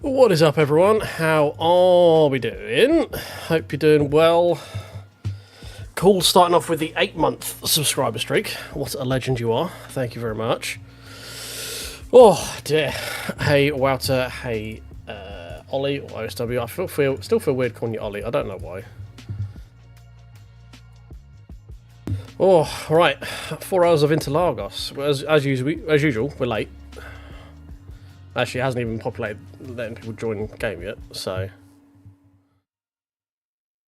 What is up, everyone? How are we doing? Hope you're doing well. Cool, starting off with the 8-month subscriber streak. What a legend you are. Thank you very much. Oh dear. Hey Wouter, hey Ollie, or OSW. I still feel weird calling you Ollie. I don't know why. Oh, right. 4 hours of Interlagos. As usual, we're late. Actually, it hasn't even populated letting people join the game yet, so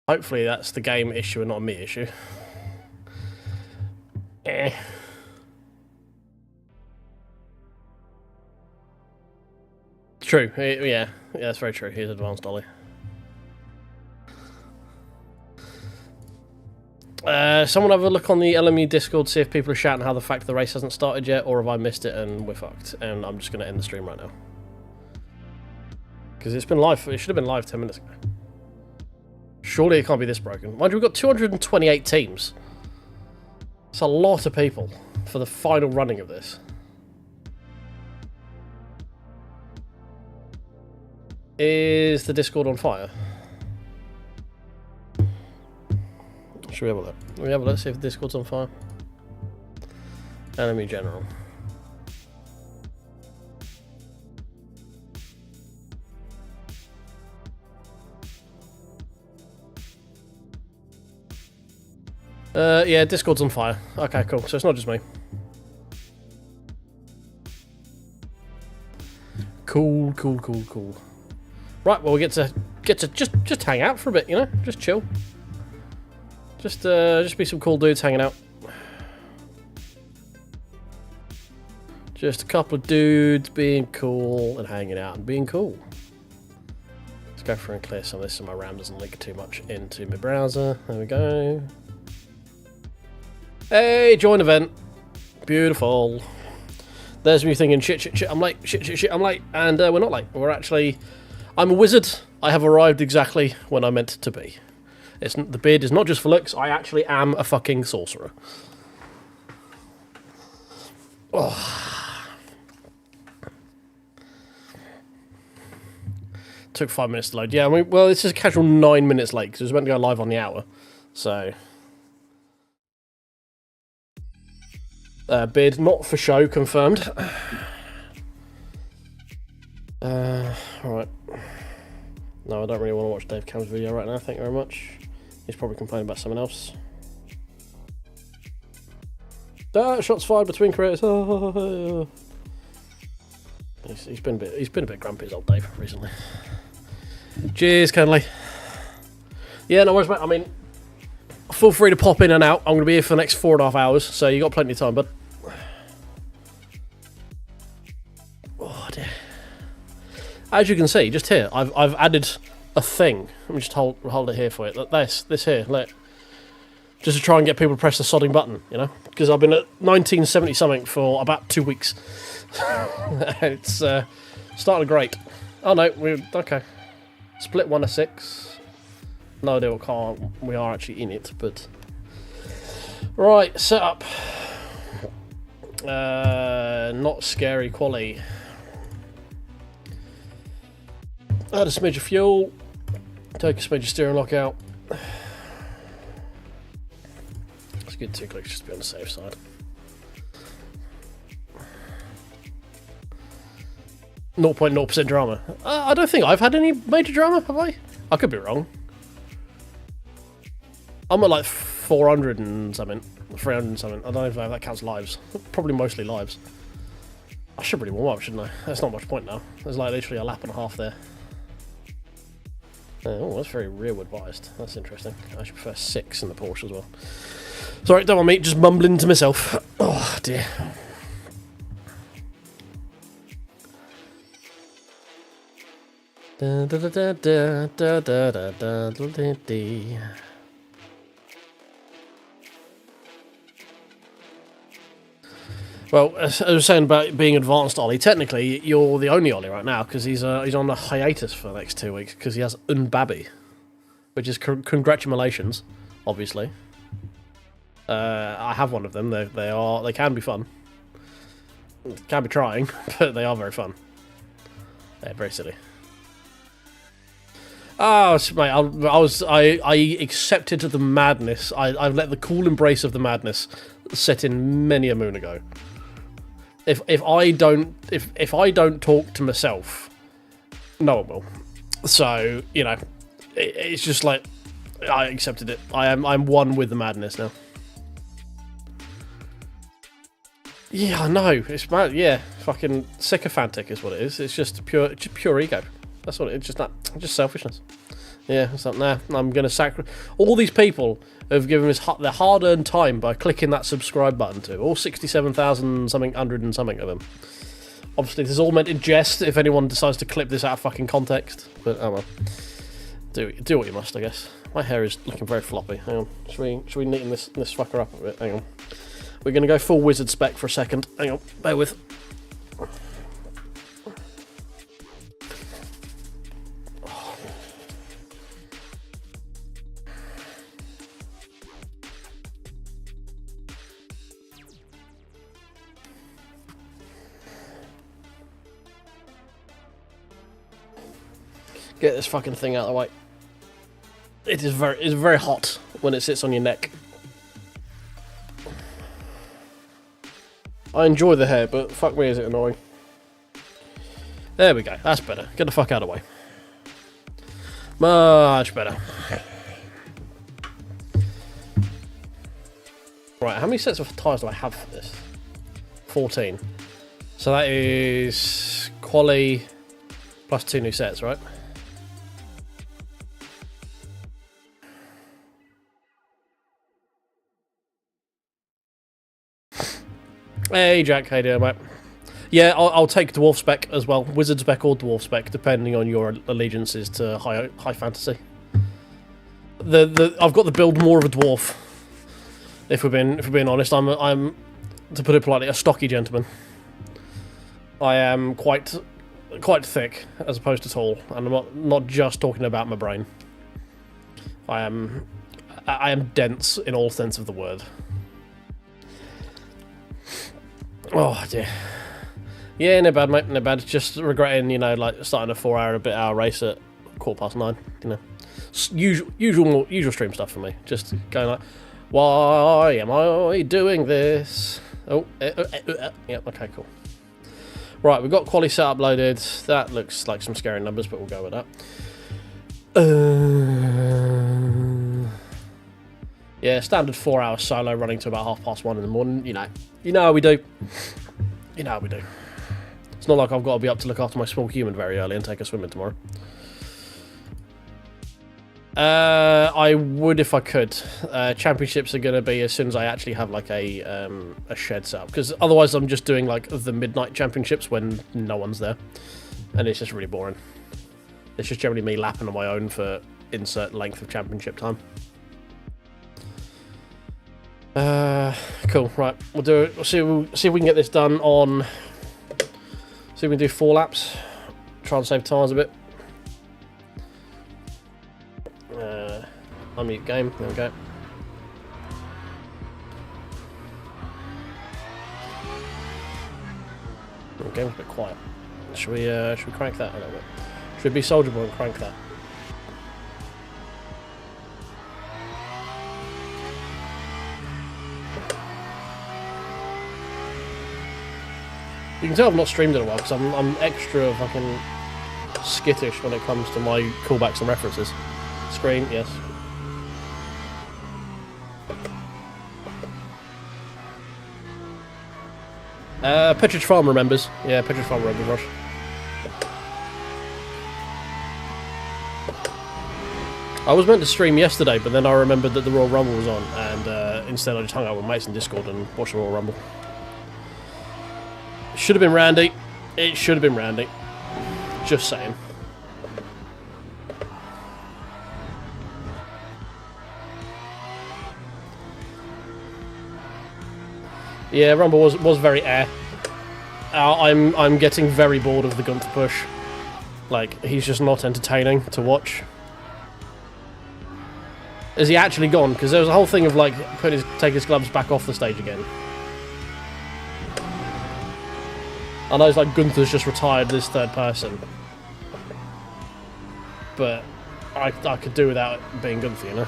hopefully that's the game issue and not a me issue. True, yeah, that's very true. Here's advanced Ollie. Someone have a look on the LMU Discord, see if people are shouting how the fact the race hasn't started yet, or have I missed it and we're fucked. And I'm just going to end the stream right now. Because it's been live, it should have been live 10 minutes ago. Surely it can't be this broken. Mind you, we've got 228 teams. It's a lot of people for the final running of this. Is the Discord on fire? Should we have a look? We have a look, see if the Discord's on fire. Enemy general. Yeah, Discord's on fire. Okay, cool. So it's not just me. Cool. Right, well we get to just hang out for a bit, you know? Just chill. Just be some cool dudes hanging out. Just a couple of dudes being cool and hanging out and being cool. Let's go through and clear some of this so my RAM doesn't leak too much into my browser. There we go. Hey, join event. Beautiful. There's me thinking, shit, I'm late, shit, I'm late. And we're not late. We're actually... I'm a wizard. I have arrived exactly when I'm meant to be. The beard is not just for looks, I actually am a fucking sorcerer. Oh. Took 5 minutes to load. Yeah, I mean, well, this is a casual 9 minutes late, because it was meant to go live on the hour. So... beard not for show, confirmed. Alright. No, I don't really want to watch Dave Cam's video right now, thank you very much. He's probably complaining about someone else. Shots fired between creators. He's been a bit grumpy, as old Dave, recently. Cheers, Kenley. Yeah, no worries, mate. I mean, feel free to pop in and out. I'm going to be here for the next 4.5 hours, so you got plenty of time, bud. Oh dear. As you can see, just here, I've added a thing. Let me just hold it here for you. This here, look. Just to try and get people to press the sodding button, you know? Because I've been at 1970 something for about 2 weeks. It's starting great. Oh no, okay. Split 1 to 6. No idea what car we are actually in it, but... Right, setup. Not scary quality. Add a smidge of fuel. Take a smidge of steering lock out. Let's get 2 clicks just to be on the safe side. 0.0% drama. I don't think I've had any major drama, have I? I could be wrong. I'm at like 400 and something. 300 and something. I don't know if that counts lives. Probably mostly lives. I should really warm up, shouldn't I? There's not much point now. There's like literally a lap and a half there. Oh, that's very rearward biased. That's interesting. I should prefer 6 in the Porsche as well. Sorry, don't mind me, just mumbling to myself. Oh dear. Da, da, da, da, da, da, da, da, da, da. Well, as I was saying about being advanced Ollie, technically you're the only Ollie right now because he's on a hiatus for the next 2 weeks because he has unbabby, which is congratulations, obviously. I have one of them. They can be fun. Can be trying, but they are very fun. They're very silly. Oh, mate, I accepted the madness. I've let the cool embrace of the madness set in many a moon ago. If I don't talk to myself, no one will. So you know, it's just like I accepted it. I'm one with the madness now. Yeah, I know. It's mad. Yeah, fucking sycophantic is what it is. It's just pure ego. That's what it is. Just selfishness. Yeah, it's like, nah, I'm going to sacrifice. All these people have given us their hard-earned time by clicking that subscribe button to. All 67,000 something, 100 and something of them. Obviously, this is all meant in jest if anyone decides to clip this out of fucking context. But, oh well. Do what you must, I guess. My hair is looking very floppy. Hang on. Should we neaten this fucker up a bit? Hang on. We're going to go full wizard spec for a second. Hang on. Bear with. Get this fucking thing out of the way. It's very hot when it sits on your neck. I enjoy the hair, but fuck me, is it annoying. There we go. That's better. Get the fuck out of the way. Much better. Right, how many sets of tyres do I have for this? 14. So that is quali plus 2 new sets, right? Hey Jack, how you doing, mate? Yeah, I'll take dwarf spec as well, wizard spec or dwarf spec, depending on your allegiances to high fantasy. I've got the build more of a dwarf. If we're being honest, I'm to put it politely a stocky gentleman. I am quite thick as opposed to tall, and I'm not just talking about my brain. I am dense in all sense of the word. Oh dear. Yeah, no bad, mate. No bad. Just regretting, you know, like starting a 4 hour and a bit hour race at 9:15. You know, usual stream stuff for me. Just going like, why am I doing this? Oh, yeah. Okay, cool. Right, we've got quali setup loaded. That looks like some scary numbers, but we'll go with that. Yeah, standard 4 hour solo running to about 1:30 in the morning. You know how we do. You know how we do. It's not like I've got to be up to look after my small human very early and take a swimming tomorrow. I would if I could. Championships are going to be as soon as I actually have like a shed set up, because otherwise I'm just doing like the midnight championships when no one's there, and it's just really boring. It's just generally me lapping on my own for insert length of championship time. Cool. Right, we'll do it. We'll see if we can get this done on. See if we can do 4 laps. Try and save tires a bit. Unmute game. There we go. The game's a bit quiet. Should we crank that a little bit? Should we be soldierable and crank that? You can tell I've not streamed in a while because I'm extra fucking skittish when it comes to my callbacks and references. Screen, yes. Petrich Farm remembers. Yeah, Petrich Farm remembers, Rosh. I was meant to stream yesterday, but then I remembered that the Royal Rumble was on, and instead I just hung out with mates in Discord and watched the Royal Rumble. Should have been Randy. It should have been Randy. Just saying. Yeah, Rumble was very air. I'm getting very bored of the Gunther push. Like, he's just not entertaining to watch. Is he actually gone? Because there was a whole thing of like take his gloves back off the stage again. I know it's like Gunther's just retired this third person, but I could do without it being Gunther, you know.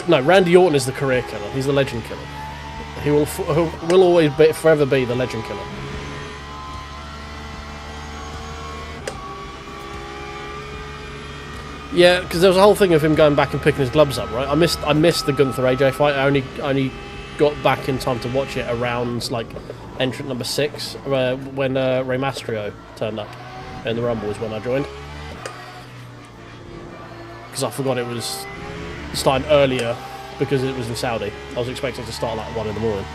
No, Randy Orton is the career killer. He's the legend killer. He will always forever be the legend killer. Yeah, because there was a whole thing of him going back and picking his gloves up, right? I missed the Gunther AJ fight. I only got back in time to watch it around like entrant number 6, when Rey Mysterio turned up in the Rumble is when I joined. Because I forgot it was starting earlier because it was in Saudi. I was expecting to start like 1 in the morning.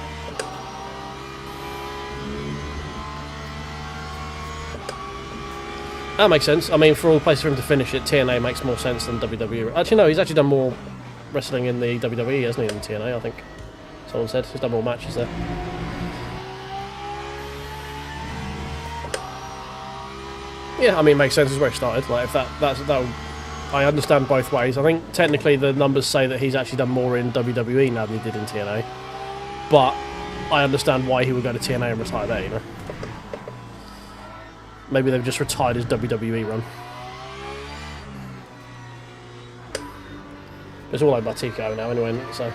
That makes sense. I mean, for all the places for him to finish it, TNA makes more sense than WWE. Actually, no, he's actually done more wrestling in the WWE, hasn't he, than TNA, I think. Someone said. He's done more matches there. Yeah, I mean, it makes sense. Is where he started. Like, if that I understand both ways. I think technically the numbers say that he's actually done more in WWE now than he did in TNA. But I understand why he would go to TNA and retire there, you know. Maybe they've just retired his WWE run. It's all owned by TKO now anyway, so...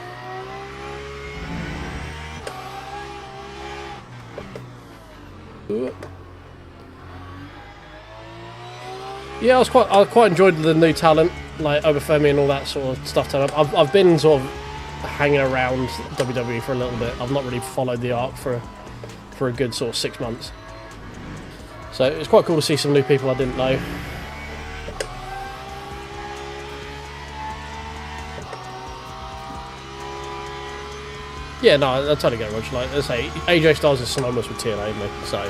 Yeah, I quite enjoyed the new talent, like Obafemi and all that sort of stuff. I've been sort of hanging around WWE for a little bit. I've not really followed the arc for a good sort of 6 months. So it's quite cool to see some new people I didn't know. Yeah, no, I totally get it, Roger. Like I say, AJ Styles is synonymous with TNA, isn't he? So.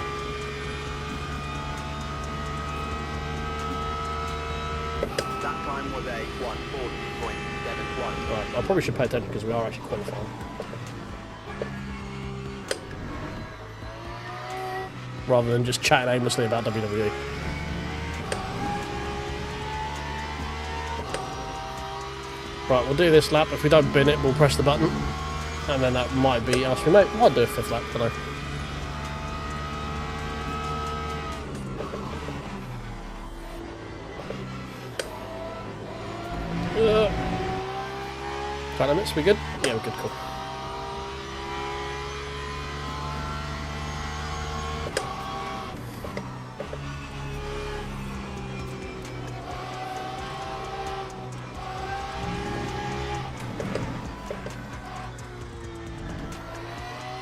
That time was a 1:40.71. Right, I probably should pay attention because we are actually qualifying. Rather than just chatting aimlessly about WWE. Right, we'll do this lap. If we don't bin it, we'll press the button. And then that might be us. We might do a 5th lap today. Time limits, we good? Yeah, we're good, cool.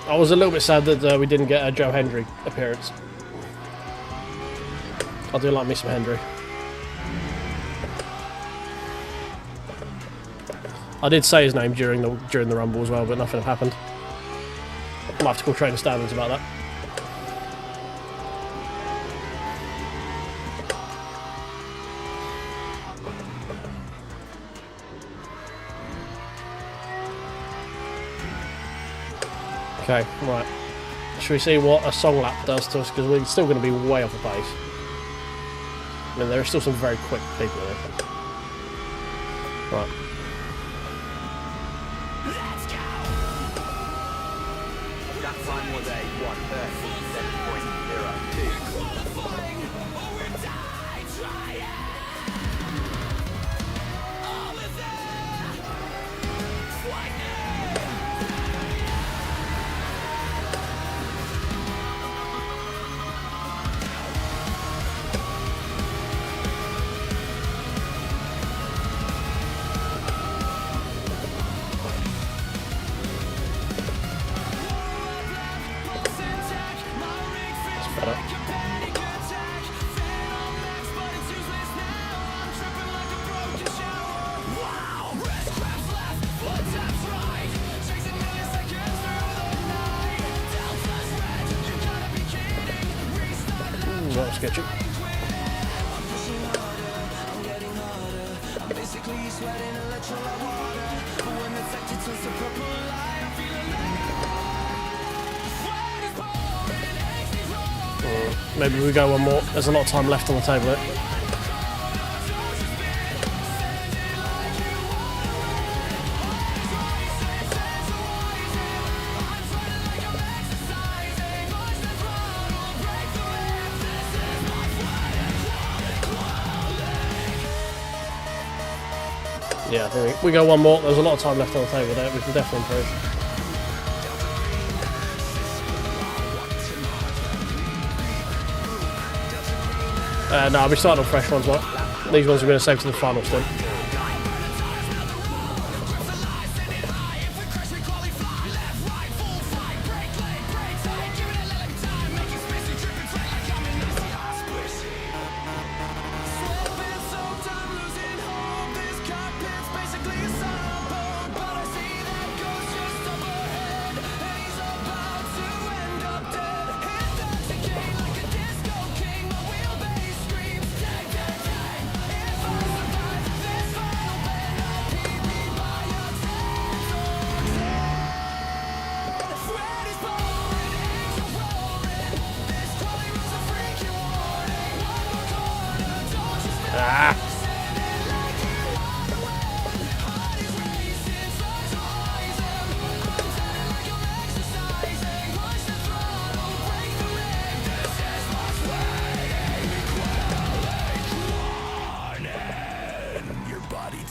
I was a little bit sad that we didn't get a Joe Hendry appearance. I do like me some Hendry. I did say his name during the Rumble as well, but nothing happened. I'll have to call Trainer Standards about that. Okay, right. Should we see what a song lap does to us? Because we're still going to be way off the pace. I mean, there are still some very quick people there. Right. Let's go! That time was a 1:37.02. That was sketchy. Maybe we go one more. There's a lot of time left on the table here. Yeah, I think we go one more. There's a lot of time left on the table there. We can definitely improve. No, I'll be starting on fresh ones, mate. These ones are going to save to the final stint.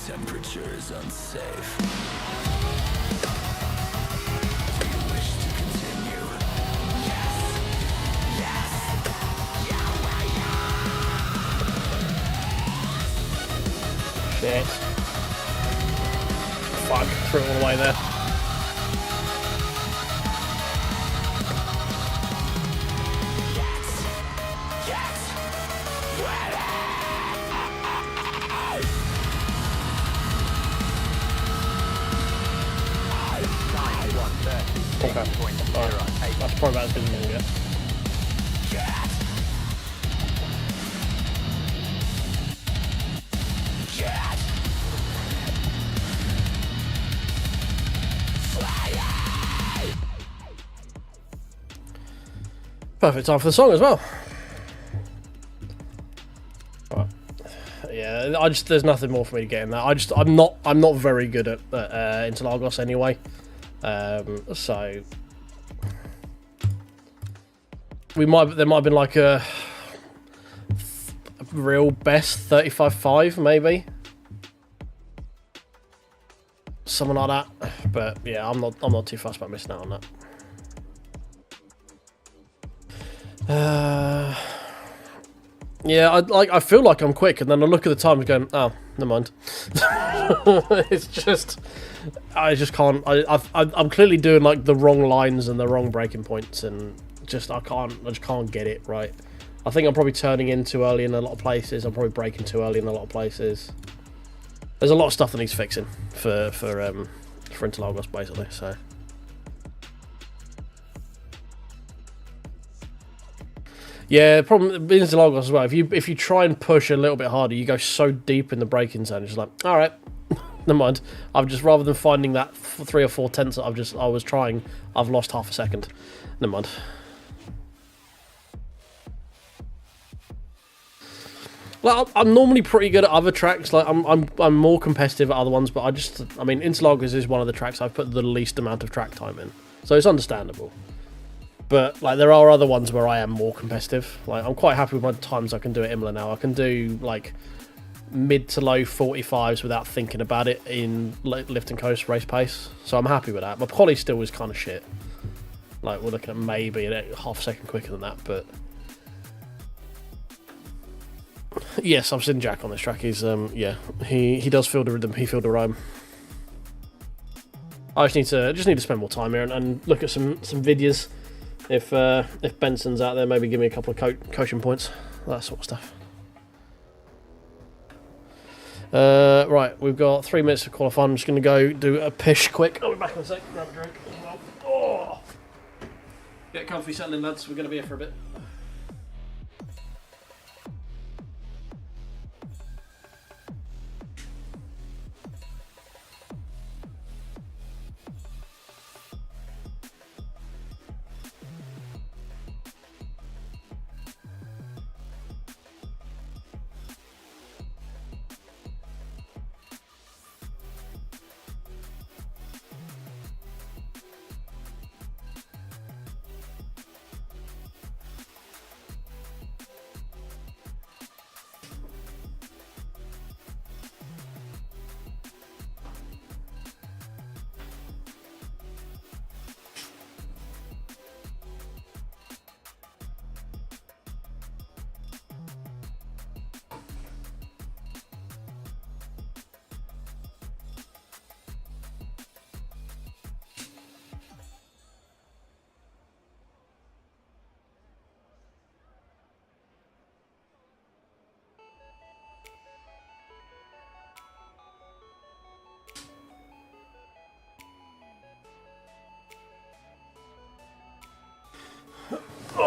Temperature is unsafe. Shit. Fuck, threw it all the way there. Okay. Alright. That's probably about as good as we can get. Perfect time for the song as well. Right. Yeah, there's nothing more for me to get in that. I'm not very good at Interlagos anyway. So there might have been like a real best 35.5 maybe, something like that. But yeah, I'm not too fussed about missing out on that. Yeah, I feel like I'm quick, and then I look at the time and going, oh, never mind. It's just, I just can't. I'm clearly doing like the wrong lines and the wrong breaking points, and just I just can't get it right. I think I'm probably turning in too early in a lot of places. I'm probably braking too early in a lot of places. There's a lot of stuff that needs fixing for Interlagos basically. So. Yeah, the problem with Interlagos as well. If you try and push a little bit harder, you go so deep in the braking zone. It's just like, all right, never mind. I've just, rather than finding that 3 or 4 tenths that I was trying, I've lost half a second. Never mind. Well, I'm normally pretty good at other tracks. Like I'm more competitive at other ones, but I mean, Interlagos is one of the tracks I've put the least amount of track time in, so it's understandable. But like there are other ones where I am more competitive. Like I'm quite happy with my times I can do at Imola now. I can do like mid to low 45s without thinking about it in lift and coast race pace. So I'm happy with that. My poly still is kind of shit. Like we're looking at maybe a half a second quicker than that. But yes, I've seen Jack on this track. He's yeah, he does feel the rhythm. He feels the rhyme. I just need to spend more time here and look at some videos. If Benson's out there, maybe give me a couple of coaching points, that sort of stuff. Right, we've got 3 minutes to qualify. I'm just going to go do a pish quick. I'll be back in a sec, grab a drink. Oh. Get comfy, settle in, lads. We're going to be here for a bit.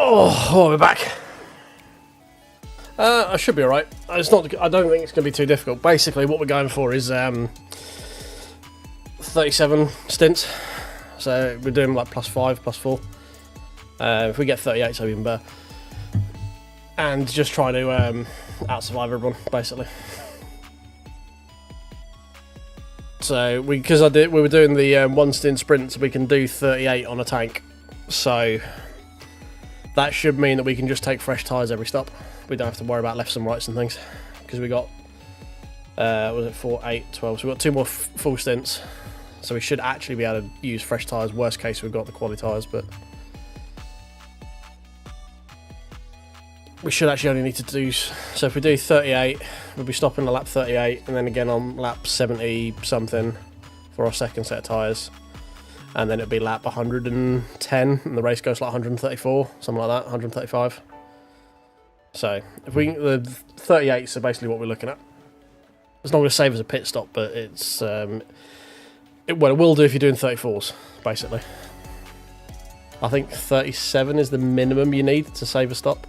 Oh, we're back. I should be alright. It's not. I don't think it's going to be too difficult. Basically, what we're going for is 37 stints. So we're doing like +5, +4. If we get 38, so even better. And just try to out-survive everyone, basically. So we were doing the one stint sprint, so we can do 38 on a tank. So that should mean that we can just take fresh tyres every stop. We don't have to worry about lefts and rights and things, because we got was it 4, 8, 12? So we've got 2 more full stints. So we should actually be able to use fresh tyres. Worst case, we've got the quality tyres, but we should actually only need to do. So if we do 38, we'll be stopping at lap 38, and then again on lap 70 something for our second set of tyres, and then it'll be lap 110, and the race goes like 134, something like that, 135. So if we the 38s are basically what we're looking at. It's not going to save us a pit stop, but it's well, it will do if you're doing 34s, basically. I think 37 is the minimum you need to save a stop.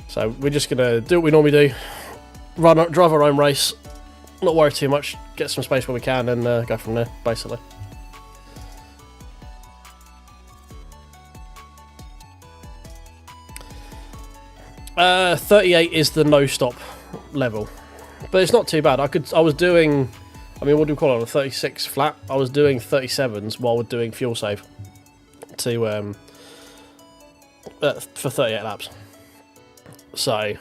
So we're just going to do what we normally do, drive our own race, not worry too much, get some space where we can, and go from there, basically. Uh, 38 is the no stop level, but it's not too bad. I was doing, I mean, what do we call it, on a 36 flat? I was doing 37s while we're doing fuel save to for 38 laps. So,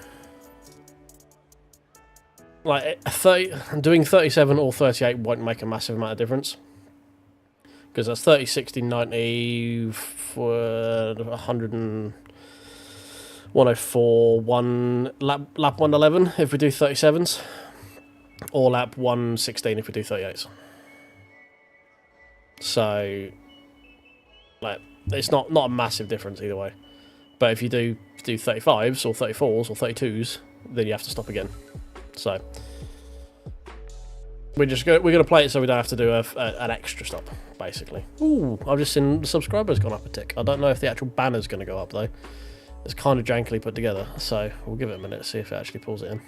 like, doing 37 or 38 won't make a massive amount of difference, because that's 30, 60, 90, for 100 and 104, lap 111 if we do 37s, or lap 116 if we do 38s. So, like, it's not a massive difference either way. But if you do 35s or 34s or 32s, then you have to stop again. So we're gonna play it so we don't have to do an extra stop, basically. Ooh, I've just seen the subscribers gone up a tick. I don't know if the actual banner's gonna go up though. It's kind of jankily put together, so we'll give it a minute to see if it actually pulls it in.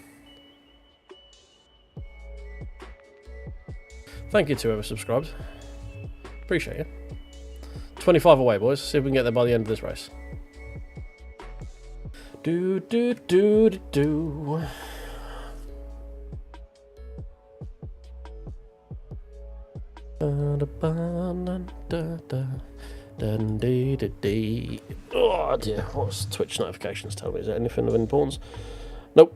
Thank you to whoever subscribed. Appreciate you. 25 away, boys. See if we can get there by the end of this race. Do do do do do. Oh dear, what's Twitch notifications tell me? Is there anything of importance? Nope.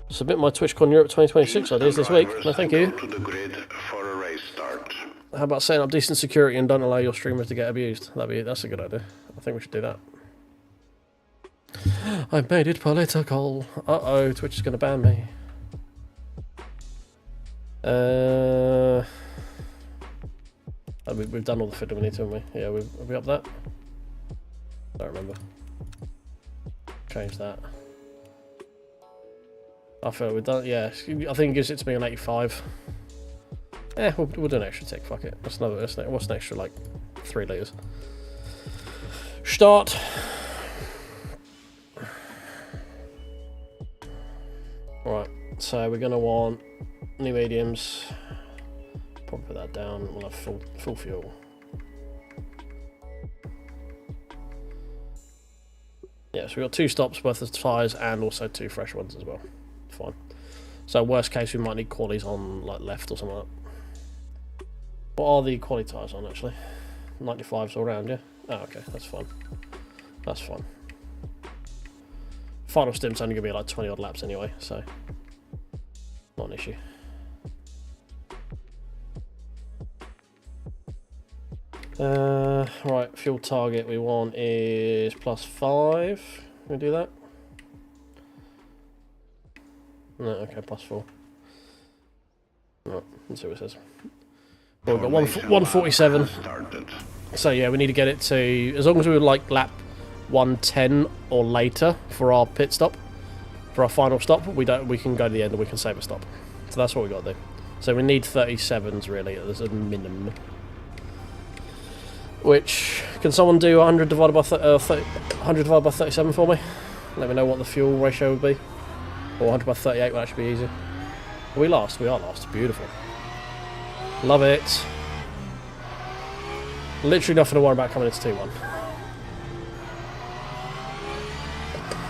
Submit my TwitchCon Europe 2026 ideas this week. No, thank you. How about setting up decent security and don't allow your streamers to get abused? That's a good idea. I think we should do that. I've made it political. Uh-oh, Twitch is going to ban me. We've done all the fiddle we need to, haven't we? Yeah, have we up that? Don't remember. Change that. I feel we've done, yeah, I think it gives it to me on 85. Eh, we'll do an extra tick, fuck it. What's an extra, like, 3 litres? Start. Right, so we're going to want new mediums. Probably put that down, we'll have full fuel. Yeah, so we've got 2 stops worth of tyres and also 2 fresh ones as well. Fine. So worst case, we might need qualities on like left or something like that. What are the quality tyres on actually? 95s all round, yeah? Oh, okay, that's fine. That's fine. Final stint's only going to be like 20 odd laps anyway, so not an issue. Right, fuel target we want is +5. Can we do that? No, okay, +4. Right, let's see what it says. Well, we've got 147. So yeah, we need to get it to, as long as we would like lap 110 or later for our pit stop, for our final stop, we can go to the end and we can save a stop. So that's what we got to do. So we need 37s really as a minimum. Which, can someone do 100 divided by 100 divided by 37 for me? Let me know what the fuel ratio would be. Or 100 by 38 would actually be easier. Are we last? We are last. Beautiful. Love it. Literally nothing to worry about coming into 2-1.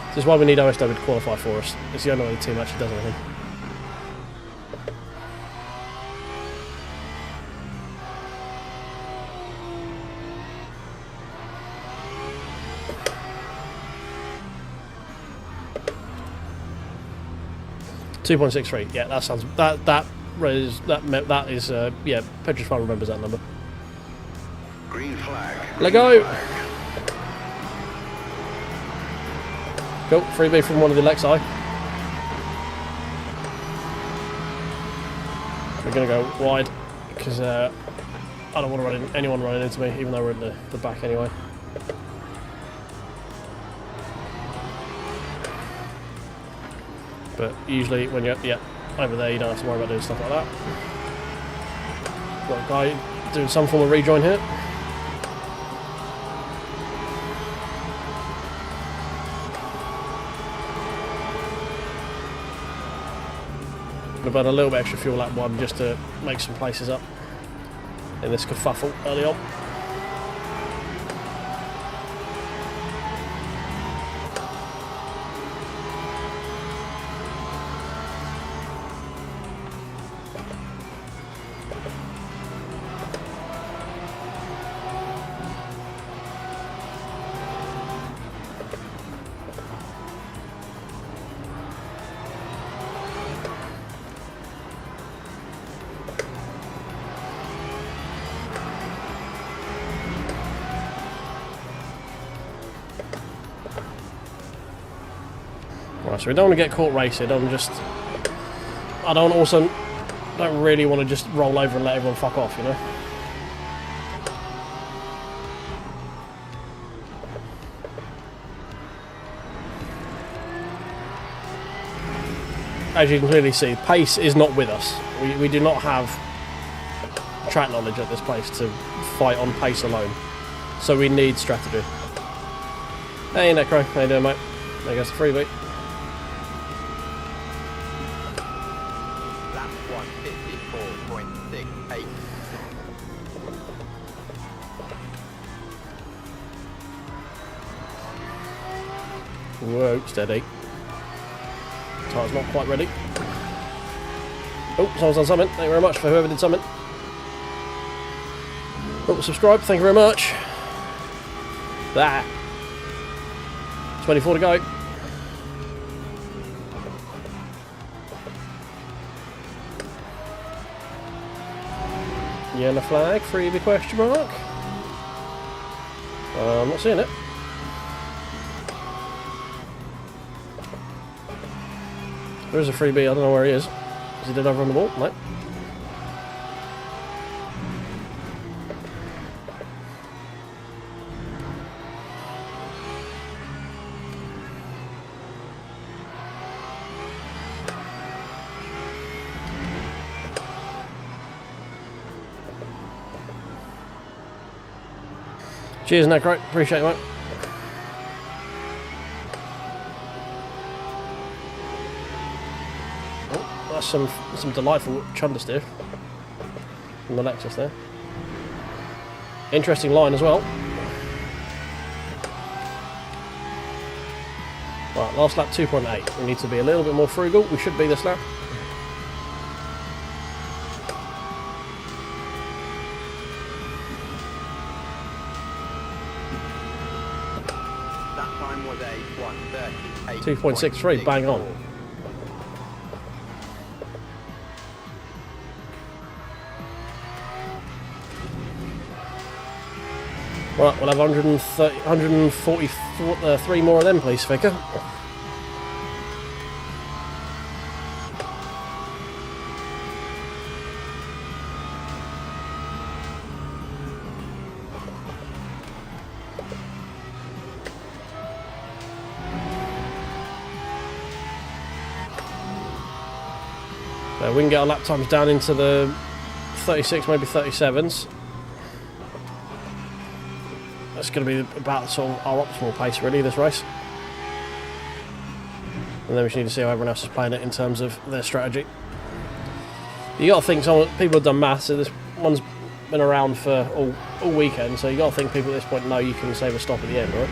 This is why we need OSW to qualify for us. It's the only way the team actually does anything. .63. Yeah, that sounds that is yeah. Petrus remembers that number. Green flag. Let go. Cool. Freebie from one of the Lexi. We're gonna go wide because I don't want to anyone running into me, even though we're in the back anyway. But usually when you're over there, you don't have to worry about doing stuff like that. Got a guy doing some form of rejoin here. We've had a little bit extra fuel lap 1 just to make some places up in this kerfuffle early on. So we don't want to get caught racing. I don't really want to just roll over and let everyone fuck off, you know. As you can clearly see, pace is not with us. We do not have track knowledge at this place to fight on pace alone. So we need strategy. Hey Necro, how you doing, mate? There goes the freebie. Lap 154.68. Whoa, steady. Tire's not quite ready. Oh, someone's done something. Thank you very much for whoever did something. Oh, subscribe. Thank you very much. That. 24 to go. Yellow flag, freebie question mark. I'm not seeing it. There is a freebie, I don't know where he is. Is he dead over on the wall? No. Cheers, Necro. Appreciate it, mate. Oh, that's some delightful chunder from the Lexus there. Interesting line as well. Right, last lap 2.8. We need to be a little bit more frugal. We should be this lap. That time was a 2.63, bang on. Right, we'll have 143 more of them, please, Faker. We can get our lap times down into the 36, maybe 37s. that's going to be about sort of our optimal pace, really, this race. And then we just need to see how everyone else is playing it in terms of their strategy. You got to think people have done maths, so this one's been around for all weekend, so you got to think people at this point know you can save a stop at the end, right?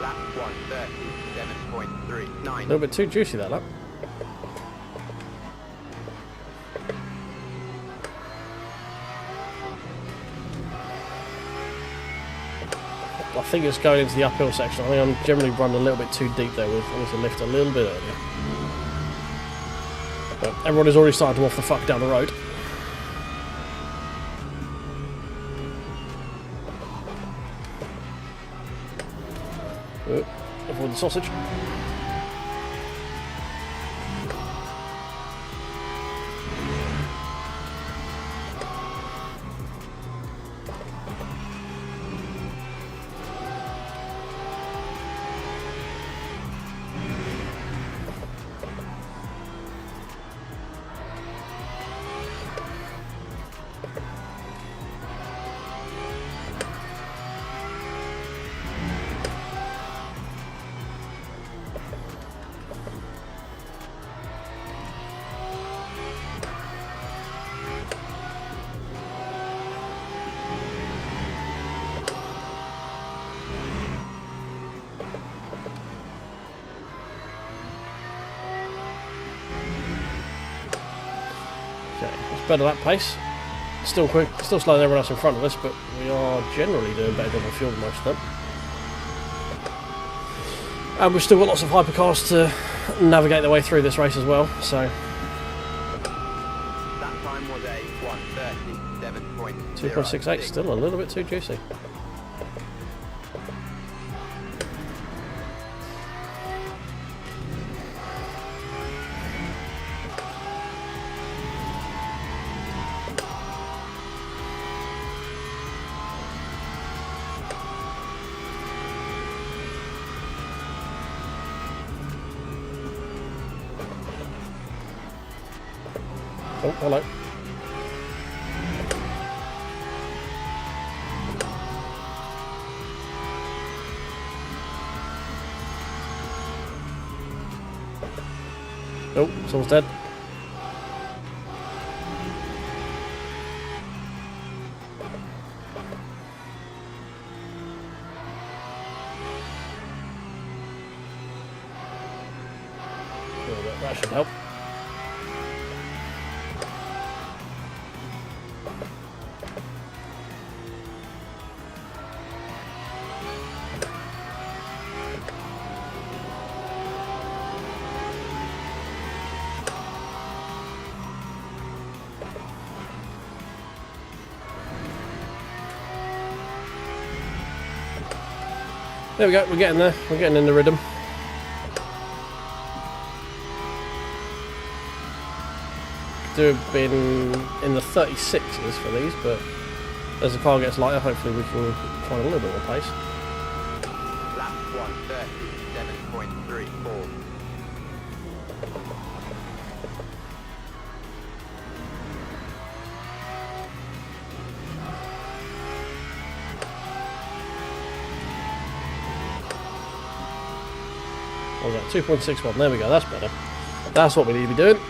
Lap 1:37.39. A little bit too juicy, that lap. I think it's going into the uphill section. I think I'm generally running a little bit too deep there. I need to lift a little bit earlier. But everyone is already starting to off the fuck down the road. Avoid the sausage. Better that pace. Still quick, still slower than everyone else in front of us, but we are generally doing better than the fuel than most of them. And we've still got lots of hypercars to navigate their way through this race as well, so. That time was a 1:37.06. 2.68, still a little bit too juicy. Oh, hello. Oh, someone's dead. Oh, that should help. There we go, we're getting there, we're getting in the rhythm. Could have been in the 36s for these, but as the car gets lighter, hopefully we can find a little bit more pace. Lap 1:37.34. What was that? 2.61. There we go. That's better. That's what we need to be doing.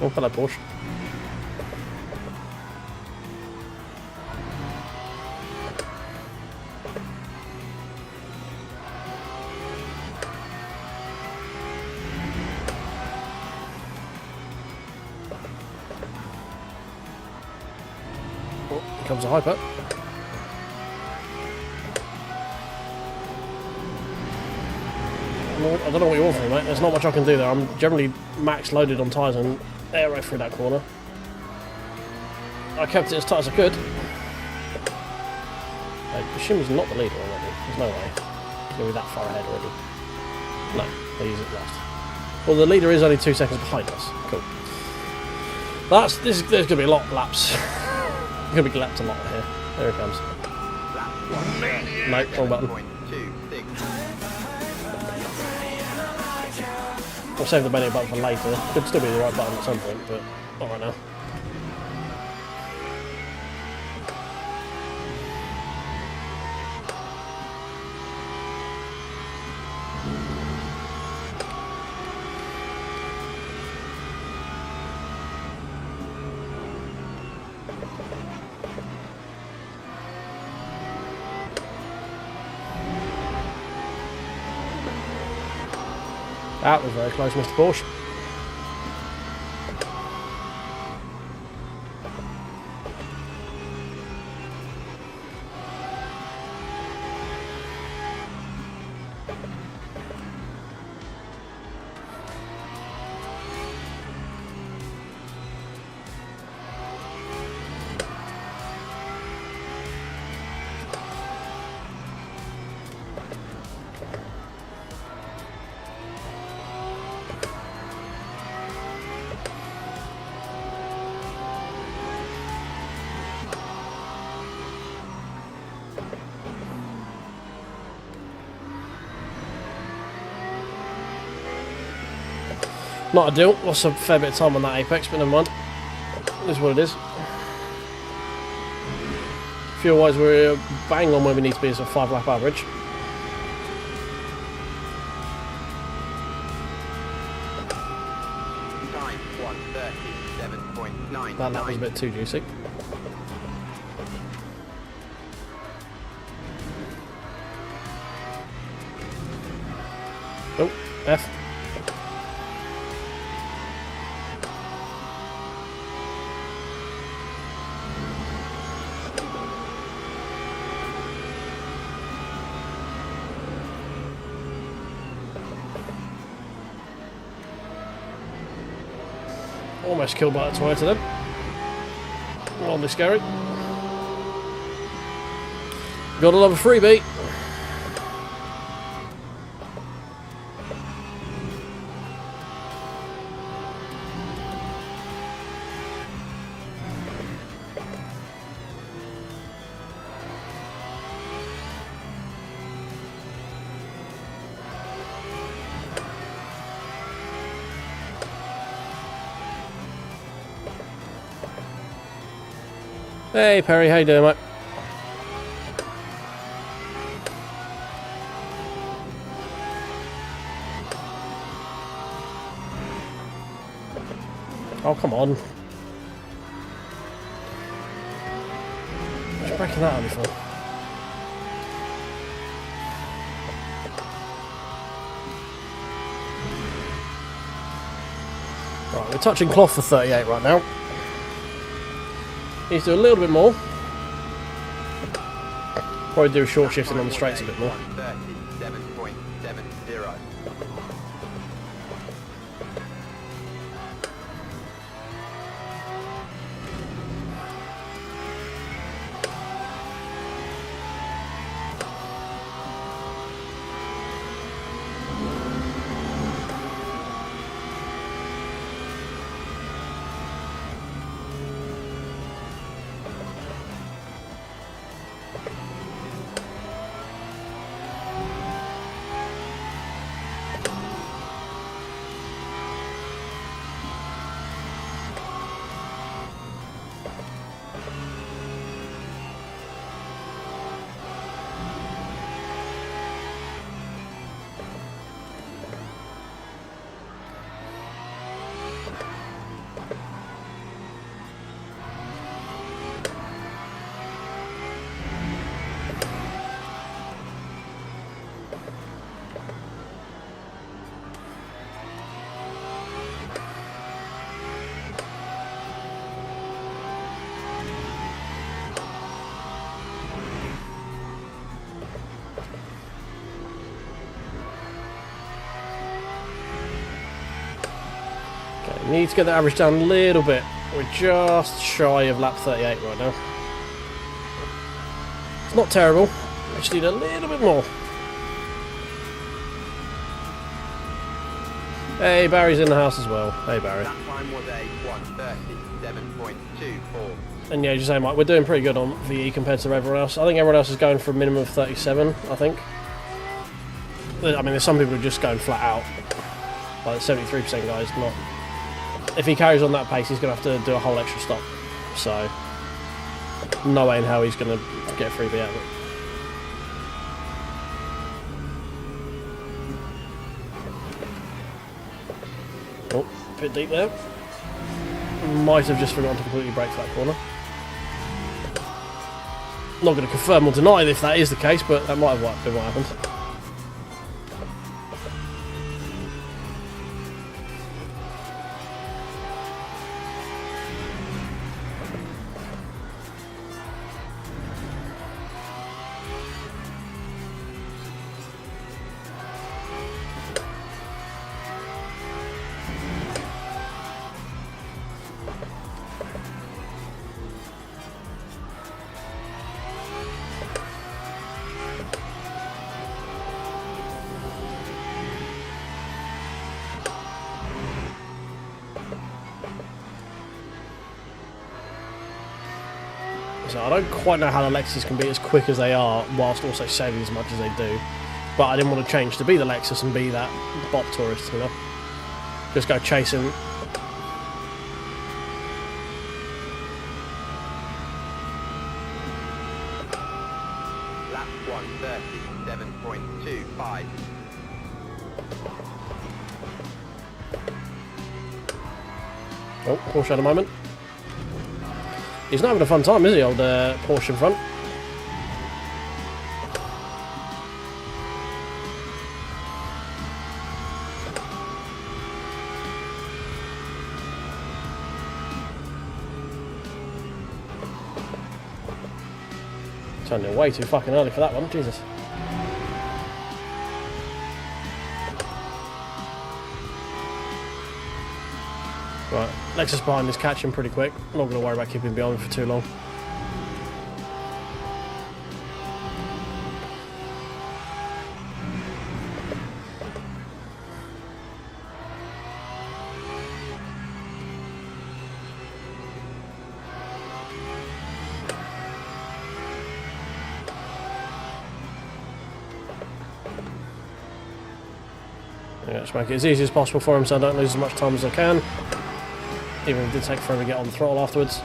Oh, hello, Porsche. comes a hyper. I don't know what you want from me, mate. There's not much I can do there. I'm generally max loaded on tyres and aero through that corner. I kept it as tight as I could. I assume he's not the leader already. There's no way. He's going to be that far ahead already. No, he's at last. Well, the leader is only 2 seconds behind us. Cool. There's going to be a lot of laps. There's going to be lapped a lot here. There he comes. No, wrong button. I'll save the menu button for later. Could still be the right button at some point, but not right now. That was very close, Mr. Porsche. Not ideal. Lost a fair bit of time on that apex, but never mind. It is what it is. Fuel-wise, we're bang on where we need to be as a 5-lap average. Time 1:37.9. That lap was a bit too juicy. Oh, F. Almost killed by that Toyota then. Wildly scary. Gotta love a freebie. Hey Perry, how you doing, mate? Oh, come on. What's breaking that out before? Right, we're touching cloth for 38 right now. Needs to do a little bit more. Probably do a short shifting on the straights a bit more. 1:37.70. We need to get the average down a little bit. We're just shy of lap 38 right now. It's not terrible. We just need a little bit more. Hey, Barry's in the house as well. Hey, Barry. That time was a 1:37.24. And yeah, just saying, Mike, we're doing pretty good on VE compared to everyone else. I think everyone else is going for a minimum of 37, I think. I mean, there's some people who are just going flat out. Like 73% guys, not... If he carries on that pace, he's going to have to do a whole extra stop. So, no way in hell he's going to get a freebie out of it. Oh, a bit deep there. Might have just forgotten to completely brake for that corner. Not going to confirm or deny if that is the case, but that might have been what happened. So I don't quite know how the Lexus can be as quick as they are whilst also saving as much as they do. But I didn't want to change to be the Lexus and be that bop tourist, you know. Just go chasing. Lap 1:37.25. Oh, Porsche at the moment. He's not having a fun time, is he, old Porsche in front? Turned it way too fucking early for that one, Jesus. Right, Lexus behind is catching pretty quick. I'm not going to worry about keeping behind him for too long. Yeah, just make it as easy as possible for him so I don't lose as much time as I can. Even if it did take forever to get on the throttle afterwards.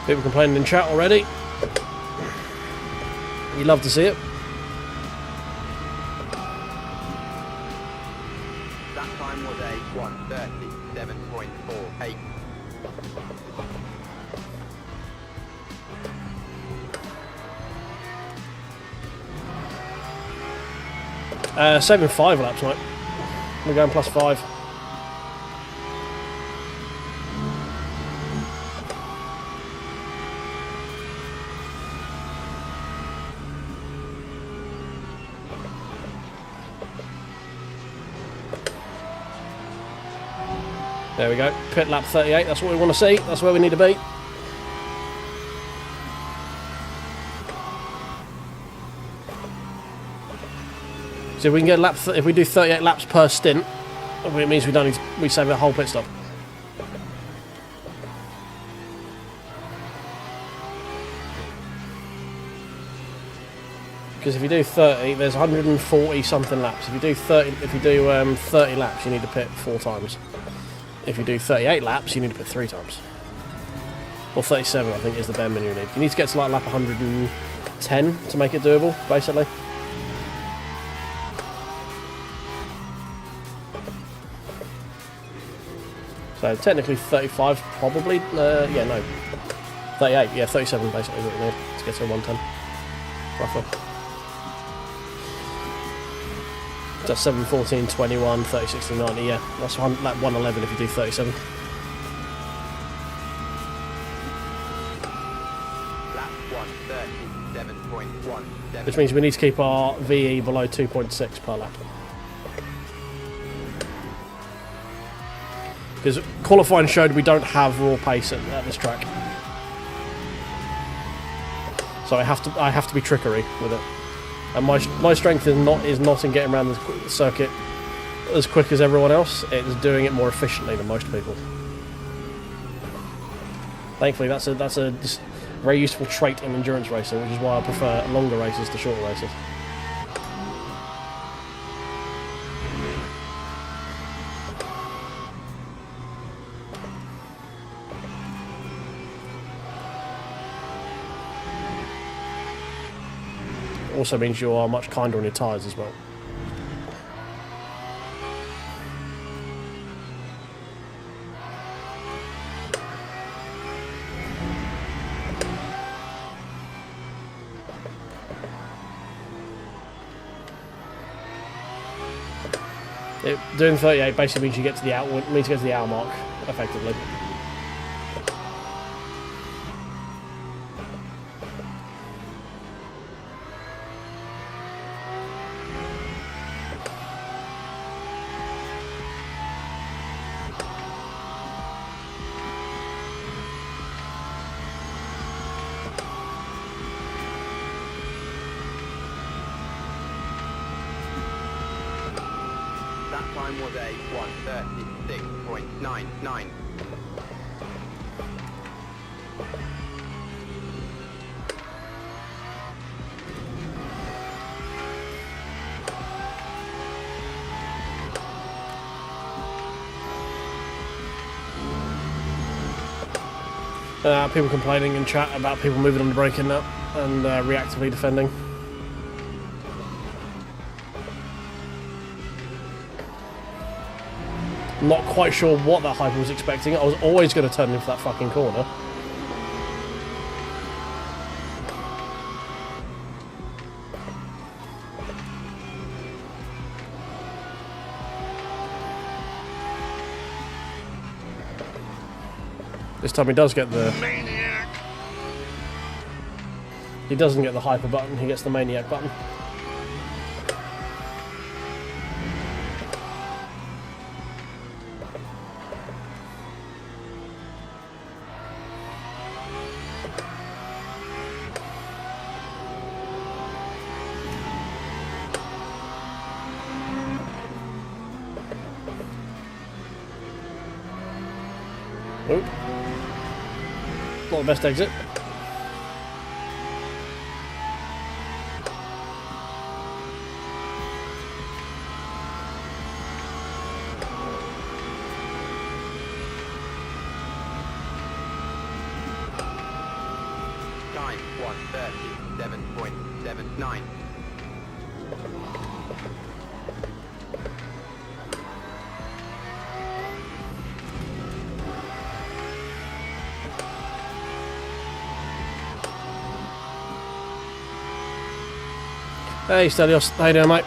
People complaining in chat already. You love to see it. That time was a 1:37.48. Saving 5 laps, mate. We're going +5. There we go. Pit lap 38. That's what we want to see. That's where we need to be. So if we can get if we do 38 laps per stint, it means we save a whole pit stop. Because if you do 30, there's 140 something laps. If you do 30 laps, you need to pit 4 times. If you do 38 laps, you need to pit 3 times. Or 37, I think, is the bare minimum you need. You need to get to like lap 110 to make it doable, basically. So technically 35 probably, yeah, no. 38, yeah, 37 basically is what we need to get to 110, roughly. That's 7, 14, 21, 30, 60, 90, yeah. That's like 111 if you do 37. Lap 137.17. Which means we need to keep our VE below 2.6 per lap. Because qualifying showed we don't have raw pace at this track. So I have to be trickery with it. And my strength is not in getting around the circuit as quick as everyone else. It's doing it more efficiently than most people. Thankfully, that's a very useful trait in endurance racing, which is why I prefer longer races to shorter races. Also means you are much kinder on your tyres as well. Doing 38 basically means you get to the hour mark effectively. That time was a 136.99. People complaining in chat about people moving on the braking now and reactively defending. Not quite sure what that hyper was expecting. I was always going to turn into that fucking corner. This time he does get the... Maniac! He doesn't get the hyper button, he gets the maniac button. Oop. Not the best exit. Time 137.79. Hey Stelios, how you doing, mate?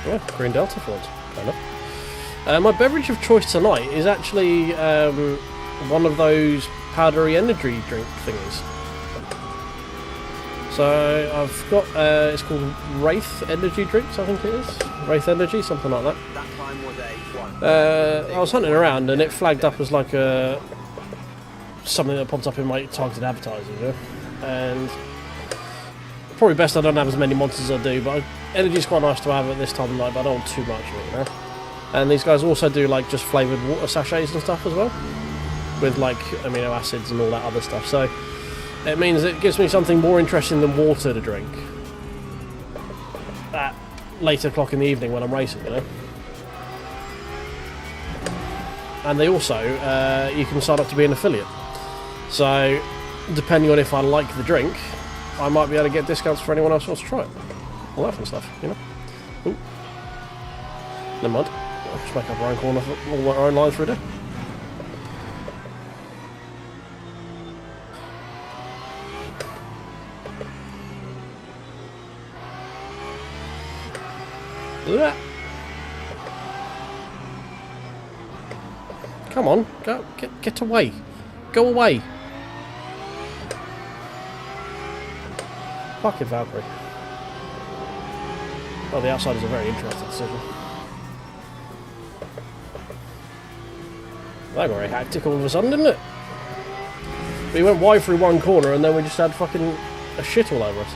Oh, Green Delta Ford, fair enough. My beverage of choice tonight is actually one of those powdery energy drink thingies. So I've got, it's called Wraith Energy Drinks, I think it is. Wraith Energy, something like that. That time was A1. I was hunting around and it flagged up as like a something that popped up in my targeted advertising, you know? And probably best I don't have as many monsters as I do, but energy's quite nice to have at this time of night, but I don't want too much of it, you know? And these guys also do like just flavoured water sachets and stuff as well, with like amino acids and all that other stuff. So it means it gives me something more interesting than water to drink at later o'clock in the evening when I'm racing, you know. And they also, you can sign up to be an affiliate. So depending on if I like the drink, I might be able to get discounts for anyone else who wants to try it. All that fun stuff, you know. Ooh. Never mind. I'll just make up our own corner, all our own lines for a day. Come on, go, get away. Go away. Fucking Valkyrie. Oh, the outside is a very interesting decision. That got very hectic all of a sudden, didn't it? We went wide through one corner and then we just had fucking a shit all over us.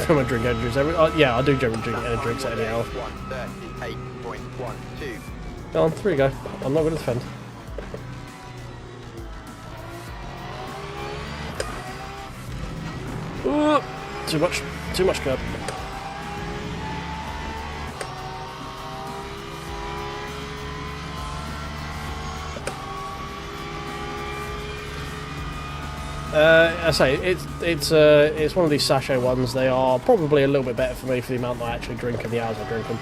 I'm gonna drink energy drinks yeah, I do generally drink energy drinks at any hour. 138.12. Go on, through you go. I'm not going to defend. Ooh, too much curb. I say it's one of these sachet ones. They are probably a little bit better for me for the amount that I actually drink and the hours I drink them.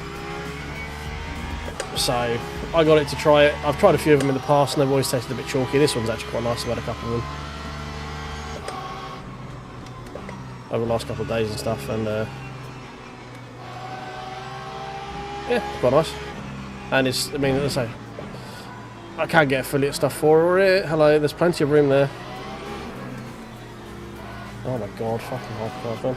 So I got it to try it. I've tried a few of them in the past and they've always tasted a bit chalky. This one's actually quite nice. I've had a couple of them over the last couple of days and stuff, and yeah, it's quite nice. And it's, I mean, as I say, I can get affiliate stuff for it. Hello, there's plenty of room there. Oh my god, fucking hard, man.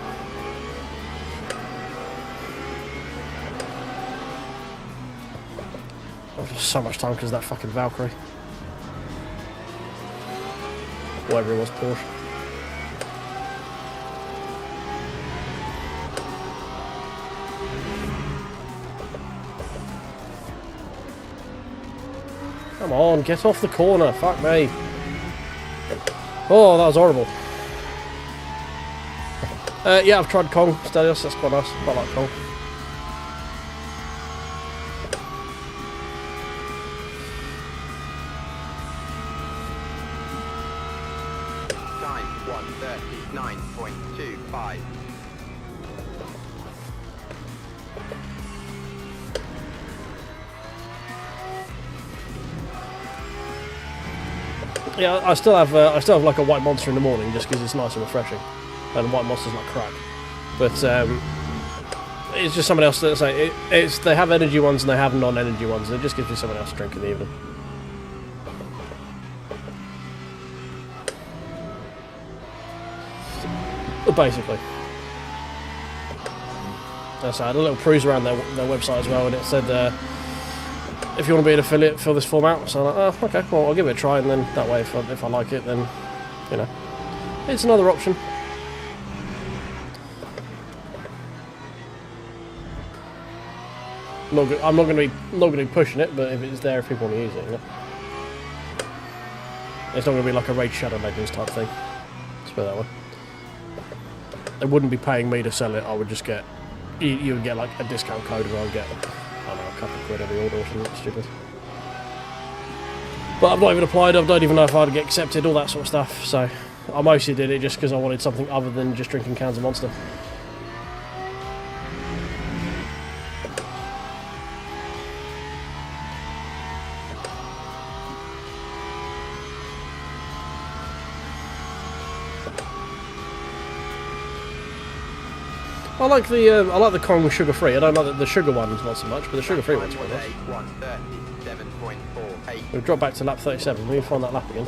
I've lost so much time because of that fucking Valkyrie. Whatever it was, Porsche. Come on, get off the corner, fuck me. Oh, that was horrible. Yeah, I've tried Kong Stelios, that's quite nice. Quite like Kong. Time 139.25. Yeah, I still have like a white monster in the morning just because it's nice and refreshing. And white monster's like crack, but it's just someone else that say they have energy ones and they have non-energy ones. And it just gives you someone else to drink in the evening. Basically, so I had a little cruise around their website as well, and it said if you want to be an affiliate, fill this form out. So I'm like, oh, okay, well I'll give it a try, and then that way, if I like it, then you know, it's another option. I'm not going to be pushing it, but if it's there, if people want to use it, you know? It's not going to be like a Raid Shadow Legends type thing. Let's put it that way. They wouldn't be paying me to sell it. I would just get, you would get like a discount code, and I would get, I don't know, a couple of quid every order or something stupid. But I've not even applied. I don't even know if I'd get accepted, all that sort of stuff. So I mostly did it just because I wanted something other than just drinking cans of Monster. I like the Kong sugar free. I don't like the sugar ones not so much, but the sugar free ones are nice. 137.48. We've dropped back to lap 37. We need to find that lap again.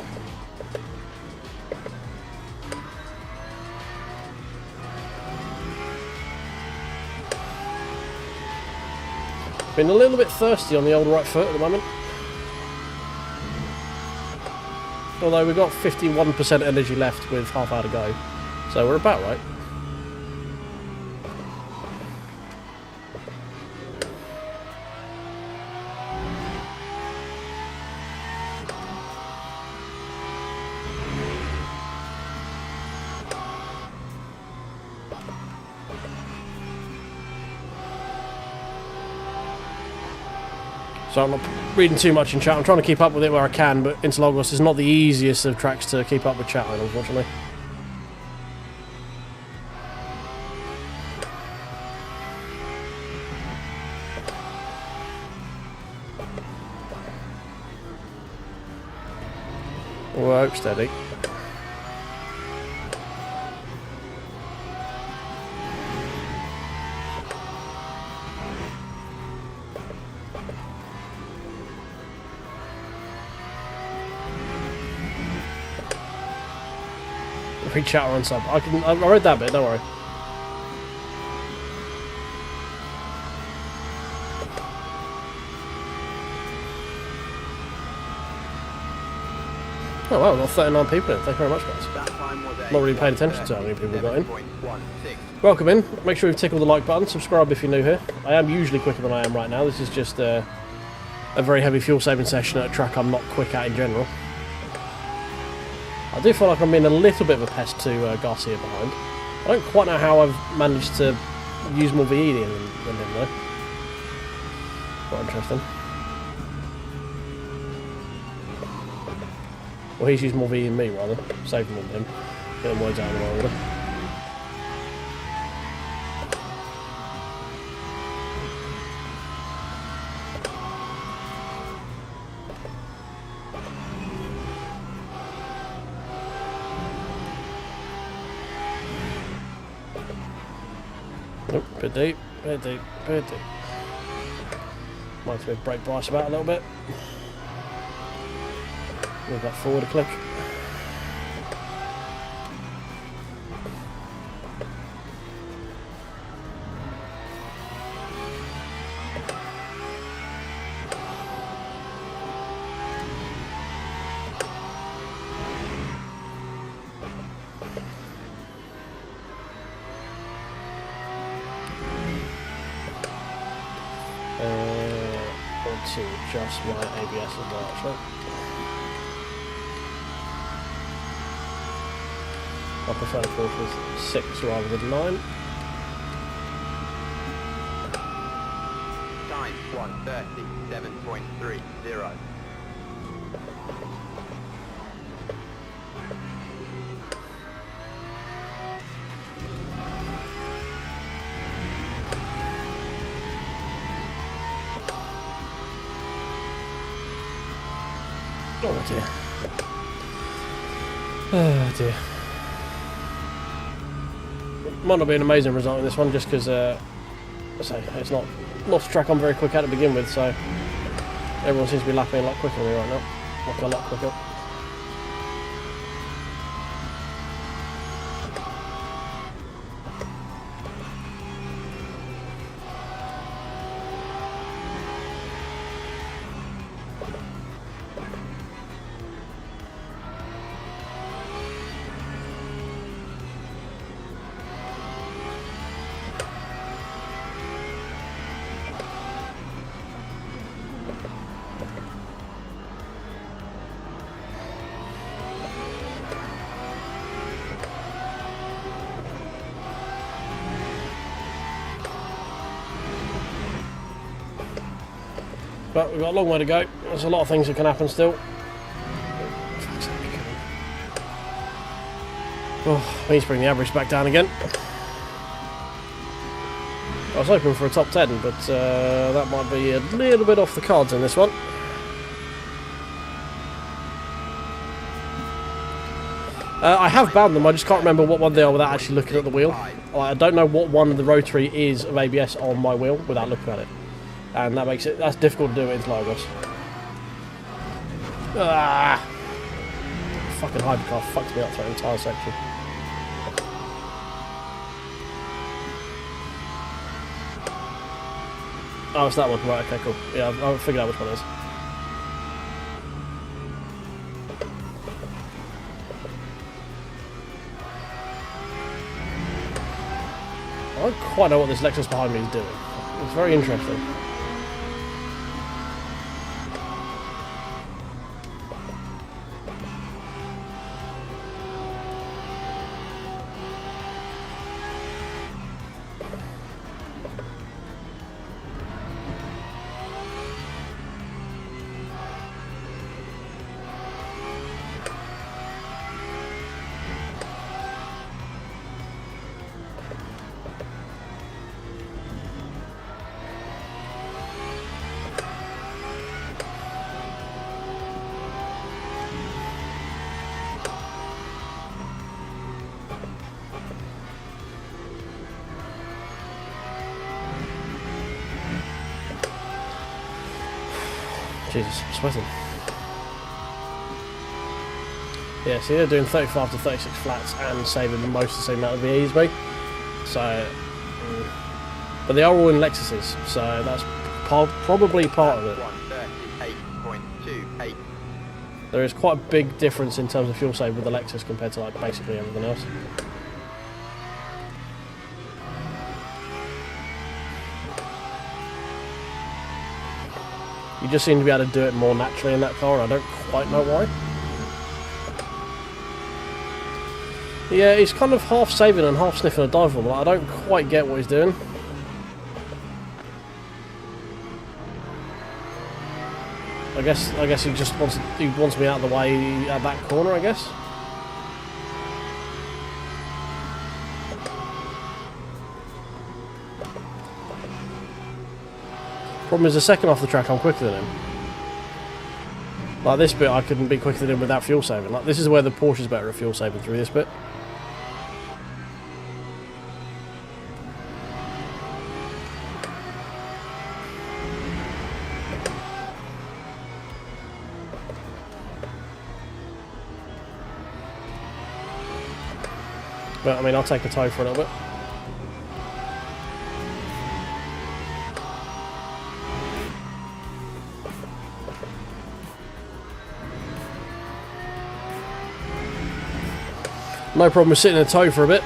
Been a little bit thirsty on the old right foot at the moment. Although we've got 51% energy left with half hour to go. So we're about right. So I'm not reading too much in chat. I'm trying to keep up with it where I can, but Interlagos is not the easiest of tracks to keep up with chat on, unfortunately. Whoa, steady. Read chat on sub. I read that bit, don't worry. Oh wow, we've got 39 people in. Thank you very much, guys. Not really paying attention to how many people we've got in. Welcome in. Make sure you've tickled the like button. Subscribe if you're new here. I am usually quicker than I am right now. This is just a very heavy fuel saving session at a track I'm not quick at in general. I do feel like I'm being a little bit of a pest to Garcia behind. I don't quite know how I've managed to use more VE than him though. Quite interesting. Well, he's used more VE than me rather. Saving than him. Getting words out of the order. Bit deep, bit deep, bit deep. Might have to brake bias about a little bit. Move that forward a click. To adjust my ABS as well, actually. I prefer to go with 6 rather than 9. Time 1:37.30. Oh dear. Oh dear. Might not be an amazing result in this one just because it's not a track I'm very quick at to begin with, so everyone seems to be lapping a lot quicker than me right now. Like a lot quicker. But we've got a long way to go. There's a lot of things that can happen still. Oh, we need to bring the average back down again. I was hoping for a top 10, but that might be a little bit off the cards in this one. I have bound them, I just can't remember what one they are without actually looking at the wheel. I don't know what one of the rotary is of ABS on my wheel without looking at it. And that makes it, that's difficult to do at Interlagos. Ah! Fucking hypercar fucked me up for that entire section. Oh, it's that one. Right, okay, cool. Yeah, I've figured out which one it is. I don't quite know what this Lexus behind me is doing. It's very interesting. Jesus, I'm sweating. Yeah, see, they're doing 35 to 36 flats and saving most the same amount of VE as me. So, but they are all in Lexuses, so that's probably part of it. 138.28. There is quite a big difference in terms of fuel save with the Lexus compared to like basically everything else. You just seem to be able to do it more naturally in that car, and I don't quite know why. Yeah, he's kind of half saving and half sniffing a dive bomb. Like, I don't quite get what he's doing. I guess he just wants me out of the way at that corner, I guess. Problem is, the second off the track, I'm quicker than him. Like this bit, I couldn't be quicker than him without fuel saving. Like this is where the Porsche's better at fuel saving through this bit. But I mean, I'll take a toe for a little bit. No problem with sitting in a tow for a bit.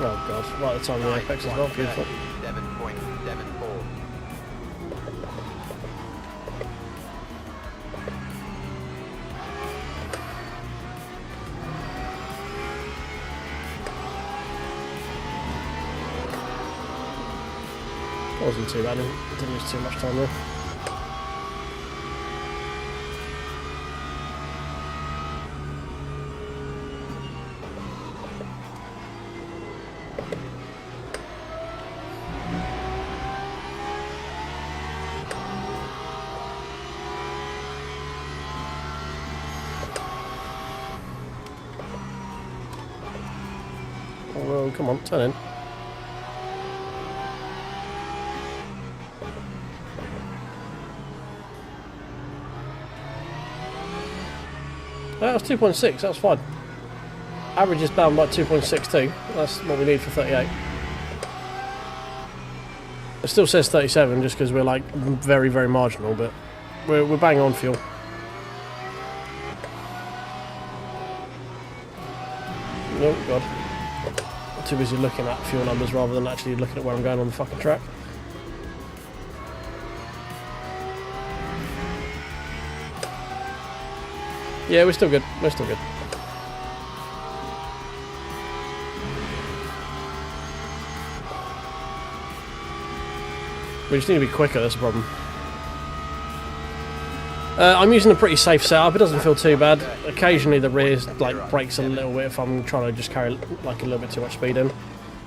Oh god, right at the time of the apex as well, beautiful. 7.74. Wasn't too bad, didn't lose too much time there. Oh, well, come on, turn in. That was 2.6, that's fine. Average is bound by 2.62, that's what we need for 38. It still says 37 just because we're like very, very marginal, but we're bang on fuel. Oh god. I'm too busy looking at fuel numbers rather than actually looking at where I'm going on the fucking track. Yeah, we're still good. We're still good. We just need to be quicker, that's the problem. I'm using a pretty safe setup. It doesn't feel too bad. Occasionally the rear like brakes a little bit if I'm trying to just carry like a little bit too much speed in,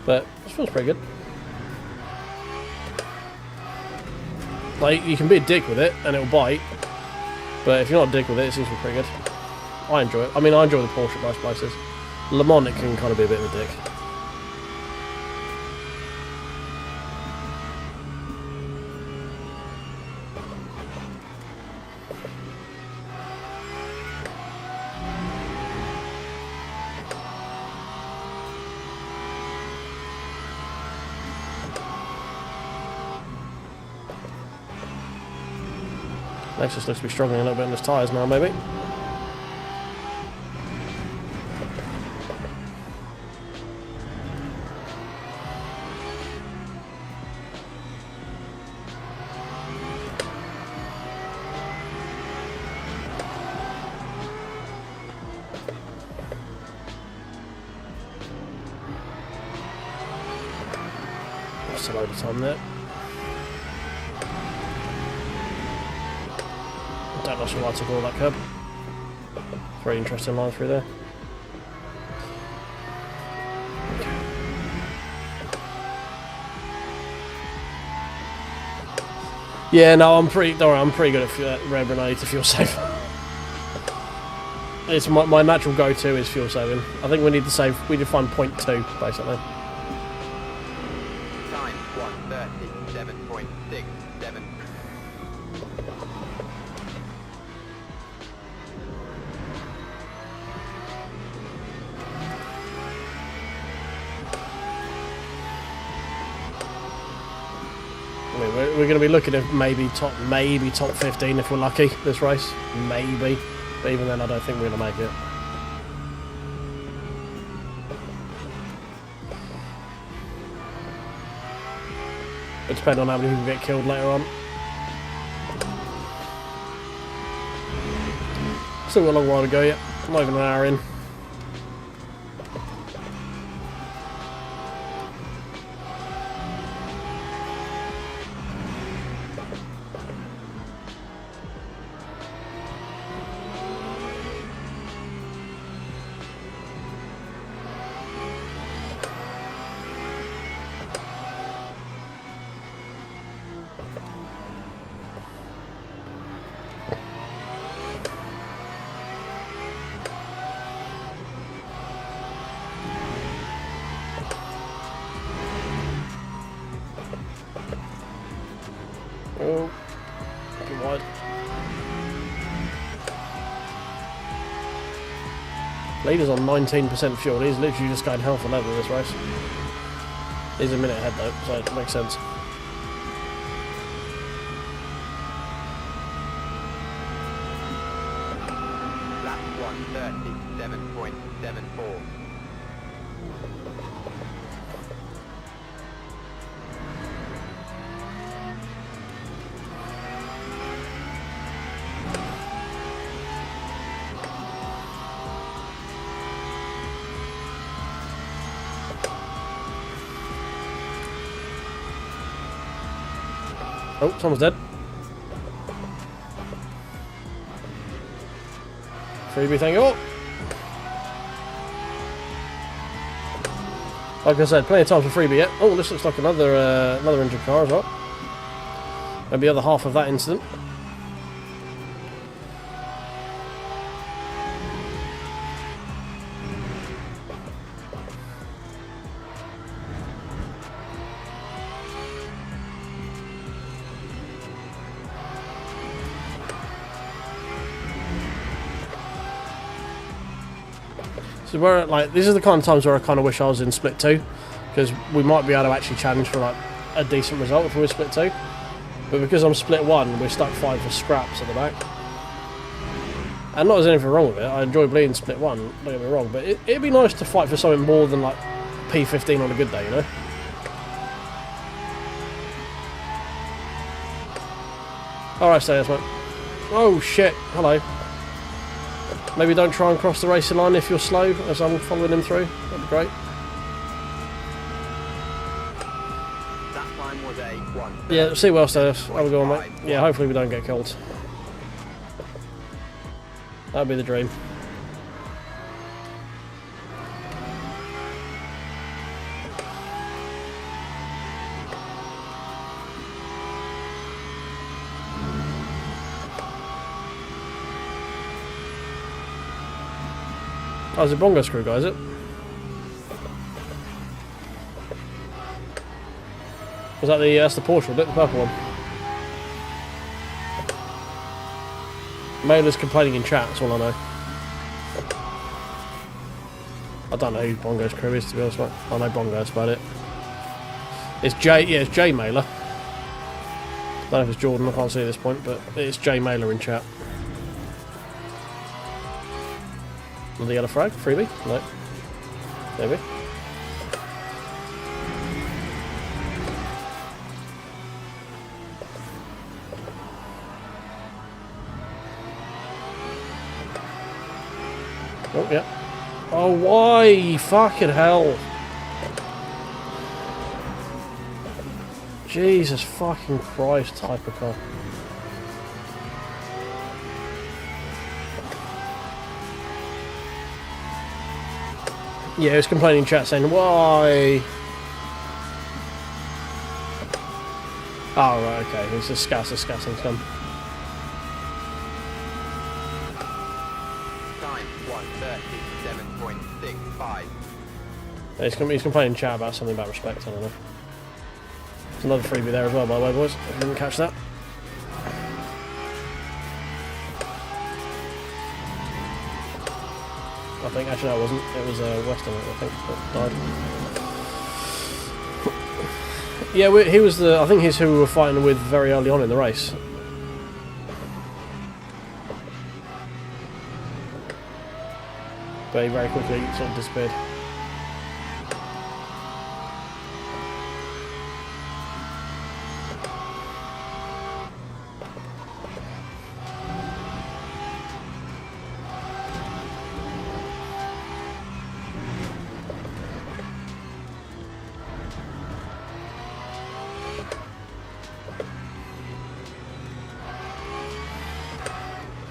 but it feels pretty good. Like you can be a dick with it and it'll bite, but if you're not a dick with it, it seems to be pretty good. I enjoy it. I mean, I enjoy the Porsche at most places. Le Mans, it can kind of be a bit of a dick. Lexus looks to be struggling a little bit on his tyres now, maybe. That's a load of time there. Don't know why I took all that curb. Very interesting line through there. Yeah, no, I'm pretty. Don't worry, I'm pretty good at red when I need to fuel save. It's my natural go-to is fuel saving. I think we need to save. We need to find 0.2 basically. Time 1:37.67. I mean, we're going to be looking at maybe top 15 if we're lucky this race, maybe. But even then, I don't think we're going to make it. It depends on how many people get killed later on. Still got a long while to go yet. Not even an hour in. Oh, too wide. Leader's on 19% fuel. He's literally just going hell for leather this race. He's a minute ahead though, so it makes sense. Lap 1:37.74. Oh, someone's dead. Freebie thing. Oh! Like I said, plenty of time for freebie yet. Oh, this looks like another injured car as well. Maybe the other half of that incident. So we're like, these are the kind of times where I kind of wish I was in split 2, because we might be able to actually challenge for like a decent result if we were split 2. But because I'm split 1, we're stuck 5 for scraps at the back. And not there's anything wrong with it. I enjoy bleeding split 1. Don't get me wrong, but it'd be nice to fight for something more than like P15 on a good day, you know. All right, stay there, mate. Oh shit! Hello. Maybe don't try and cross the racing line if you're slow, as I'm following him through. That'd be great. That time was a 1. Yeah, see what else there is. How we going, mate? Yeah, hopefully we don't get killed. That'd be the dream. Oh, it's a bongo screw guy, is it? Was that the, that's the Porsche, wasn't it? The purple one. Mailer's complaining in chat, that's all I know. I don't know who Bongo's crew is, to be honest, mate. I know Bongo, that's about it. It's Jay, yeah, it's Jay Mailer. I don't know if it's Jordan, I can't see at this point, but it's Jay Mailer in chat. The yellow frag, freebie? No. Maybe. Oh, yeah. Oh, why? Fucking hell. Jesus fucking Christ, type of car. Yeah, he was complaining in chat saying, why? Oh, right, okay. It's a scassing some. Time 1:37.65. He's complaining in chat about something about respect, I don't know. There's another freebie there as well, by the way, boys. I didn't catch that. I think, actually no, it wasn't. It was Western, I think, that died. Yeah, he was the. I think he's who we were fighting with very early on in the race. But he very quickly sort of disappeared.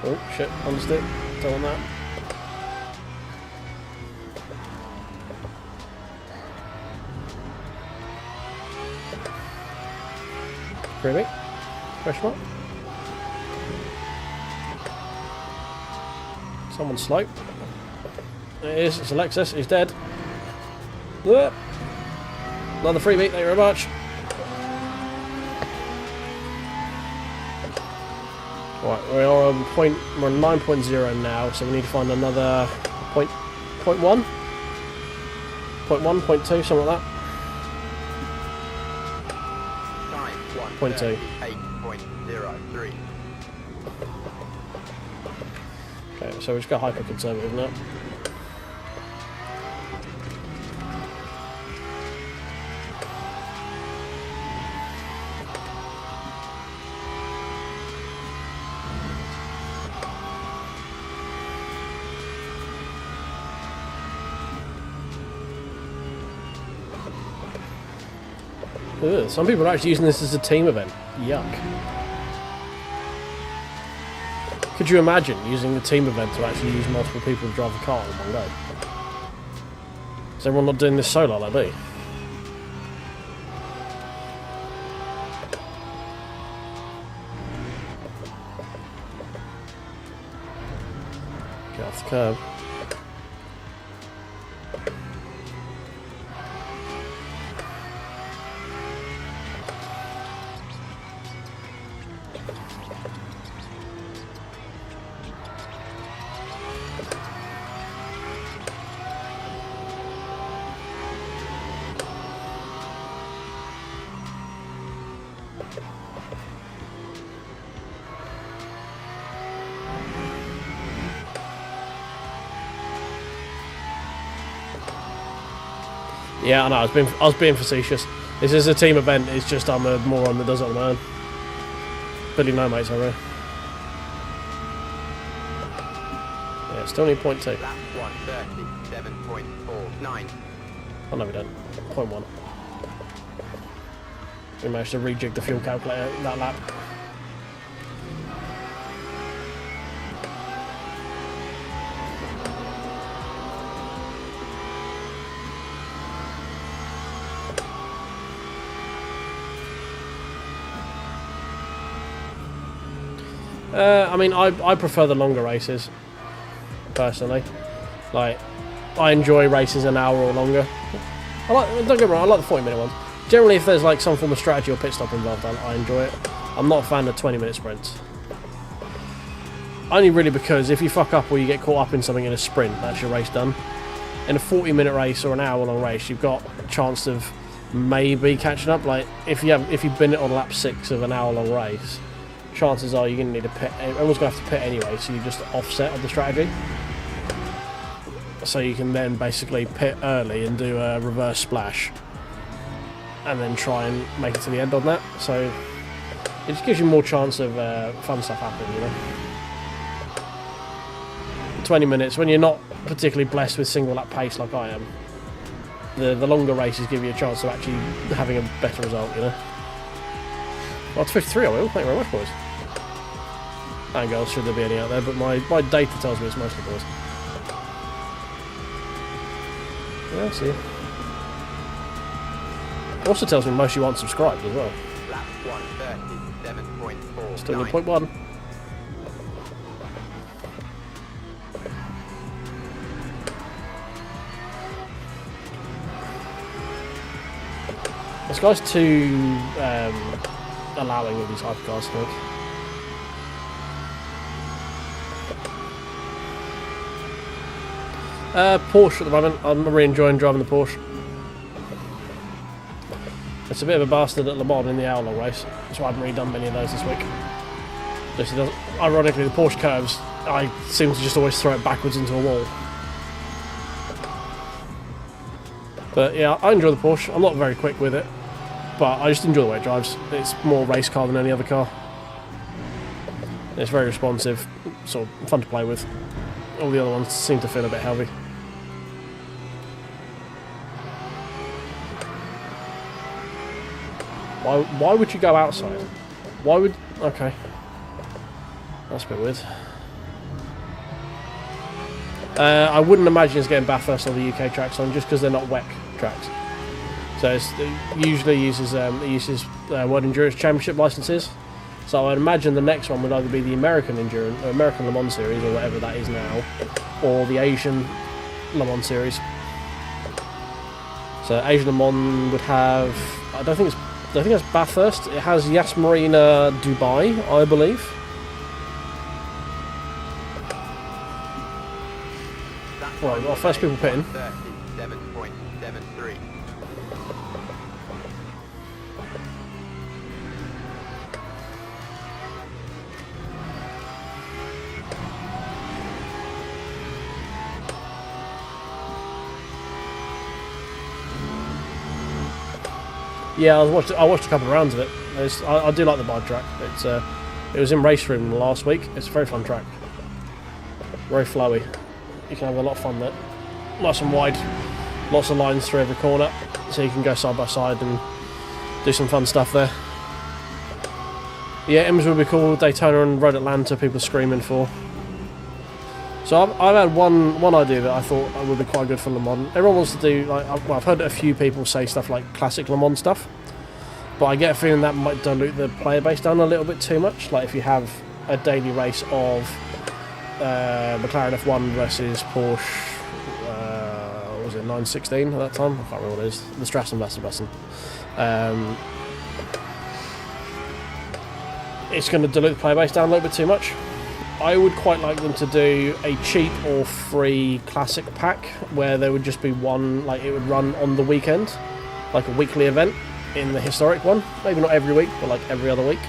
Oh shit, understood. Don't want that. Freebie? Question mark? Someone's slow. There it is, it's Alexis, he's dead. Another freebie, thank you very much. Right, we're on 9.0 now, so we need to find another point 1? Point 1, point 2, something like that. Time 0.2. 1:38.03. Okay, so we just got hyper conservative now. Ugh, some people are actually using this as a team event. Yuck. Could you imagine using the team event to actually use multiple people to drive a car in one go? Is everyone not doing this solo like me? Get off the curb. Yeah, I know. I was being facetious. This is a team event. It's just I'm a moron that does it on my own. Billy no mates over here. Yeah, still need point 2. Lap 1:37.49. Oh no, we don't. Point 1. We managed to rejig the fuel calculator that lap. I mean, I prefer the longer races, personally. Like, I enjoy races an hour or longer. Don't get me wrong, I like the 40-minute ones. Generally, if there's like some form of strategy or pit stop involved, I enjoy it. I'm not a fan of 20-minute sprints. Only really because if you fuck up or you get caught up in something in a sprint, that's your race done. In a 40-minute race or an hour-long race, you've got a chance of maybe catching up. Like, if you've been on lap 6 of an hour-long race, chances are you're going to need a pit. Everyone's going to have to pit anyway, so you just offset of the strategy. So you can then basically pit early and do a reverse splash, and then try and make it to the end on that. So it just gives you more chance of fun stuff happening, you know. 20 minutes, when you're not particularly blessed with single lap pace like I am, the longer races give you a chance of actually having a better result, you know. Well, it's 53, I will. Thank you very much, boys. And girls, should there be any out there, but my data tells me it's mostly boys. Yeah, I see. It also tells me most of you aren't subscribed as well. Lap 1:37.49. Still in point 1. This guy's too allowing of these hypercars, I think. Porsche at the moment. I'm really enjoying driving the Porsche. It's a bit of a bastard at Le Mans in the hour-long race, so I haven't really done many of those this week. Just it doesn't, ironically, the Porsche curves, I seem to just always throw it backwards into a wall. But yeah, I enjoy the Porsche. I'm not very quick with it, but I just enjoy the way it drives. It's more race car than any other car. It's very responsive, sort of fun to play with. All the other ones seem to feel a bit heavy. Why would you go outside? Why would... Okay. That's a bit weird. I wouldn't imagine it's getting Bathurst or the UK tracks on, just because they're not WEC tracks. So it usually uses World Endurance Championship licenses. So I'd imagine the next one would either be the American Endurance, or American Le Mans Series, or whatever that is now, or the Asian Le Mans Series. So Asian Le Mans would have... I think it's Bathurst. It has Yas Marina Dubai, I believe. Right, we've got first people pitting. 37.73. Yeah, I watched a couple of rounds of it. I do like the bike track. It was in Race Room last week. It's a very fun track. Very flowy. You can have a lot of fun there. Nice and wide. Lots of lines through every corner, so you can go side by side and do some fun stuff there. Yeah, Ims would be cool. Daytona and Road Atlanta, people screaming for. So I've had one idea that I thought would be quite good for Le Mans. Everyone wants to do, like, I've heard a few people say stuff like classic Le Mans stuff, but I get a feeling that might dilute the player base down a little bit too much. Like if you have a daily race of McLaren F1 versus Porsche, what was it, 916 at that time? I can't remember what it is. The Strassen Wasserbussen. It's going to dilute the player base down a little bit too much. I would quite like them to do a cheap or free classic pack where there would just be one, like it would run on the weekend, like a weekly event in the historic one. Maybe not every week, but like every other week.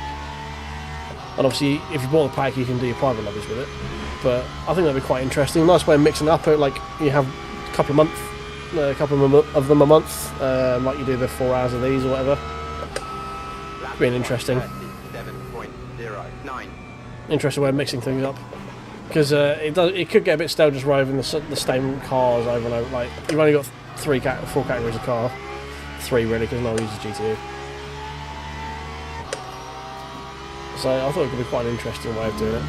And obviously, if you bought the pack, you can do your private lobbies with it. But I think that'd be quite interesting. Nice way of mixing it up. Like you have a couple of them a month, like you do the 4 hours of these or whatever. It'd be an interesting way of mixing things up, because it could get a bit stale just roving the same cars over and over. Like you've only got 4 categories of car, 3 really, because no one uses GTE. So I thought it could be quite an interesting way of doing it.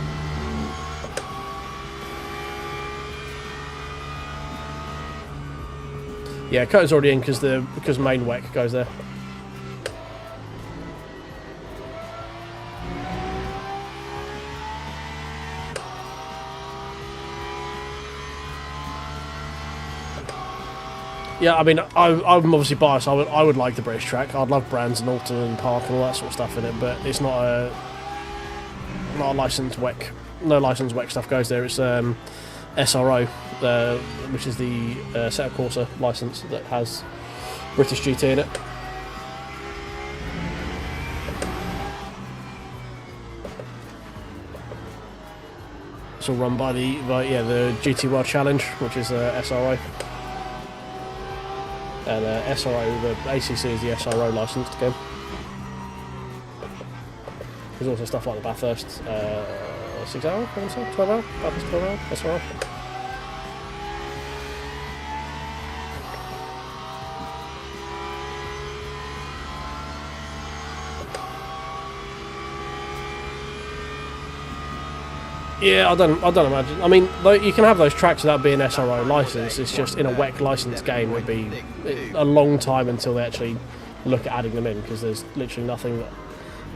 Yeah, Coda's already in because main WEC goes there. Yeah, I mean, I'm obviously biased. I would like the British track. I'd love Brands and Alton and Park and all that sort of stuff in it, but it's not a licensed WEC. No licensed WEC stuff goes there. It's SRO, which is the set of Corsair license that has British GT in it. It's all run by the GT World Challenge, which is SRO. And SRO, the ACC is the SRO licensed game. There's also stuff like the Bathurst 6 hour, 12 hour, Bathurst 12 hour, SRO. Yeah, I don't imagine. I mean, you can have those tracks without being SRO licensed. It's just in a WEC licensed game, it would be a long time until they actually look at adding them in, because there's literally nothing that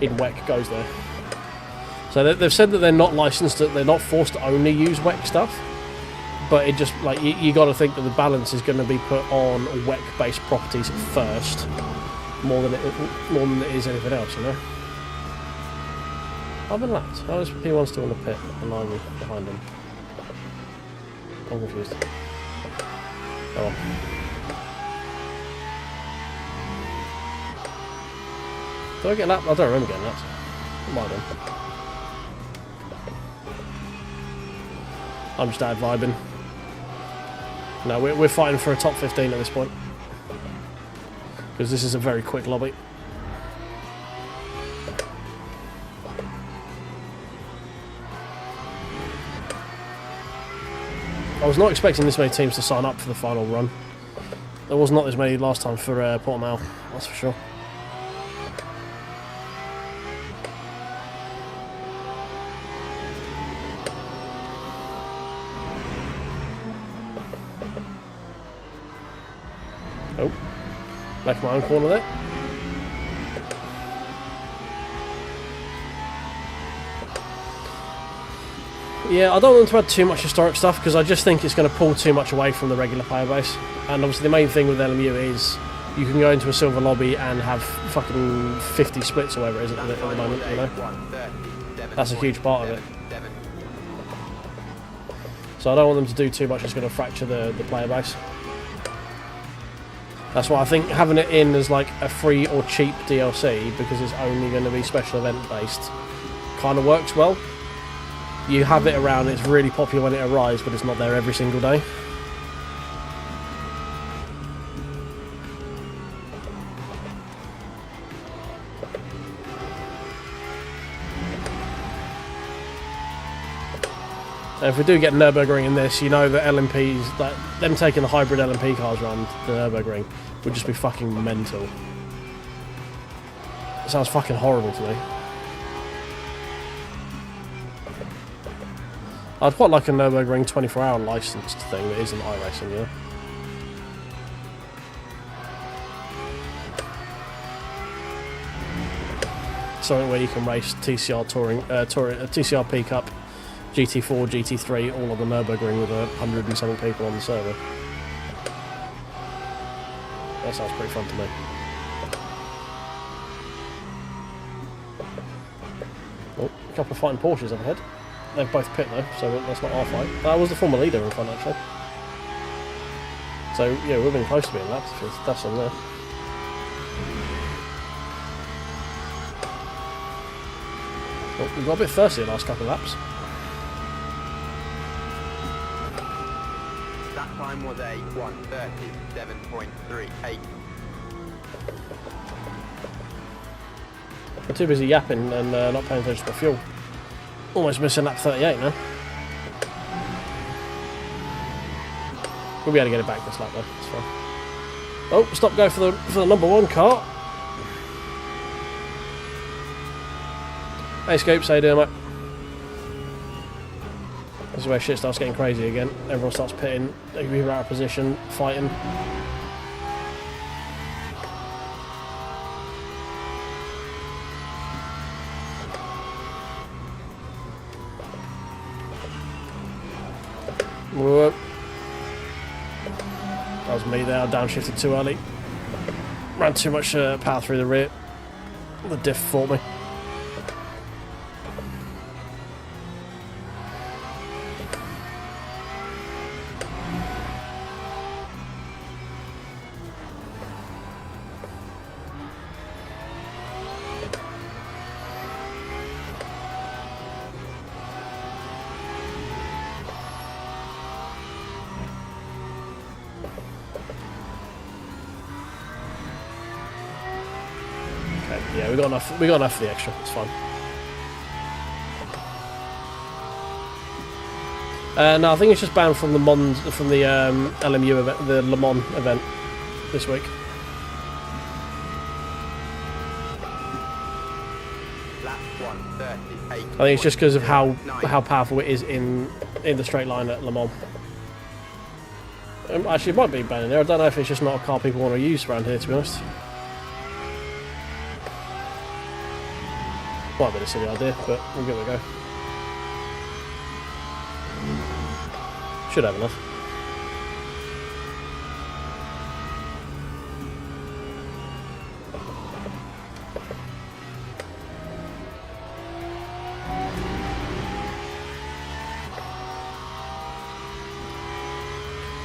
in WEC goes there. So they've said that they're not licensed, that they're not forced to only use WEC stuff. But it just, like, you got to think that the balance is going to be put on WEC-based properties first, more than it is anything else, you know. I've been lapped. How is P1 still in the pit and I'm behind him? I'm confused. Oh well. Did I get lapped? I don't remember getting lapped. I might have done. I'm just out vibing. No, we're fighting for a top 15 at this point. Because this is a very quick lobby. I was not expecting this many teams to sign up for the final run. There was not as many last time for Portimao, that's for sure. Oh, back my own corner there. Yeah, I don't want to add too much historic stuff because I just think it's going to pull too much away from the regular player base. And obviously the main thing with LMU is you can go into a silver lobby and have fucking 50 splits or whatever it is at the moment, you know. That's a huge part of it. So I don't want them to do too much that's going to fracture the player base. That's why I think having it in as like a free or cheap DLC, because it's only going to be special event based, kind of works well. You have it around, it's really popular when it arrives, but it's not there every single day. And if we do get Nürburgring in this, you know that LMPs, like them taking the hybrid LMP cars around the Nürburgring would just be fucking mental. It sounds fucking horrible to me. I'd quite like a Nürburgring 24-hour licensed thing that isn't iRacing, you know? Something where you can race TCR TCR P Cup, GT4, GT3, all on the Nürburgring with 100 and something people on the server. That sounds pretty fun to me. Oh, a couple of fighting Porsches up ahead. They've both pit though, so that's not our fight. That was the former leader in front actually. So yeah, we've been close to being lapped if that's on there. Well, we got a bit thirsty the last couple of laps. That time was a 1:37.38. We're too busy yapping and not paying attention to fuel. Almost missing lap 38 now. We'll be able to get it back this lap though, it's fine. Oh, stop go for the number one car. Hey Scoops, how you doing, mate? This is where shit starts getting crazy again. Everyone starts pitting, they can be out of position, fighting. Whoop. That was me there. I downshifted too early. Ran too much power through the rear. The diff fought me. Yeah, we got enough. We got enough for the extra. It's fine. No, I think it's just banned from the LMU event, the Le Mans event this week. Lap 1:38. I think it's just because of how powerful it is in the straight line at Le Mans. Actually, it might be banned in there. I don't know if it's just not a car people want to use around here, to be honest. Might be a silly idea, but we'll give it a go. Should have enough.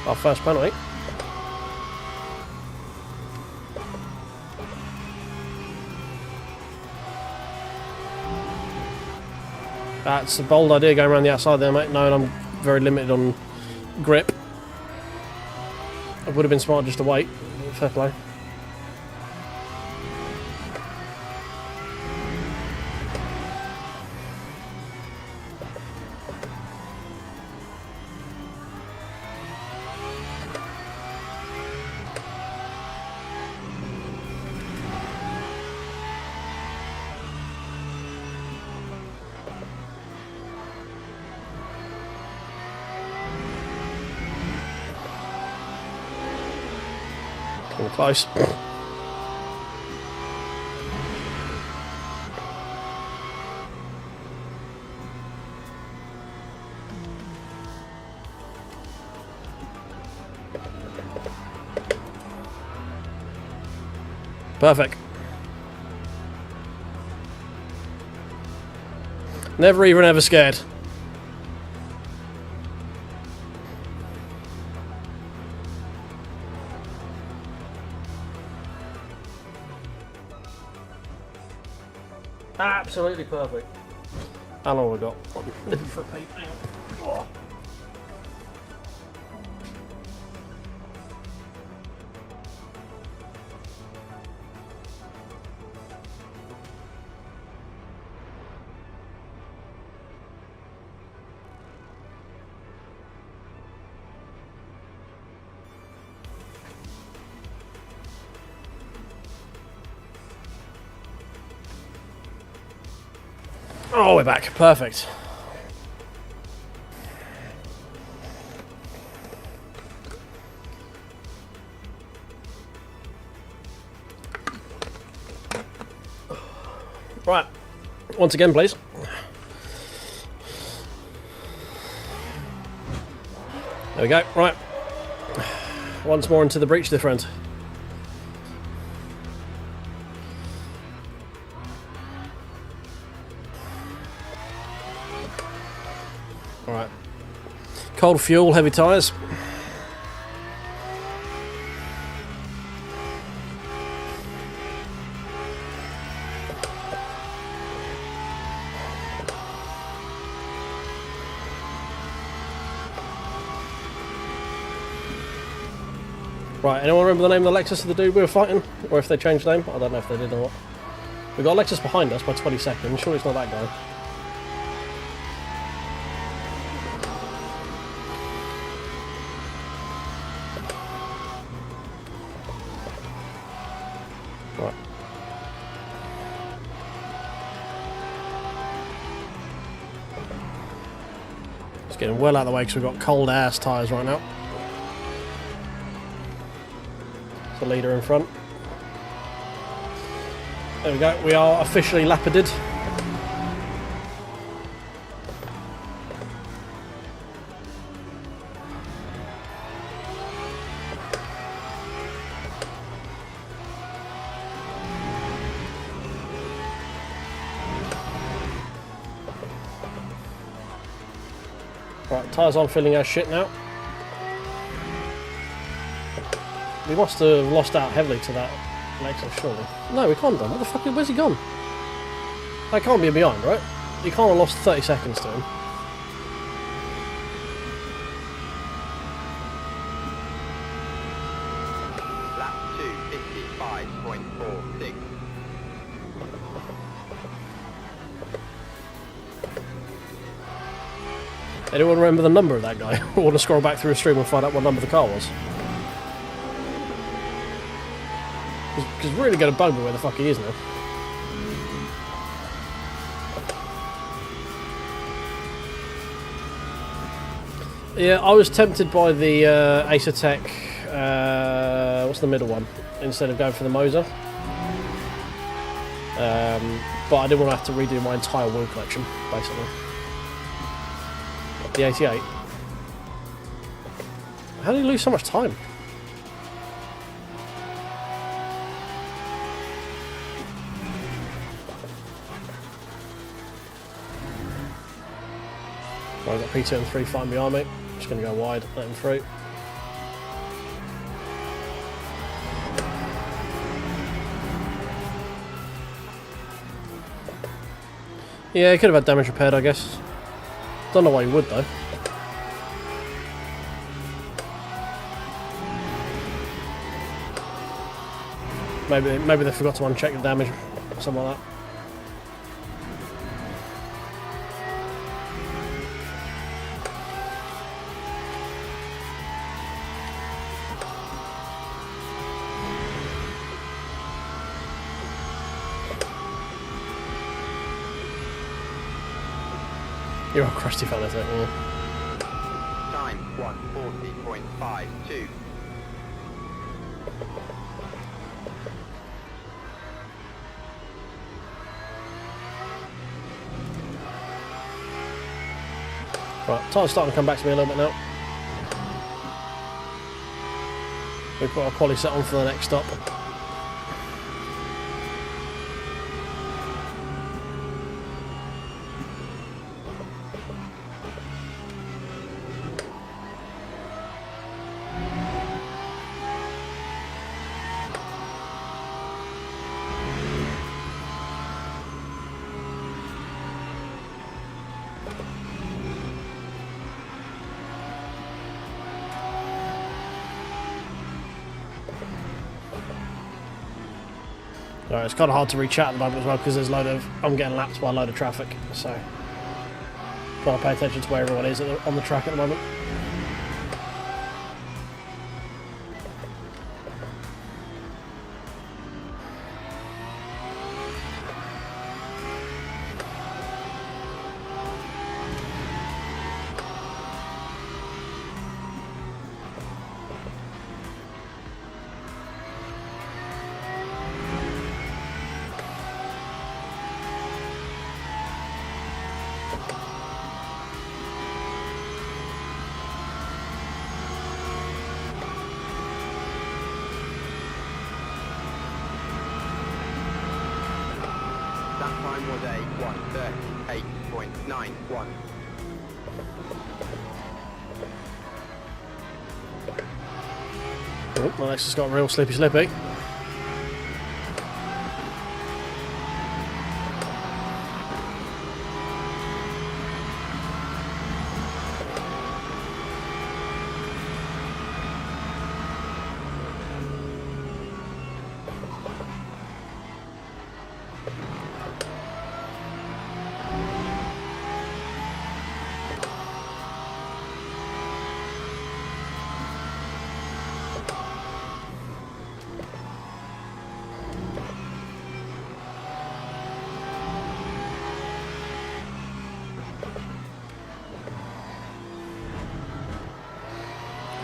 Our first penalty. That's a bold idea going around the outside there, mate. Knowing I'm very limited on grip. It would have been smart just to wait. Fair play. Close. Perfect. Never even ever scared. Absolutely perfect. How long have we got? Living for a peep. Hang on. Oh. Oh, we're back. Perfect. Right. Once again, please. There we go. Right. Once more into the breach difference. Alright. Cold fuel, heavy tyres. Right, anyone remember the name of the Lexus of the dude we were fighting? Or if they changed name? I don't know if they did or not. We got a Lexus behind us by 20 seconds. Surely it's not that guy. Right. It's getting well out of the way because we've got cold ass tyres right now. The leader in front. There we go, we are officially lapided. Right, tyres on filling our shit now. We must have lost out heavily to that Lexus, surely. No, we can't done. What the fuck? Where's he gone? That can't be behind, right? You can't have lost 30 seconds to him. Lap 2, 55.46. Anyone remember the number of that guy? I want to scroll back through a stream and find out what number the car was. Because it's really going to bug me where the fuck he is now. Yeah, I was tempted by the Acertec, what's the middle one, instead of going for the Moza. But I didn't want to have to redo my entire wheel collection, basically. The 88. How did he lose so much time? Well, I've got P2 and 3 fighting behind me. Just going to go wide, let him through. Yeah, he could have had damage repaired, I guess. Don't know why he would, though. Maybe they forgot to uncheck the damage, or something like that. You're a crusty fella, isn't it? Yeah. Time 140.52. Right, time's starting to come back to me a little bit now. We've got our quali set on for the next stop. It's kind of hard to reach out at the moment as well because I'm getting lapped by a load of traffic, so trying to pay attention to where everyone is on the track at the moment. That time was a 138.91. Oh, my Lexus got real slippy.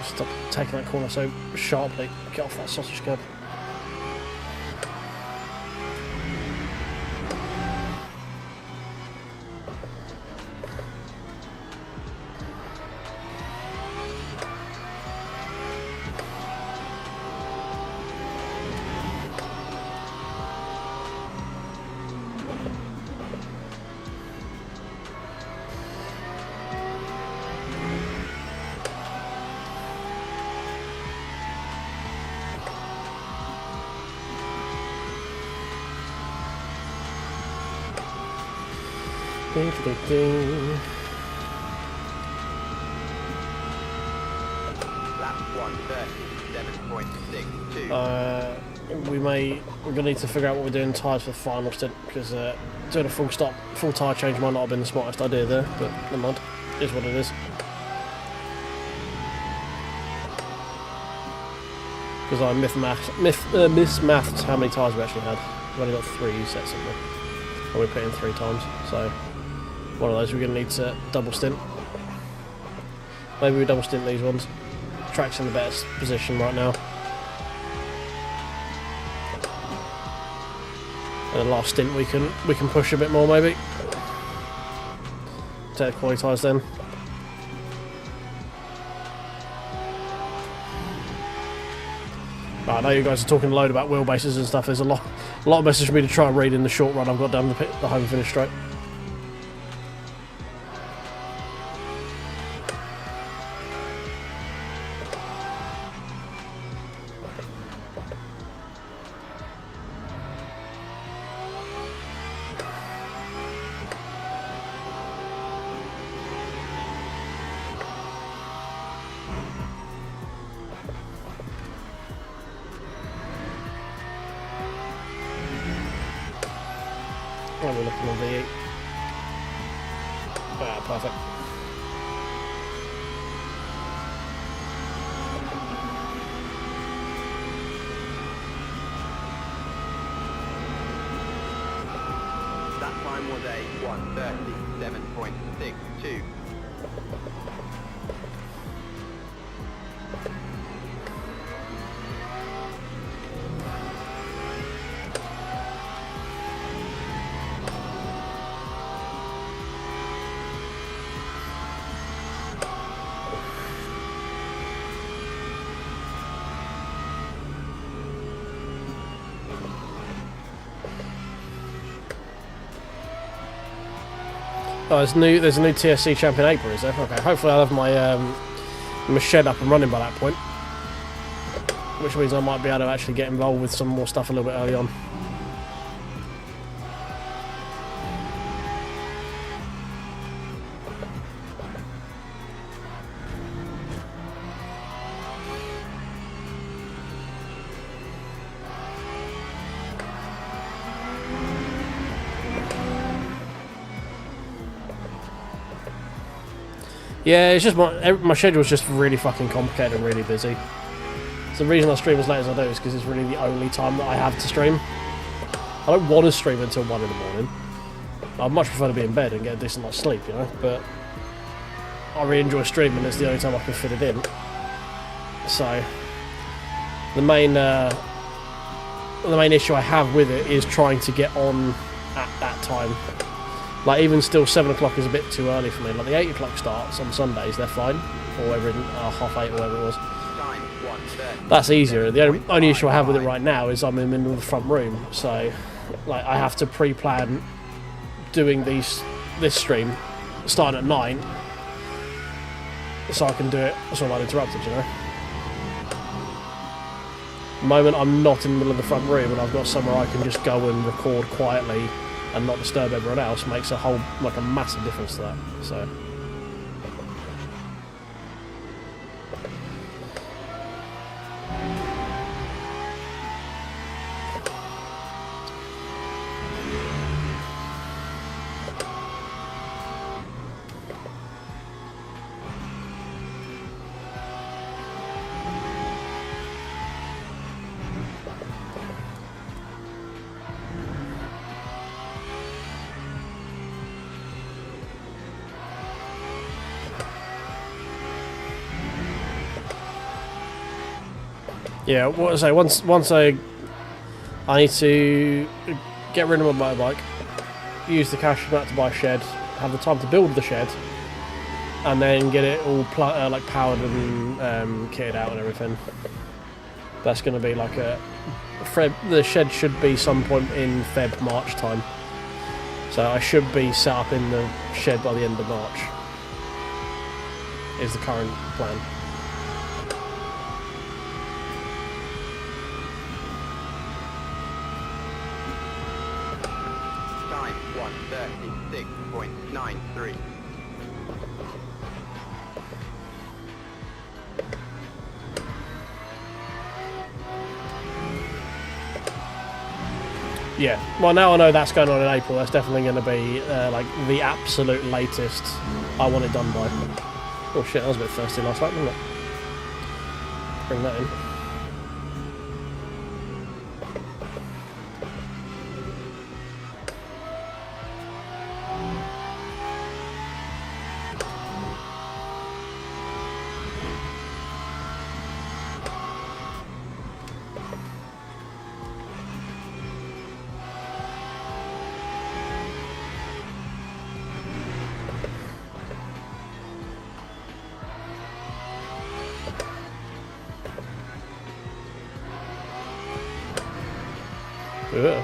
Stop taking that corner so sharply. Get off that sausage curb. Ding, ding, ding. Lap 1:37.62. We're gonna need to figure out what we're doing tyres for the final stint, because doing a full tyre change might not have been the smartest idea there, but never mind. It is what it is. Because I mismathed how many tyres we actually had. We've only got 3 sets of them, and we put in 3 times, so one of those we're going to need to double stint. Maybe we double stint these ones. Track's in the best position right now. And the last stint we can push a bit more maybe. Take the quality tyres then. Right, I know you guys are talking a load about wheelbases and stuff. There's a lot of message for me to try and read in the short run I've got down the home finish straight. And we're looking on V8. Ah, perfect. That time was a 1:37.62. Oh, there's a new TSC champion April, is there? Okay, hopefully I'll have my shed up and running by that point. Which means I might be able to actually get involved with some more stuff a little bit early on. Yeah, it's just my schedule's just really fucking complicated and really busy. So the reason I stream as late as I do is because it's really the only time that I have to stream. I don't want to stream until 1 in the morning. I'd much prefer to be in bed and get a decent night's sleep, you know, but I really enjoy streaming. It's the only time I can fit it in. So the main issue I have with it is trying to get on at that time. Like, even still, 7 o'clock is a bit too early for me. Like, the 8 o'clock starts on Sundays, they're fine. Or whatever, half 8 or whatever it was. That's easier. The only issue I have with it right now is I'm in the middle of the front room. So, like, I have to pre-plan doing this stream, starting at 9, so I can do it so I'm uninterrupted, you know? The moment I'm not in the middle of the front room and I've got somewhere I can just go and record quietly and not disturb everyone else makes a massive difference to that. So yeah, what I say, once I need to get rid of my motorbike, use the cash for that to buy a shed, have the time to build the shed, and then get it all like powered and kitted out and everything. That's going to be like the shed should be some point in March time. So I should be set up in the shed by the end of March, is the current plan. 1:36.93. Yeah, well now I know that's going on in April, that's definitely going to be like the absolute latest I want it done by. Oh shit, that was a bit thirsty last lap, wasn't it? Bring that in. Yeah.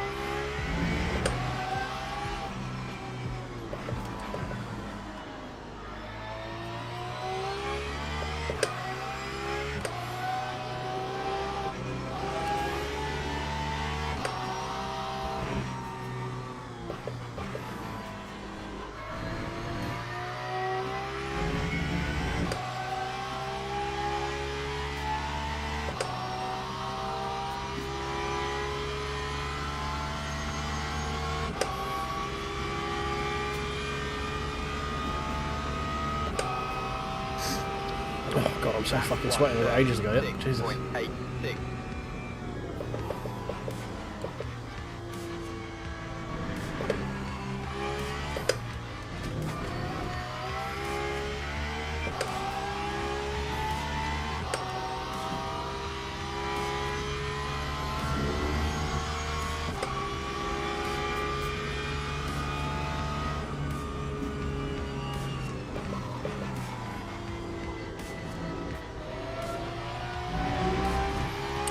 Oh god, I'm so fucking sweating ages ago, yeah. Jesus. 86.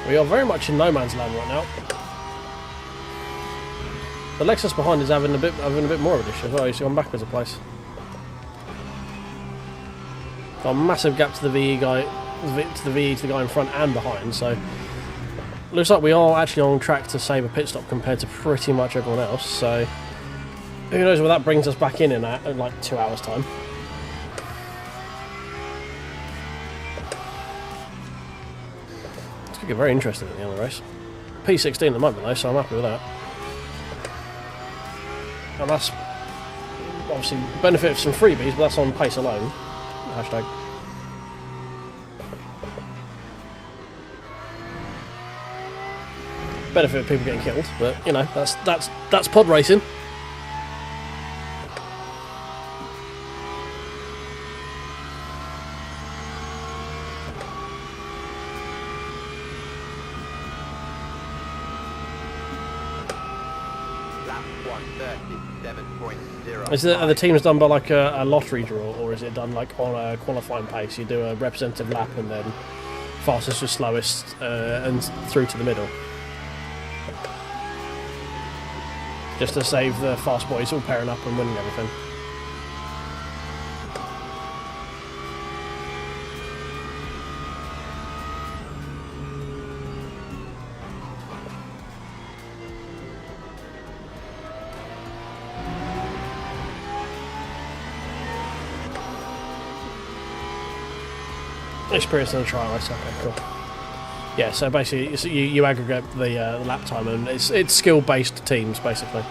We are very much in no man's land right now. The Lexus behind is having a bit more of a dish as well. He's gone backwards a place. Got a massive gap to the VE guy, to the guy in front and behind. So looks like we are actually on track to save a pit stop compared to pretty much everyone else. So who knows where that brings us back in like 2 hours time. Get very interested at the end of the race. P16 at the moment though, so I'm happy with that. And that's obviously benefit of some freebies, but that's on pace alone. Hashtag. Benefit of people getting killed, but you know, that's pod racing. Are the teams done by like a lottery draw, or is it done like on a qualifying pace? You do a representative lap and then fastest to slowest and through to the middle. Just to save the fast boys all pairing up and winning everything. Experience in a trial race, okay, cool. Yeah, so basically you aggregate the lap time, and it's skill-based teams, basically.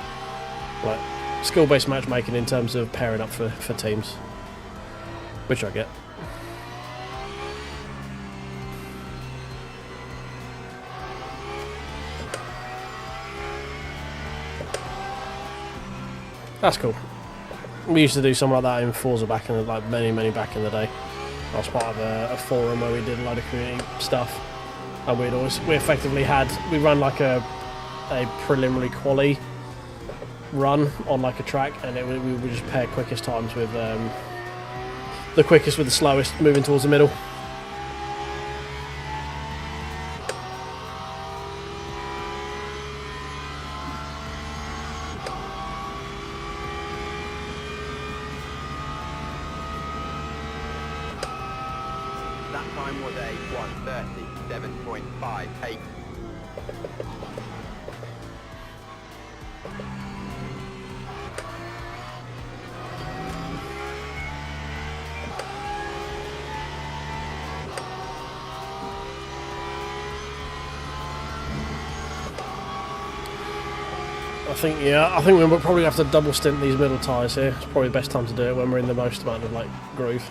Like, skill-based matchmaking in terms of pairing up for teams. Which I get. That's cool. We used to do something like that in Forza back in the, like many back in the day. I was part of a forum where we did a lot of community stuff, and we ran like a preliminary quali run on like a track, and we would just pair quickest times with the quickest with the slowest, moving towards the middle. Time was a 1:37.58. think we'll probably have to double stint these middle tyres here. It's probably the best time to do it when we're in the most amount of like groove.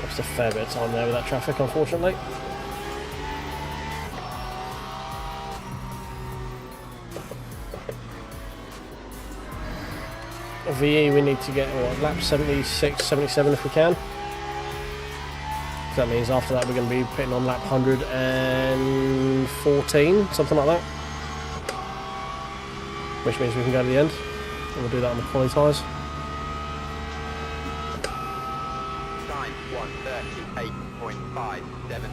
Lost a fair bit of time there with that traffic, unfortunately. VE, we need to get what, lap 76, 77 if we can. That means after that we're going to be pitting on lap 114, something like that. Which means we can go to the end. And we'll do that on the quali tyres. Time 1:38.57.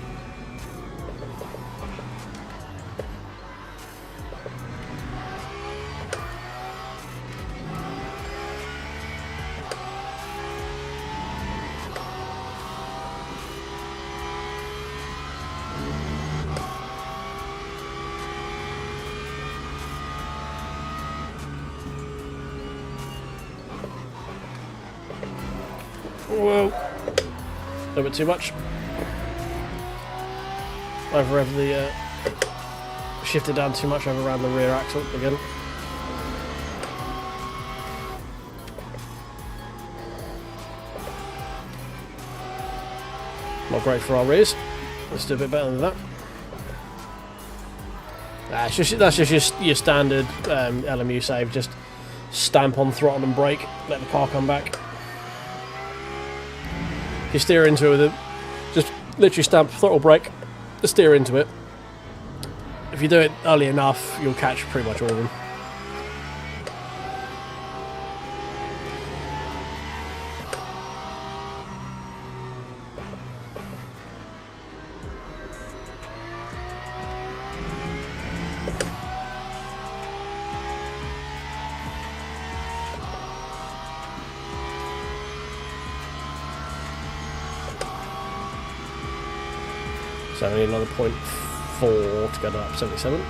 Whoa. A little bit too much. Overrev the... shifted down too much, overran the rear axle again. Not great for our rears. Let's do a bit better than that. That's just your standard LMU save. Just stamp on throttle and brake, let the car come back. If you steer into it with it, just literally stamp throttle brake, steer into it. If you do it early enough, you'll catch pretty much all of them. So we need another 0.4 to go to up 77.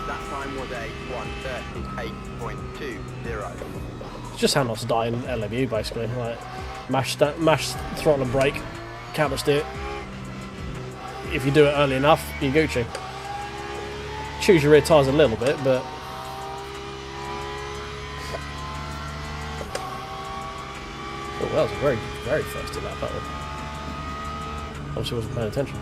That time was a 1:38.20. It's just how not to die in LMU basically. Like mash throttle and brake, counter steer. If you do it early enough, you're Gucci. Choose your rear tyres a little bit, but oh, that was a very, very thirsty lap, that one. Obviously wasn't paying attention.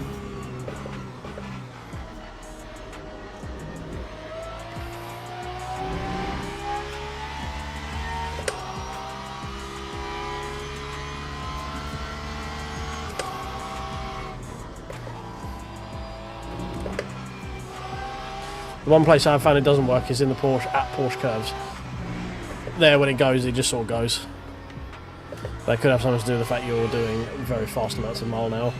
The one place I've found it doesn't work is in the Porsche, at Porsche curves. There, when it goes, it just sort of goes. That could have something to do with the fact you're doing very fast amounts of mile an hour.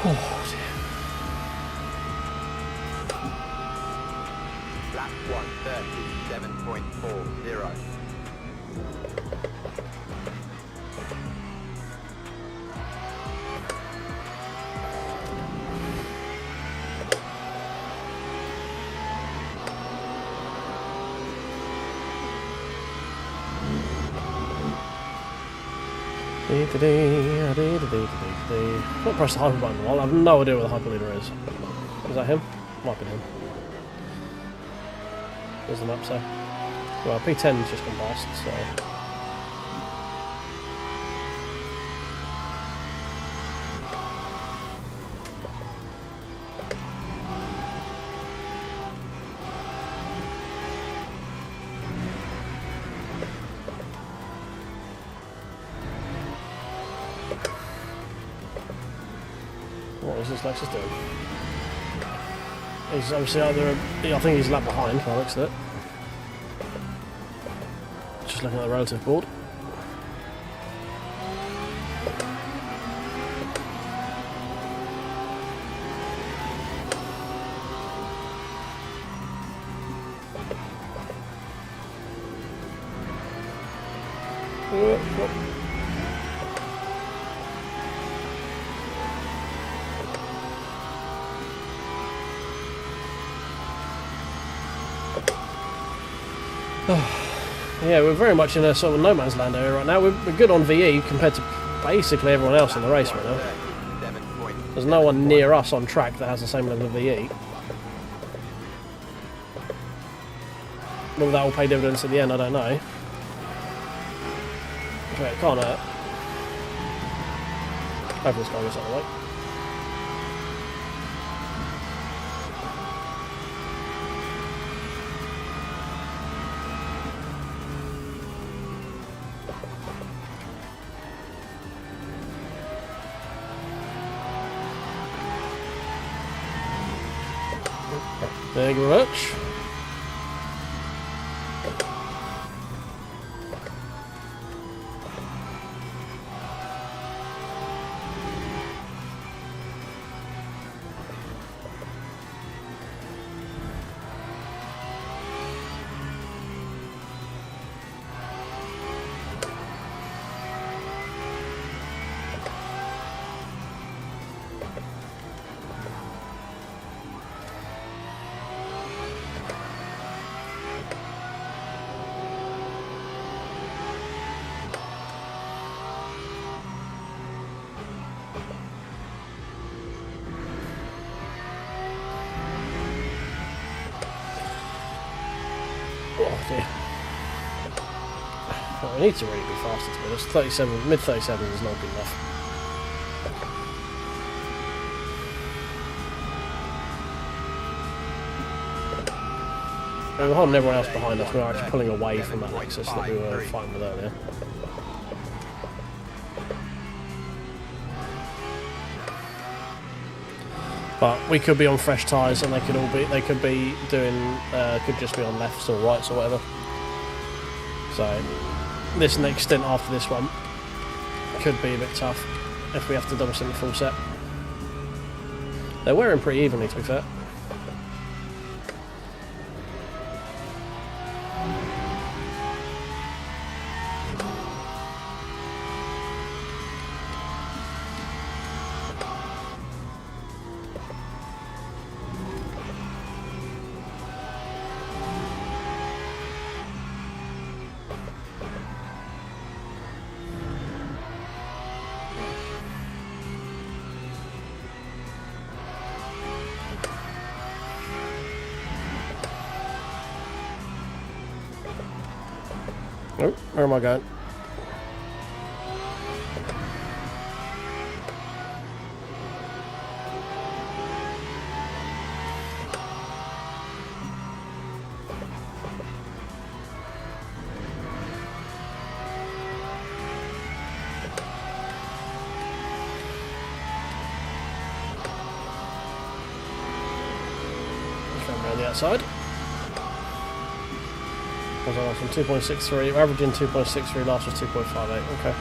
Oh dear. Lap 1:37.40. Not press the hyper button. I have no idea where the hyperleader is. Is that him? Might be him. There's the map, so. Well, P10's just gone past, so. What is this Lexus doing? He's obviously either, I think he's a lap behind by the looks of it. Just looking at the relative board. Yeah, we're very much in a sort of no man's land area right now. We're good on VE compared to basically everyone else in the race right now. There's no one near us on track that has the same level of VE. Whether that will pay dividends at the end, I don't know. Okay, it can't hurt. Hopefully this guy goes out of the way. Thank you very much. Oh dear. Well, we need to really be faster to be honest. 37, mid 37 is not good enough. We're holding everyone else behind us. We're actually pulling away from that Lexus that we were fighting with earlier. But we could be on fresh tyres, and they could be doing, could just be on lefts or rights or whatever. So this next stint after this one could be a bit tough if we have to double sync the full set. They're wearing pretty evenly, to be fair. Oh, where am I going? Come around the outside. From 2.63, we're averaging 2.63, last was 2.58, okay.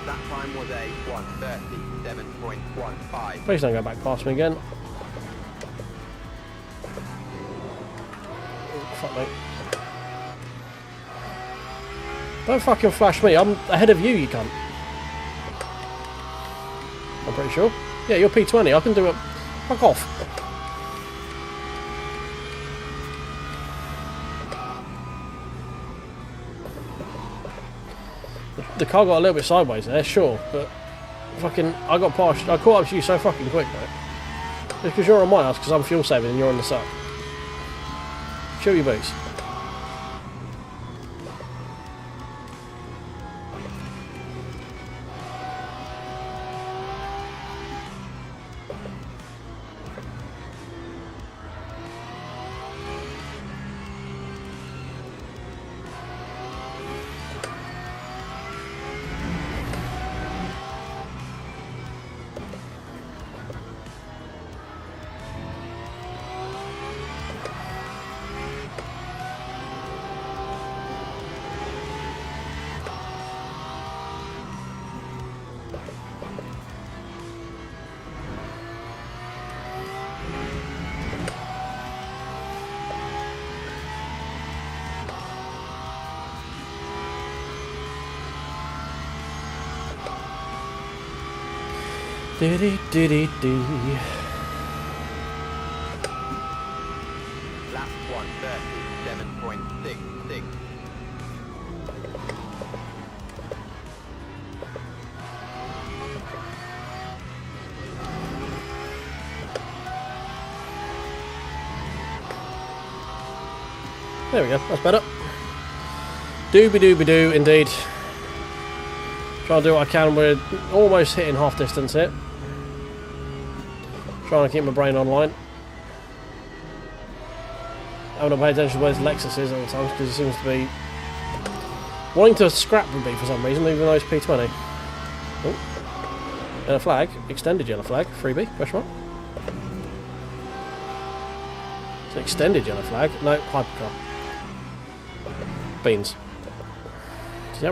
That time was a 1:37.15. Please don't go back past me again. Oh, fuck me. Don't fucking flash me, I'm ahead of you, you cunt. I'm pretty sure. Yeah, you're P20, I can do it. Fuck off. The car got a little bit sideways there, sure, but fucking, I caught up to you so fucking quick, mate. because you're on my house, because I'm fuel saving and you're on the side. Show your boots. Diddy diddy dee. Lap 137.66. There we go, that's better. Dooby dooby doo, indeed. Trying to do what I can, we're almost hitting half distance here. Trying to keep my brain online. I haven't paid attention to where this Lexus is all the time because it seems to be wanting to scrap with me for some reason, even though it's P20. Oh. Yellow flag, extended yellow flag, freebie, question mark. It's an extended yellow flag, no, hypercar. Beans. Has he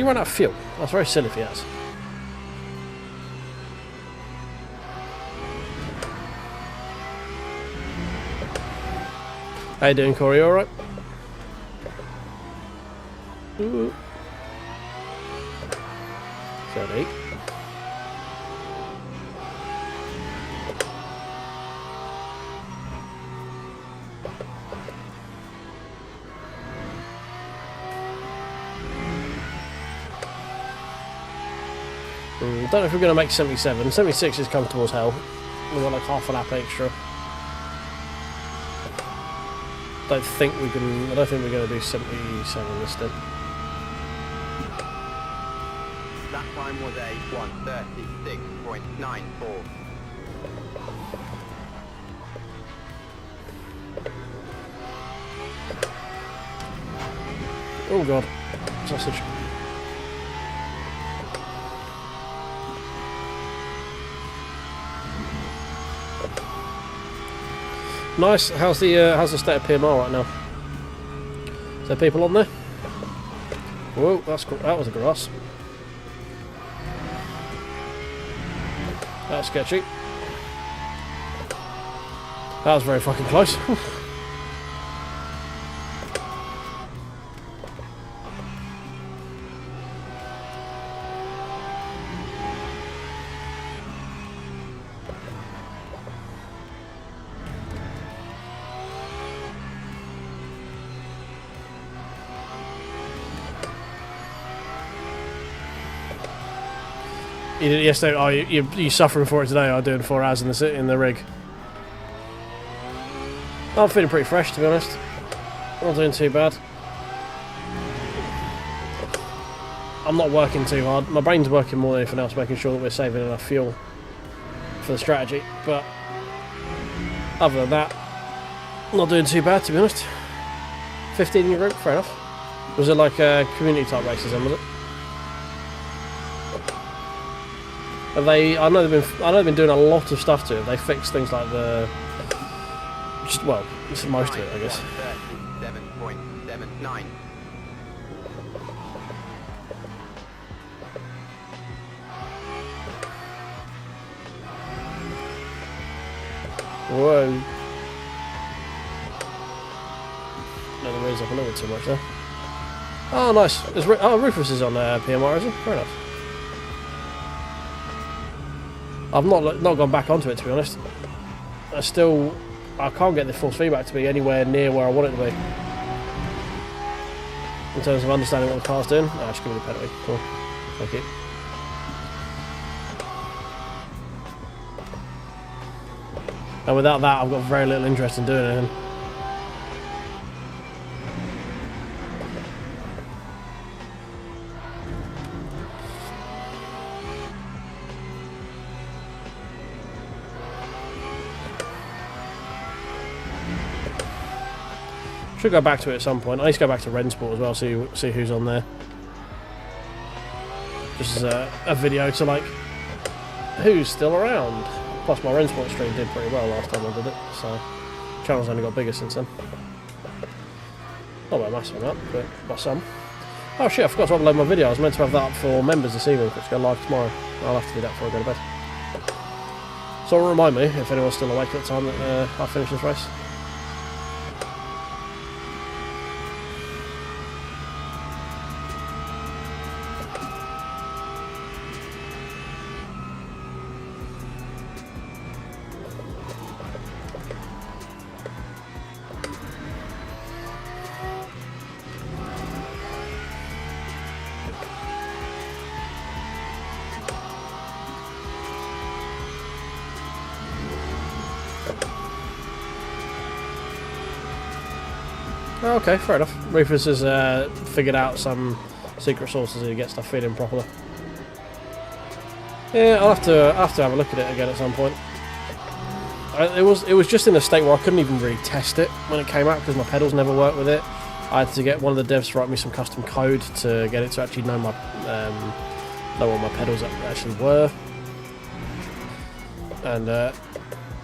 run out of fuel? That's very silly if he has. How you doing, Corey? All right? Ooh. 38. Don't know if we're going to make 77. 76 is comfortable as hell. We've got like half a lap extra. I don't think we're going to do 77 this time. That time was a 136.94. Oh god, sausage. Nice. How's the state of PMR right now? Is there people on there? Whoa, that was a grass. That's sketchy. That was very fucking close. You did it yesterday. Oh, you're suffering for it today. I'm doing 4 hours in the rig. I'm feeling pretty fresh, to be honest. I'm not doing too bad. I'm not working too hard. My brain's working more than anything else, making sure that we're saving enough fuel for the strategy. But other than that, I'm not doing too bad, to be honest. 15 in your group, fair enough. Was it like community type races then, was it? Have they? I know they've been doing a lot of stuff to it. They fixed things like well, it's most of it, I guess. 137.79. Whoa. No, the raise up a little bit too much there. Oh, nice. Rufus is on PMR, is he? Fair enough. I've not gone back onto it, to be honest. I can't get the force feedback to be anywhere near where I want it to be. In terms of understanding what the car's doing. Oh, just give me the penalty. Cool. Thank you. And without that, I've got very little interest in doing anything. Should go back to it at some point. I need to go back to Rensport as well, see who's on there. Just as a video to like, who's still around. Plus my Rensport stream did pretty well last time I did it, so channel's only got bigger since then. Not by a massive amount, but by some. Oh shit, I forgot to upload my video. I was meant to have that up for members this evening, which go live tomorrow. I'll have to do that before I go to bed. So remind me if anyone's still awake at the time that I finish this race. Oh, okay, fair enough. Rufus has figured out some secret sources to get stuff feeding properly. Yeah, I'll have to have a look at it again at some point. It was just in a state where I couldn't even really test it when it came out because my pedals never worked with it. I had to get one of the devs to write me some custom code to get it to actually know my know what my pedals actually were. And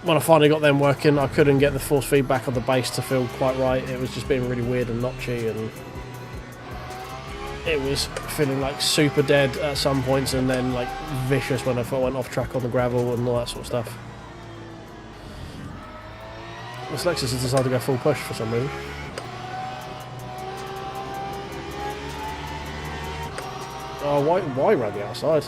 when I finally got them working, I couldn't get the force feedback of the bass to feel quite right. It was just being really weird and notchy, and it was feeling like super dead at some points, and then like vicious when I went off track on the gravel and all that sort of stuff. This Lexus has decided to go full push for some reason. Oh, why run the outside?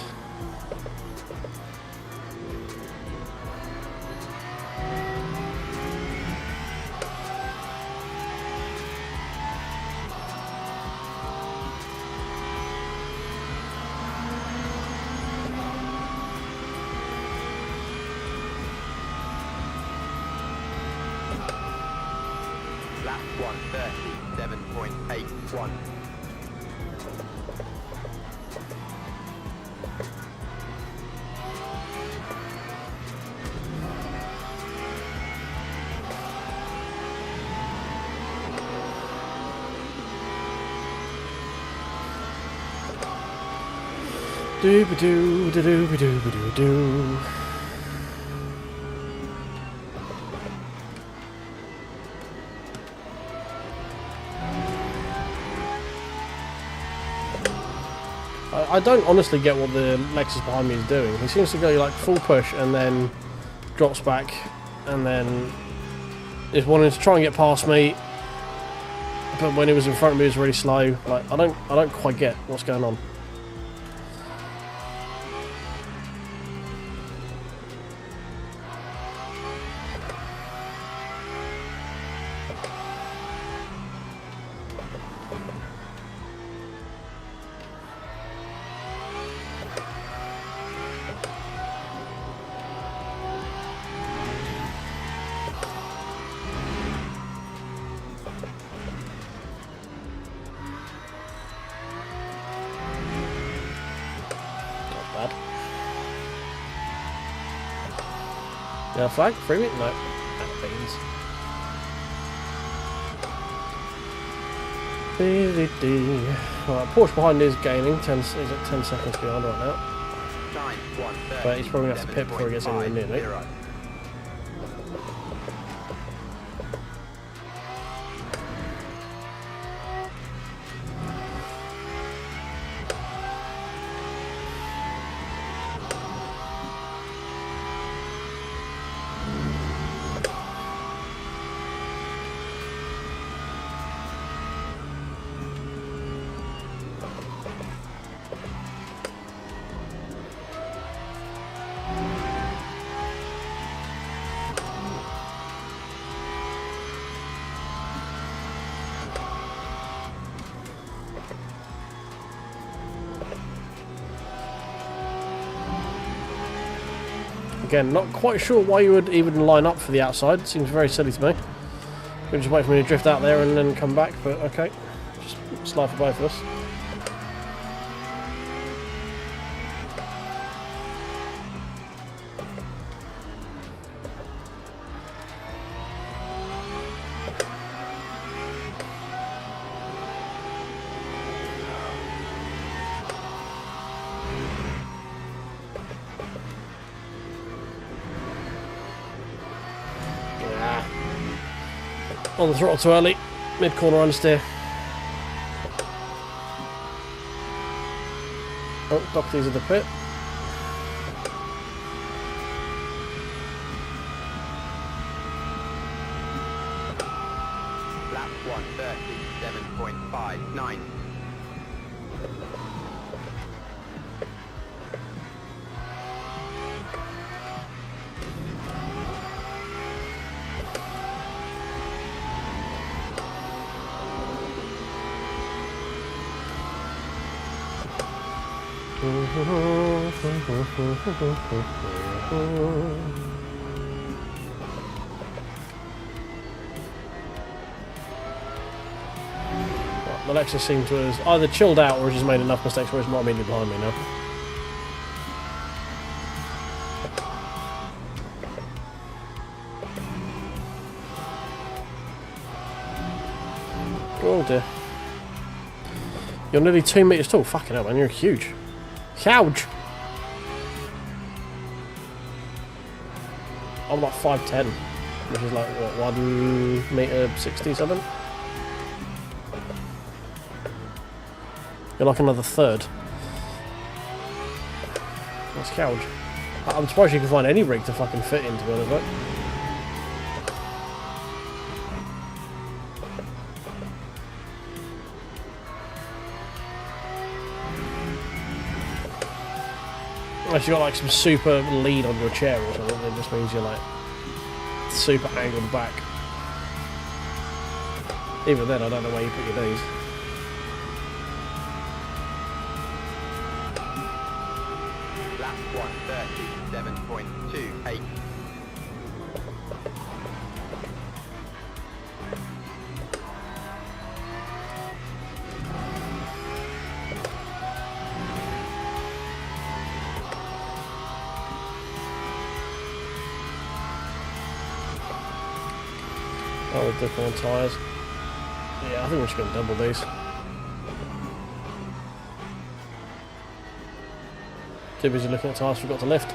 Lap 1:37.81. Doo-ba-doo, doo-ba-doo-ba-doo-doo. I don't honestly get what the Lexus behind me is doing. He seems to go like full push and then drops back and then is wanting to try and get past me, but when he was in front of me he was really slow. Like I don't quite get what's going on. Flag? Freebie? No. Beans. Right, Porsche behind is gaining. He's at 10 seconds behind right now. But he's probably going to have to pit before he gets anywhere near me. Again, not quite sure why you would even line up for the outside. Seems very silly to me. We'll just wait for me to drift out there and then come back, but okay. Just slide for both of us. On the throttle too early, mid-corner understeer. Oh, dock these at the pit. Lap 1:37.59. The Lexus seems to have either chilled out or has just made enough mistakes where it's not immediately behind me now. Oh dear. You're nearly 2 meters tall. Fucking hell, man, you're huge. Huge! I'm like 5'10", which is like, what, 1 meter 60 something? You're like another third. That's huge. I'm surprised you can find any rig to fucking fit in, to be honest, right? Unless you got like some super lead on your chair or something, it just means you're like super angled back. Even then, I don't know where you put your knees. Lap 1:37.28. Oh, we're different on tyres. Yeah, I think we're just going to double these. Too busy looking at tyres, forgot to lift.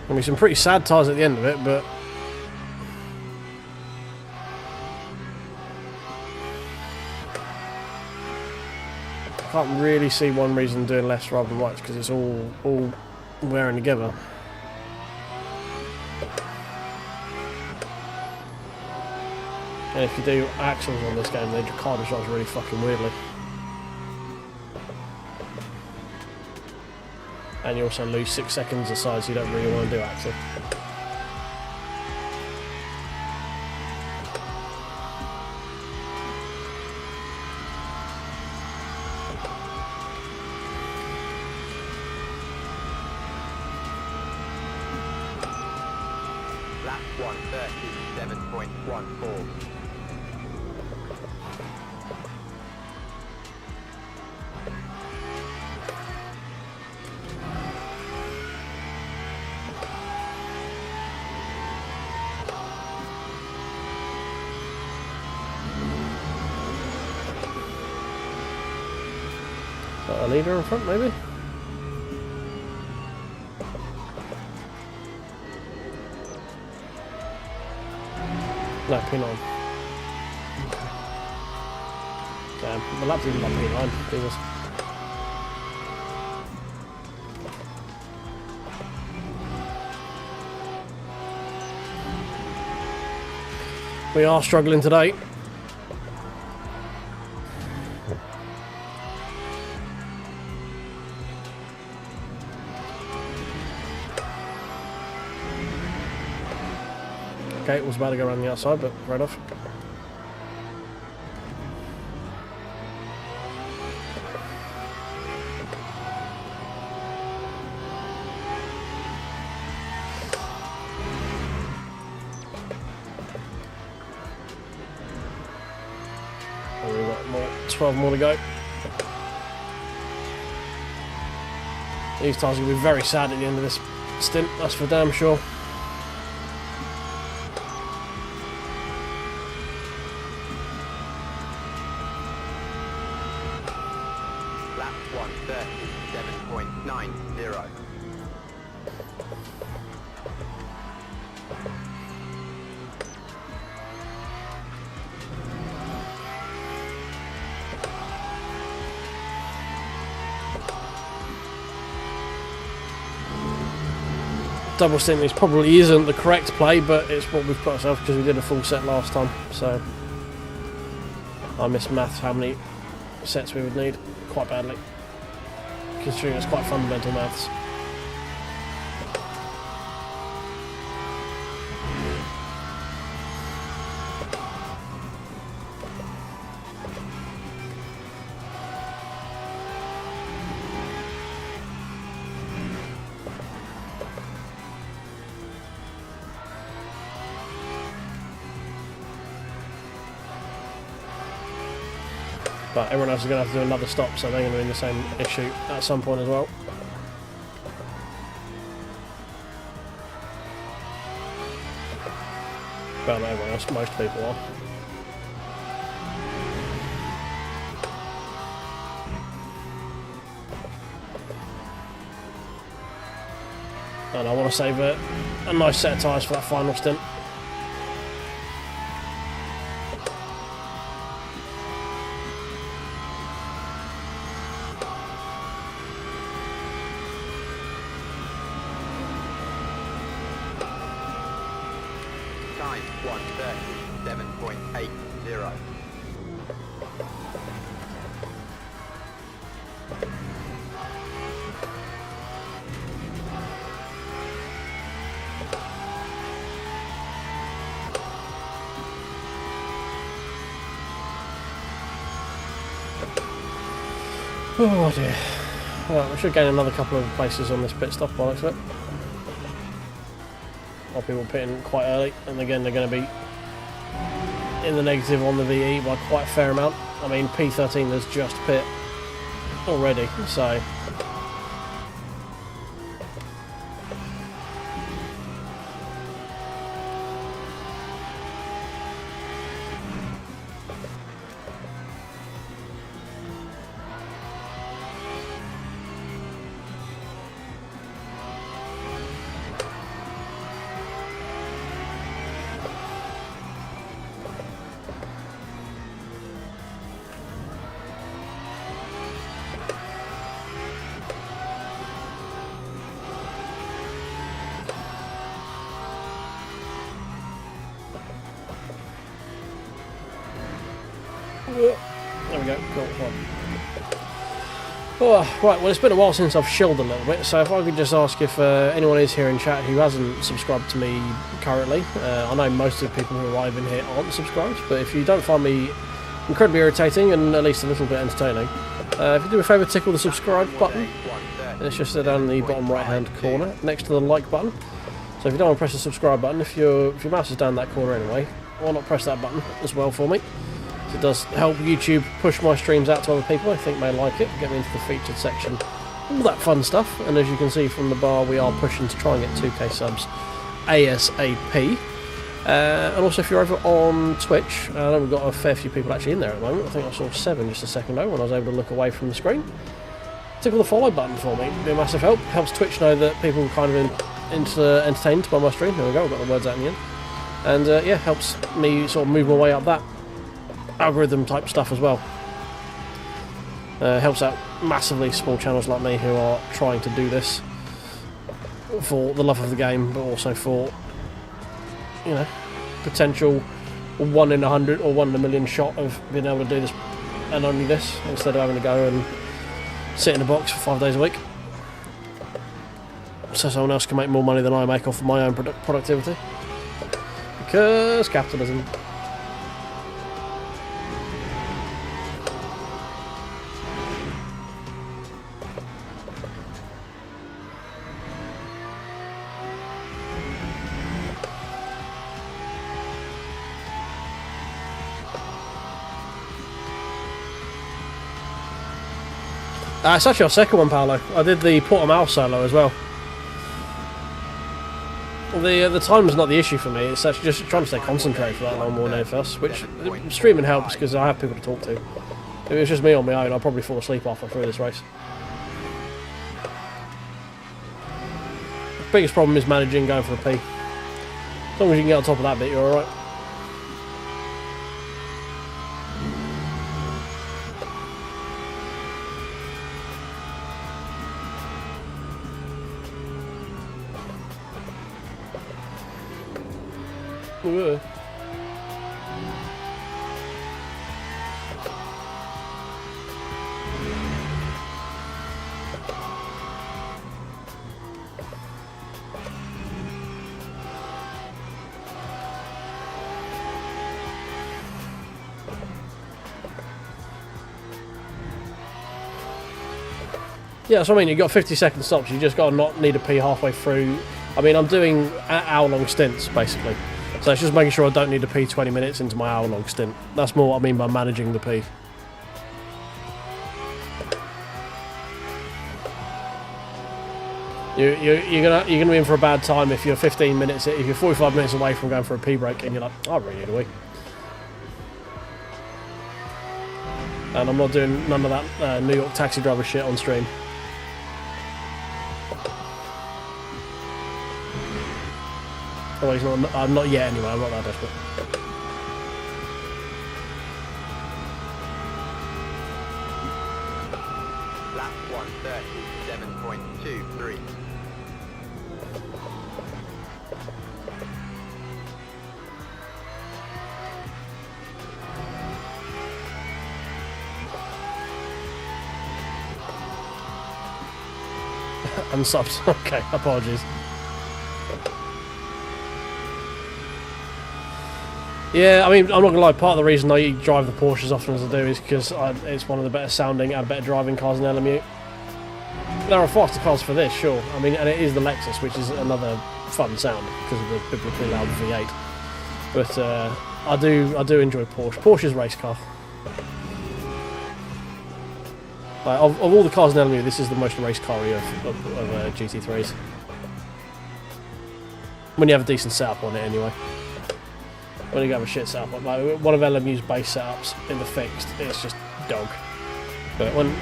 Gonna be some pretty sad tyres at the end of it, but I can't really see one reason doing less rather than right, because it's all wearing together. And if you do axles on this game, the car just drives really fucking weirdly. And you also lose 6 seconds aside, so you don't really want to do axle. Lap 1:37.14. A leader in front, maybe? No, P9. Damn, the lap's even like P9. Jesus. We are struggling today. Okay, it was about to go around the outside, but fair enough. And we've got 12 more to go. These tires are going to be very sad at the end of this stint, that's for damn sure. Lap 1:37.90. Double stint this probably isn't the correct play, but it's what we've put ourselves because we did a full set last time. So I missed maths how many sets we would need quite badly, considering it's quite fundamental maths. But everyone else is going to have to do another stop, so they're going to be in the same issue at some point as well. Well, not everyone else, most people are. And I want to save a nice set of tyres for that final stint. Time 1:37.80. Oh dear. Well, we should gain another couple of places on this pit stop by the looks of it. A lot of people pitting quite early, and again they're going to be in the negative on the VE by quite a fair amount. I mean, P13 has just pit already, so there we go, cool, fine. Oh, right, well it's been a while since I've chilled a little bit, so if I could just ask if anyone is here in chat who hasn't subscribed to me currently. I know most of the people who arrive in here aren't subscribed, but if you don't find me incredibly irritating and at least a little bit entertaining, if you do me a favour, tickle the subscribe button. It's just down in the bottom right hand corner next to the like button. So if you don't want to press the subscribe button, if your mouse is down that corner anyway, why not press that button as well for me? It does help YouTube push my streams out to other people I think may like it, get me into the featured section, all that fun stuff. And as you can see from the bar, we are pushing to try and get 2k subs ASAP. And also if you're over on Twitch, I know we've got a fair few people actually in there at the moment. I think I saw 7 just a second ago when I was able to look away from the screen. Tickle the follow button for me, it'd be a massive help. Helps Twitch know that people are kind of entertained by my stream. There we go, I've got the words out in the end. And yeah, helps me sort of move my way up that algorithm type stuff as well. Helps out massively small channels like me who are trying to do this for the love of the game, but also for, you know, potential 1 in 100 or 1 in a million shot of being able to do this and only this, instead of having to go and sit in a box for 5 days a week so someone else can make more money than I make off of my own productivity. Curse capitalism. It's actually our second one, Paolo. I did the Portimao solo as well. The time's not the issue for me, it's actually just trying to stay concentrated for that long more than anything else, which streaming helps because I have people to talk to. If it was just me on my own, I'd probably fall asleep halfway through this race. The biggest problem is managing going for a P. As long as you can get on top of that bit, you're alright. Ooh. Yeah, so I mean, you've got 50-second stops, you just got to not need a pee halfway through. I mean, I'm doing hour-long stints, basically. So it's just making sure I don't need to pee 20 minutes into my hour-long stint. That's more what I mean by managing the pee. You're gonna be in for a bad time if you're 15 minutes, if you're 45 minutes away from going for a pee break, and you're like, I really need a wee. And I'm not doing none of that New York taxi driver shit on stream. Oh, he's not. I'm not yet anyway. I'm not that desperate. Lap 1:37.23. Unsubbed. Okay, apologies. Yeah, I mean, I'm not gonna lie, part of the reason I drive the Porsche as often as I do is because it's one of the better sounding and better driving cars in LMU. There are faster cars for this, sure. I mean, and it is the Lexus, which is another fun sound because of the biblically loud V8. But I do enjoy Porsche. Porsche's a race car. Like, of all the cars in LMU, this is the most race car-y of GT3s. When you have a decent setup on it, anyway. When you have a shit setup, like one of LMU's base setups in the fixed, it's just dog. But when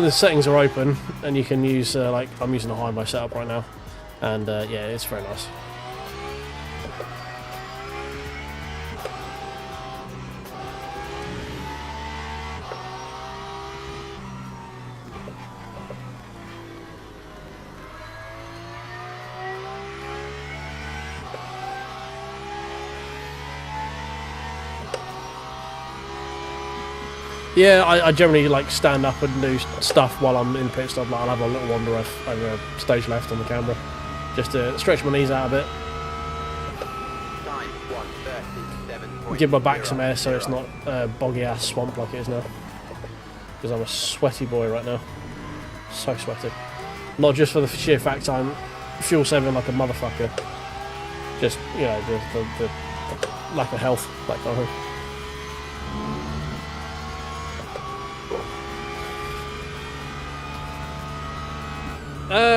the settings are open and you can use like I'm using a high-low setup right now, and yeah, it's very nice. Yeah, I generally like stand up and do stuff while I'm in pit stop. Like I'll have a little wander over stage left on the camera, just to stretch my knees out a bit, Time 1:37.00. give my back some air so it's not boggy ass swamp like it is now. Because I'm a sweaty boy right now, so sweaty. Not just for the sheer fact I'm fuel saving like a motherfucker, just you know the lack of health, that kind of thing.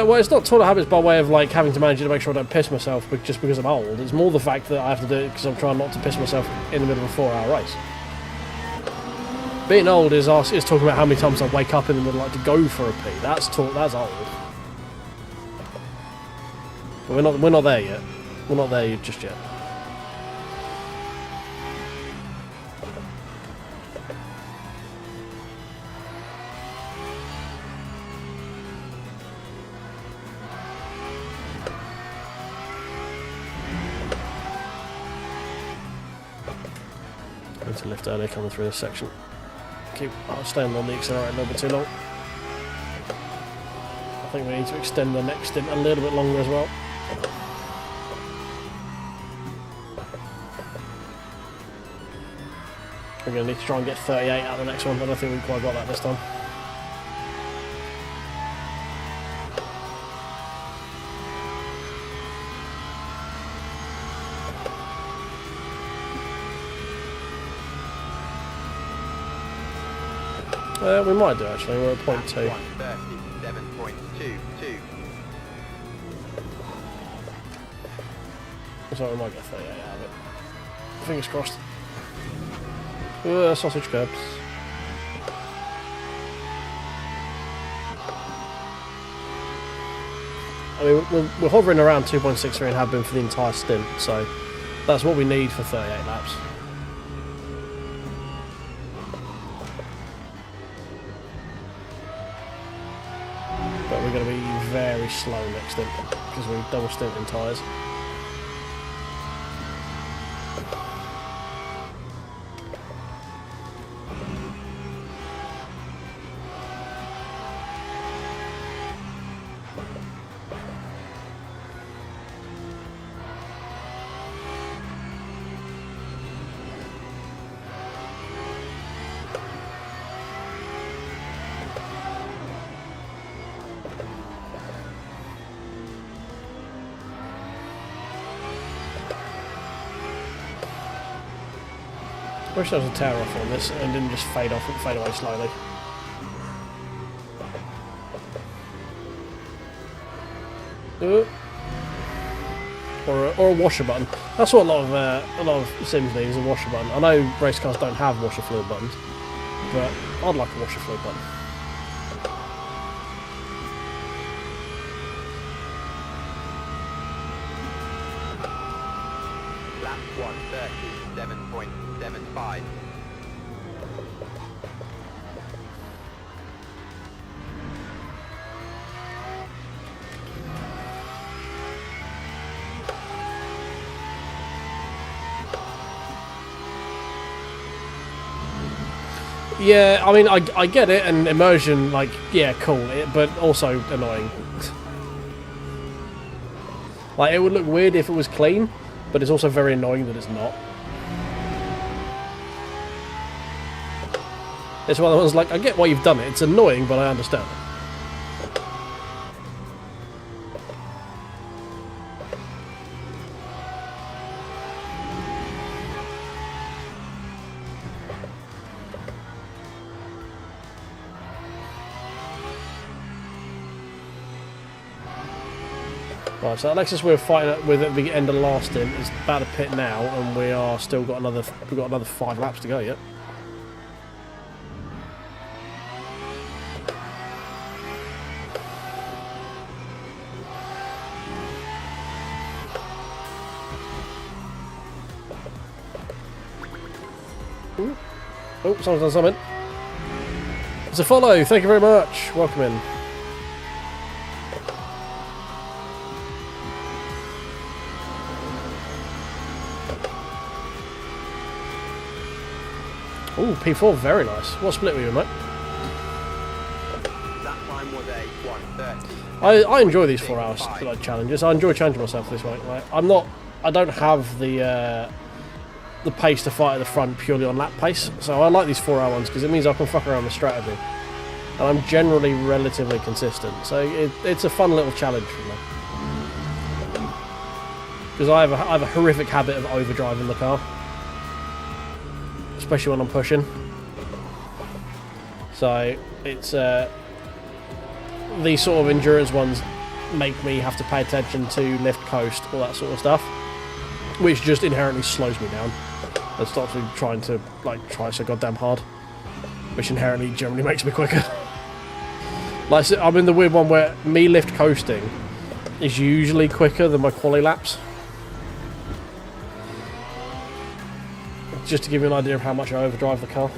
Well, it's not toilet habits by way of like having to manage it to make sure I don't piss myself just because I'm old. It's more the fact that I have to do it because I'm trying not to piss myself in the middle of a 4-hour race. Being old is talking about how many times I wake up in the middle like to go for a pee. That's old. But we're not there yet. We're not there just yet. To lift earlier coming through this section. I'll staying on the accelerator a little bit too long. I think we need to extend the next stint a little bit longer as well. We're going to need to try and get 38 out of the next one. I don't think we quite got that this time. We might do actually, we're at 0.2. 137.22. So we might get 38 out of it. Fingers crossed. Sausage curbs. I mean, we're hovering around 2.63 and have been for the entire stint, so that's what we need for 38 laps. But we're going to be very slow next stint because we're double stinting tyres. I wish there was a tower off on this and didn't just fade off and fade away slowly. Or a washer button. That's what a lot of sims need, is a washer button. I know race cars don't have washer fluid buttons, but I'd like a washer fluid button. Lap 137.75. Yeah, I mean, I get it, and immersion, like, yeah, cool, but also annoying. Like, it would look weird if it was clean, but it's also very annoying that it's not. It's one of the ones like, I get why you've done it, it's annoying, but I understand it. Right, so Alexis we were fighting with at the end of last stint is about to pit now, and we are still got another 5 laps to go yet. Ooh. Oh, someone's done something. It's a follow, thank you very much. Welcome in. Ooh, P4, very nice. What split were you in, mate? That time was a 130. I enjoy these 4 hours like challenges. I enjoy challenging myself this way. Like, I don't have the pace to fight at the front purely on lap pace. So I like these 4 hour ones because it means I can fuck around with strategy, and I'm generally relatively consistent. So it's a fun little challenge for me. Because I have a horrific habit of overdriving the car, especially when I'm pushing. So it's these sort of endurance ones make me have to pay attention to lift, coast, all that sort of stuff, which just inherently slows me down and stops me trying to try so goddamn hard, which inherently generally makes me quicker. Like, so I'm in the weird one where me lift coasting is usually quicker than my quali laps. Just to give you an idea of how much I overdrive the car.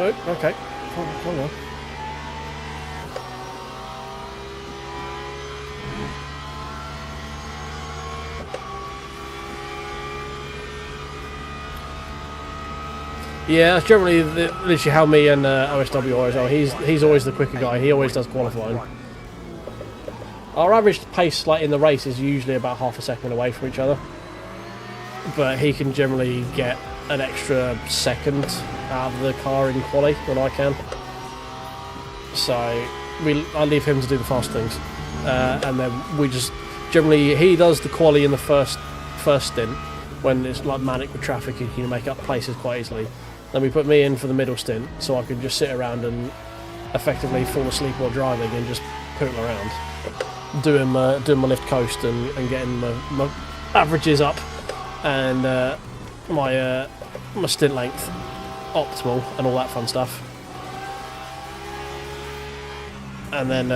Oh, okay. Come on. Yeah, that's generally literally how me and OSW are as well. He's always the quicker guy. He always does qualifying. Our average pace, like in the race, is usually about half a second away from each other. But he can generally get an extra second out of the car in quali than I can. So I leave him to do the fast things, and then we just generally he does the quali in the first stint when it's like manic with traffic and you can make up places quite easily. Then we put me in for the middle stint so I can just sit around and effectively fall asleep while driving and just poot around, doing my lift coast and getting my averages up and my stint length optimal and all that fun stuff. And then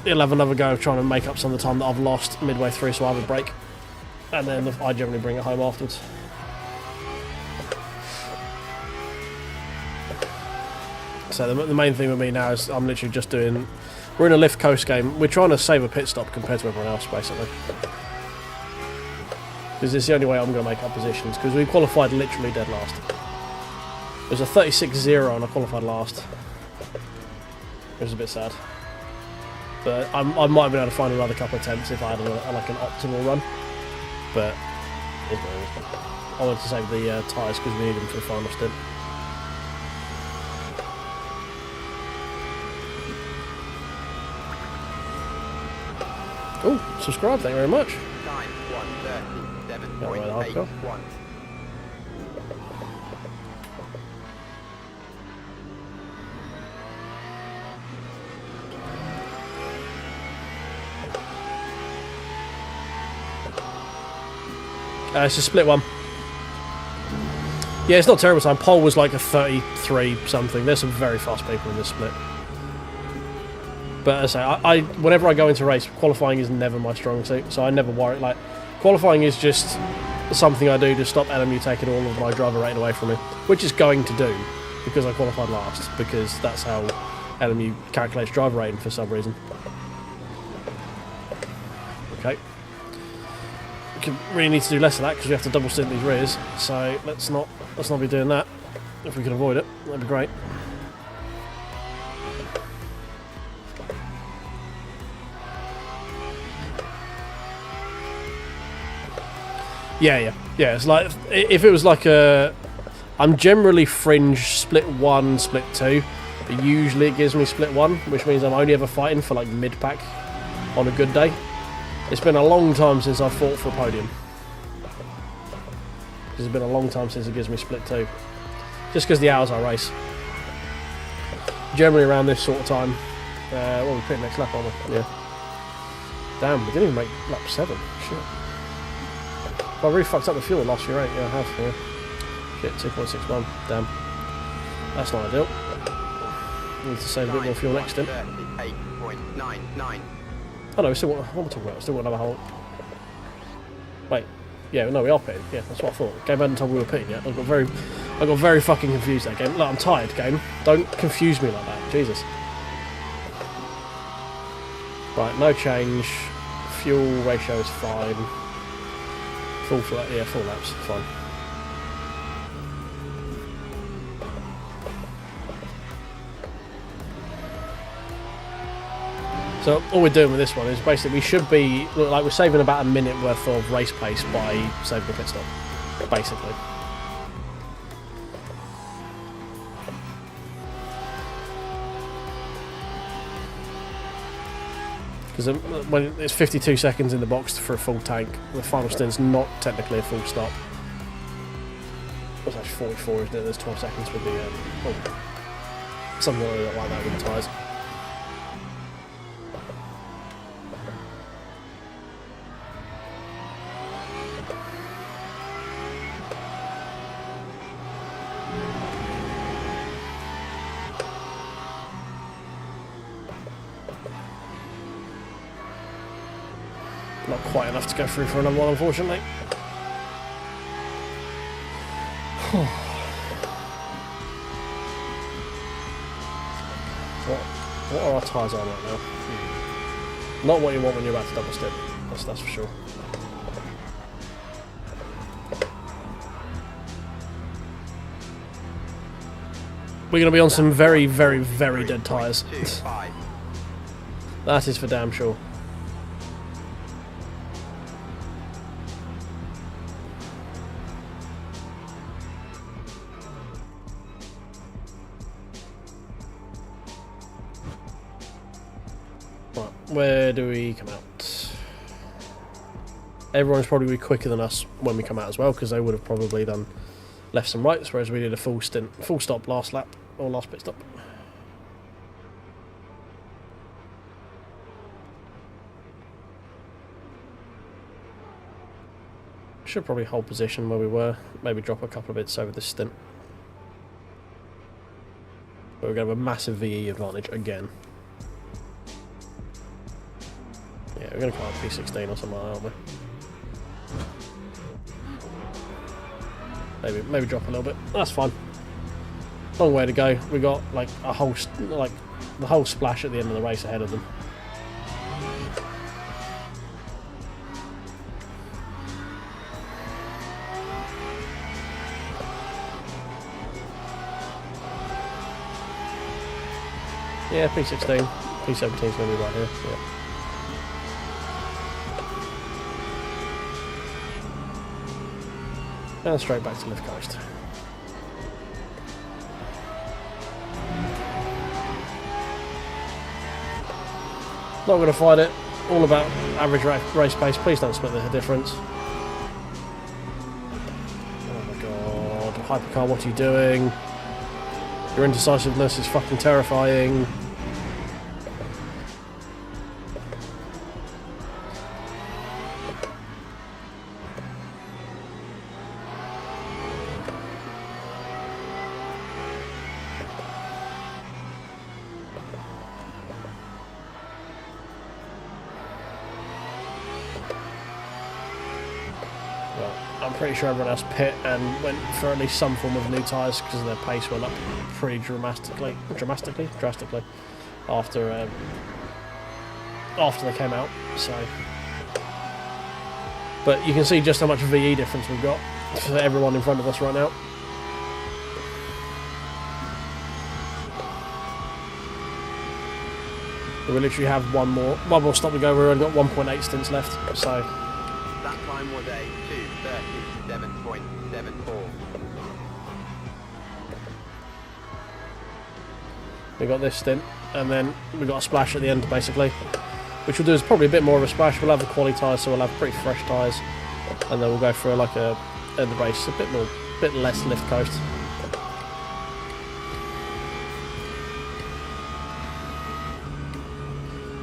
he'll have another go of trying to make up some of the time that I've lost midway through, so I have a break. And then I generally bring it home afterwards. So the main thing with me now is I'm literally just doing... We're in a lift coast game. We're trying to save a pit stop compared to everyone else, basically. Because it's the only way I'm going to make up positions, because we qualified literally dead last. It was a 36-0 and I qualified last. It was a bit sad. But I might have been able to find another couple of attempts if I had like an optimal run. But I wanted to save the tyres because we need them for the final stint. Oh, subscribe, thank you very much. Time 1:37.81. It's a split one. Yeah, it's not terrible time. Pole was like a 33 something. There's some very fast people in this split. But as I say, whenever I go into a race, qualifying is never my strong suit, so I never worry. Like, qualifying is just something I do to stop LMU taking all of my driver rating away from me, which is going to do because I qualified last, because that's how LMU calculates driver rating for some reason. Okay. Really need to do less of that because we have to double stint these rears, so let's not be doing that. If we can avoid it, that'd be great. Yeah. It's like if it was like I'm generally fringe split 1, split 2, but usually it gives me split 1, which means I'm only ever fighting for like mid pack on a good day. It's been a long time since I fought for a podium. It's been a long time since it gives me split 2. Just because the hours I race. Generally around this sort of time. Well, we're putting next lap on. Yeah. Damn, we didn't even make lap 7. Shit. I really fucked up the fuel last year, right? Yeah, I have. Yeah. Shit, 2.61. Damn. That's not ideal. Need to save a bit more fuel next stint. 38.99. Oh no, we still want, what am I talking about? We still want another whole... Wait. Yeah, no, we are pitting. Yeah, that's what I thought. Game hadn't told me we were pitting yet. I got very fucking confused that game. Look, I'm tired, game. Don't confuse me like that. Jesus. Right, no change. Fuel ratio is fine. Full laps, fine. So all we're doing with this one is basically we should be, look like we're saving about a minute worth of race pace by saving a pit stop, basically. Because when it's 52 seconds in the box for a full tank, the final stint's not technically a full stop. It's actually 44, isn't it? There's 12 seconds with the, something like that with the tyres. Not quite enough to go through for another one, unfortunately. What are our tyres on right now? Not what you want when you're about to double stint. That's for sure. We're going to be on some very, very, very dead tyres. 3.25. That is for damn sure. Right, where do we come out? Everyone's probably be quicker than us when we come out as well, because they would have probably done lefts and rights, whereas we did a full stop last lap, or last pit stop. Should probably hold position where we were, maybe drop a couple of bits over this stint. But we're going to have a massive VE advantage again. Yeah, we're going to come out P16 or something like that, aren't we? Maybe drop a little bit. That's fine. Long way to go. We got like a whole the whole splash at the end of the race ahead of them. Yeah, P16, P17 is going to be right here. Yeah. And straight back to left coast. Not going to fight it. All about average race pace. Please don't split the difference. Oh my god. Hypercar, what are you doing? Your indecisiveness is fucking terrifying. I'm pretty sure everyone else pit and went for at least some form of new tyres because their pace went up pretty drastically after they came out. So, but you can see just how much VE difference we've got for everyone in front of us right now. We literally have one more stop to go. We've only got 1.8 stints left, so. That time was a 2:37.74. We got this stint, and then we got a splash at the end, basically, which we'll do is probably a bit more of a splash. We'll have the quality tyres, so we'll have pretty fresh tyres, and then we'll go for like a end of the race, a bit less lift coast.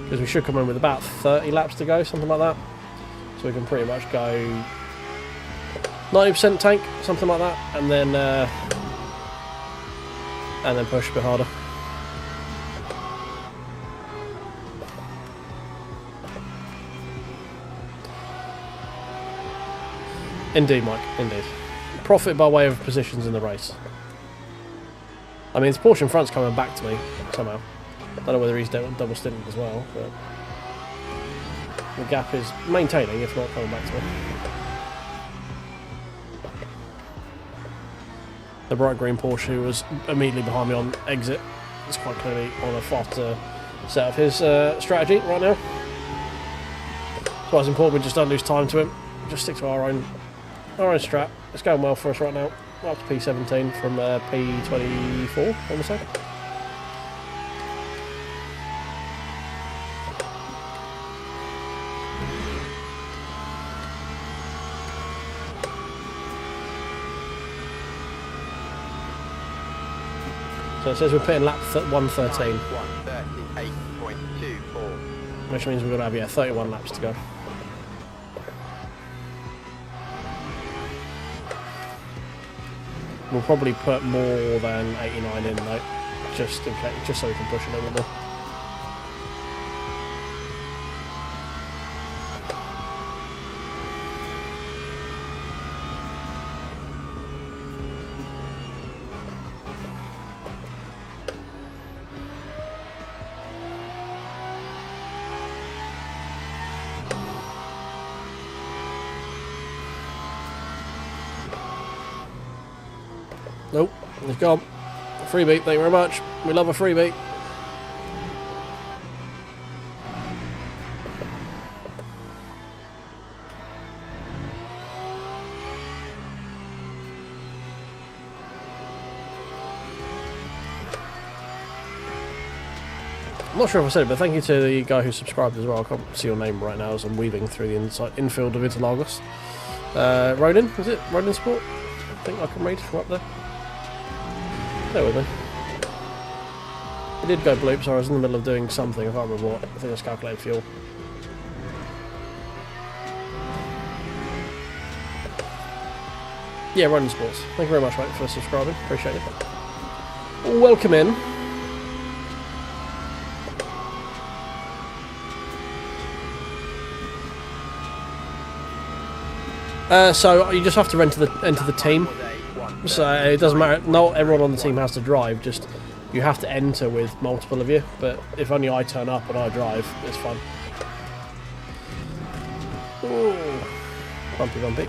Because we should come in with about 30 laps to go, something like that. So we can pretty much go 90% tank, something like that, and then push a bit harder. Indeed, Mike, indeed. Profit by way of positions in the race. I mean, his Porsche in front's coming back to me, somehow. I don't know whether he's double stinted as well, but the gap is maintaining, if not coming back to me. The bright green Porsche, who was immediately behind me on exit, is quite clearly on a faster set of his strategy right now. That's why it's important we just don't lose time to him. Just stick to our own strat. It's going well for us right now. We're up to P17 from P24, I want to say. So it says we're pitting lap 113. 1:38.24. Which means we're going to have, 31 laps to go. We'll probably put more than 89 in though, just so we can push a little bit more. Nope, he's gone. Freebie, thank you very much. We love a freebie. I'm not sure if I said it, but thank you to the guy who subscribed as well. I can't see your name right now as I'm weaving through the infield of Interlagos. Ronin, is it? Ronin Sport? I think I can read from up there. Bear with me. It did go bloop, so I was in the middle of doing something. I can't remember what. I think it was calculating fuel. Yeah, Ronin Sports. Thank you very much, mate, for subscribing. Appreciate it. Welcome in. So you just have to enter the team. So it doesn't matter. Not everyone on the team has to drive. Just you have to enter with multiple of you. But if only I turn up and I drive, it's fun. Ooh, bumpy, bumpy.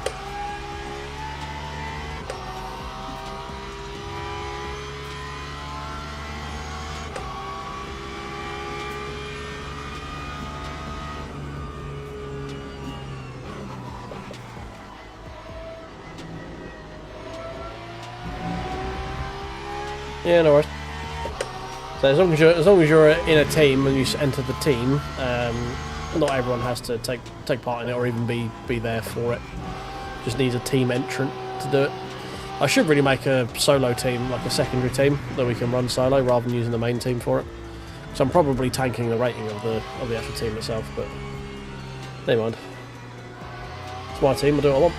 Yeah, no worries. So as long as you're in a team and you enter the team, not everyone has to take part in it or even be there for it. Just needs a team entrant to do it. I should really make a solo team, like a secondary team, that we can run solo rather than using the main team for it. So I'm probably tanking the rating of the actual team itself, but never mind. It's my team. I'll do what I want.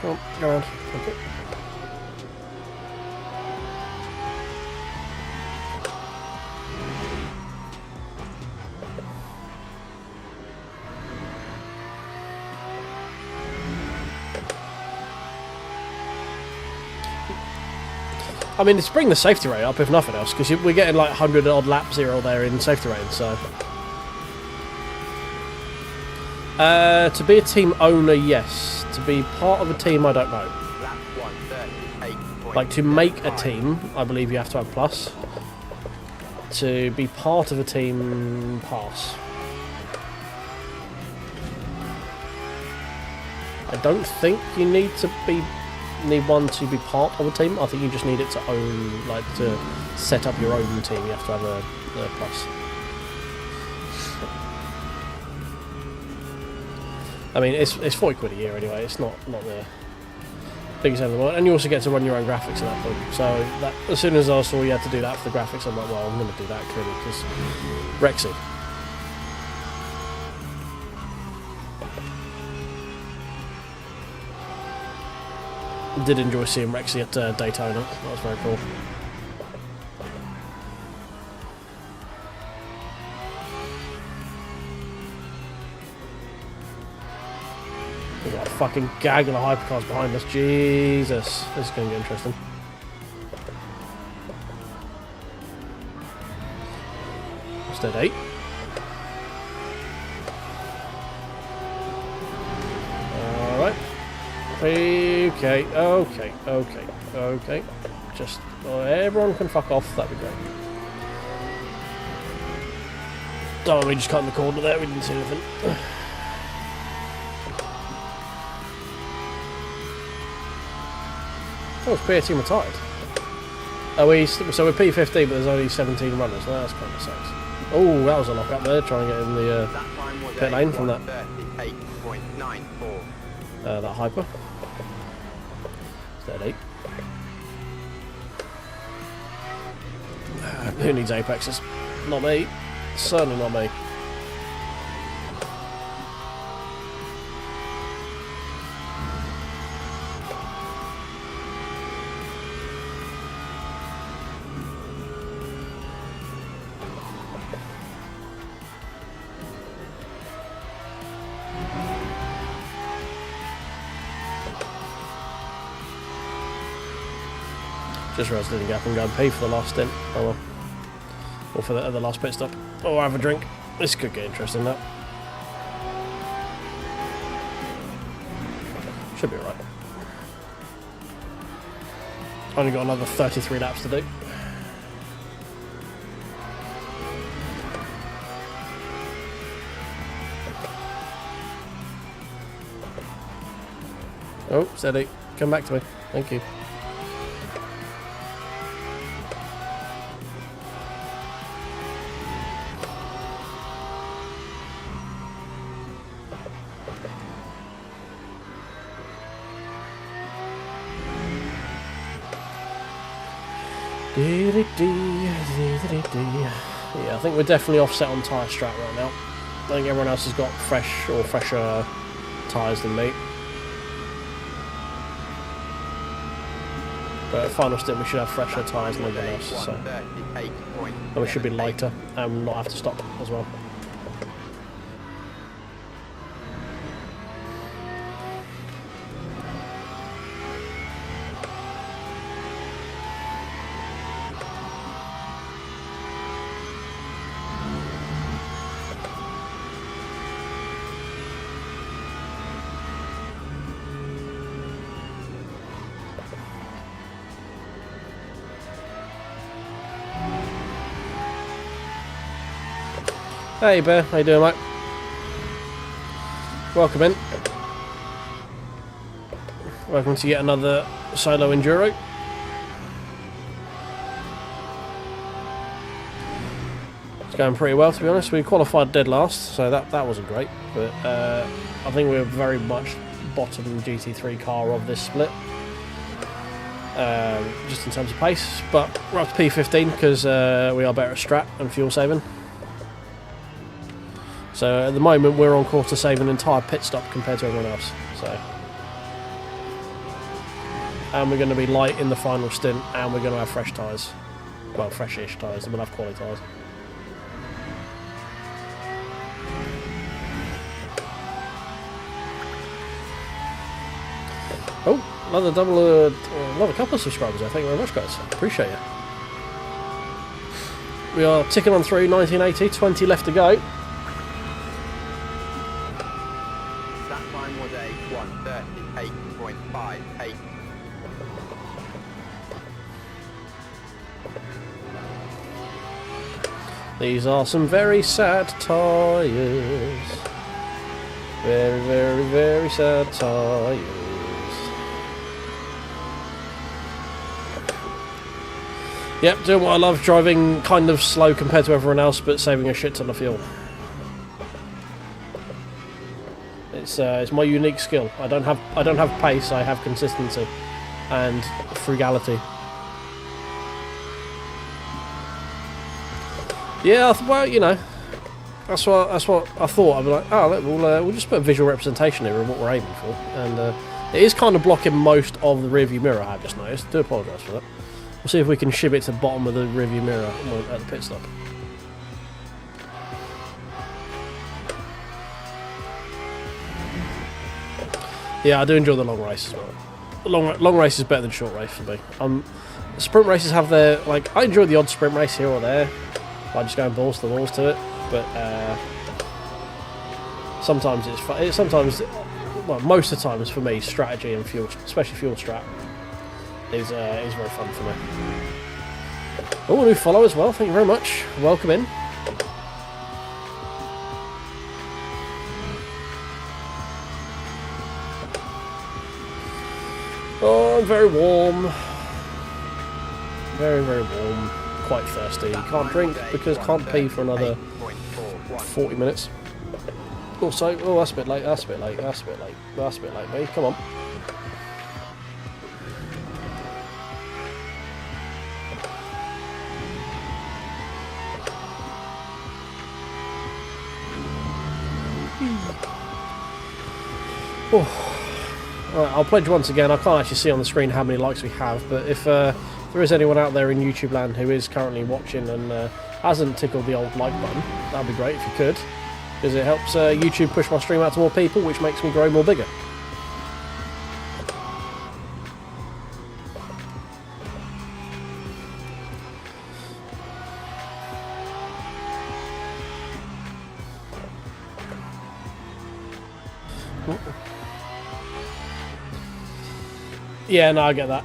Oh, go around. Okay. I mean, it's bring the safety rate up, if nothing else, because we're getting like 100 odd laps here or there in safety rating, so... to be a team owner, yes. To be part of a team, I don't know. Like, to make a team, I believe you have to have plus. To be part of a team, pass. I don't think you need one to be part of a team. I think you just need it to own, like, to set up your own team. You have to have a plus. I mean, it's 40 quid a year anyway. It's not the biggest end of the world, and you also get to run your own graphics at that point. So that, as soon as I saw you had to do that for the graphics, I'm like, well, I'm going to do that clearly because Rexy. Did enjoy seeing Rexy at Daytona. That was very cool. We've got a fucking gaggle of hypercars behind us. Jesus. This is going to get interesting. Stead 8. Alright. Okay. Just everyone can fuck off. That'd be great. Oh, we just cut in the corner there. We didn't see anything. Oh, it's P18 retired. Oh, so we're P15, but there's only 17 runners. Well, that's kind of sucks. Oh, that was a lock up there, trying to get in the pit lane from that. That hyper. Stead 8. Who needs apexes? Not me. Certainly not me. Just realised I didn't get up and go and pee for the last stint. Oh well. Or for the last pit stop. Oh, have a drink. This could get interesting, that. Should be right. Only got another 33 laps to do. Oh, steady. Come back to me. Thank you. Yeah, I think we're definitely offset on tyre strat right now. I think everyone else has got fresh or fresher tyres than me. But at final stint we should have fresher tyres than everyone else, so and we should be lighter and not have to stop as well. Hey Bear, how you doing, mate? Welcome in. Welcome to yet another solo enduro. It's going pretty well, to be honest. We qualified dead last, so that wasn't great. But I think we're very much bottom GT3 car of this split, just in terms of pace. But we're up to P15 because we are better at strat and fuel saving. So at the moment we're on course to save an entire pit stop compared to everyone else. So, and we're going to be light in the final stint, and we're going to have fresh tyres. Well, fresh-ish tyres, and we'll have quality tyres. Oh, another couple of subscribers. Thank you very much, guys. Appreciate it. We are ticking on through. 1980, 20 left to go. Was a 138.58. These are some very sad tyres. Very, very, very sad tyres. Yep, doing what I love, driving kind of slow compared to everyone else, but saving a shit ton of fuel. It's my unique skill. I don't have pace. I have consistency and frugality. Yeah, well, you know, that's what I thought. I'd be like, oh, look, we'll just put a visual representation here of what we're aiming for, and it is kind of blocking most of the rearview mirror. I have just noticed. Do apologise for that. We'll see if we can shib it to the bottom of the rearview mirror at the pit stop. Yeah, I do enjoy the long race as well. Long race is better than short race for me. Sprint races have their, like, I enjoy the odd sprint race here or there, by just going balls to the walls to it. But sometimes it's fun. Sometimes, well, most of the time, for me, strategy and fuel, especially fuel strat, is very fun for me. Oh, new follow as well. Thank you very much. Welcome in. Oh, I'm very warm. Very, very warm. Quite thirsty. Can't drink because can't pee for another 40 minutes. Also, oh, that's a bit late, that's a bit late, that's a bit late, that's a bit late, mate. Come on. Oh. Right, I'll pledge once again. I can't actually see on the screen how many likes we have, but if there is anyone out there in YouTube land who is currently watching and hasn't tickled the old like button, that'd be great if you could, because it helps YouTube push my stream out to more people, which makes me grow more bigger. Yeah, no, I get that.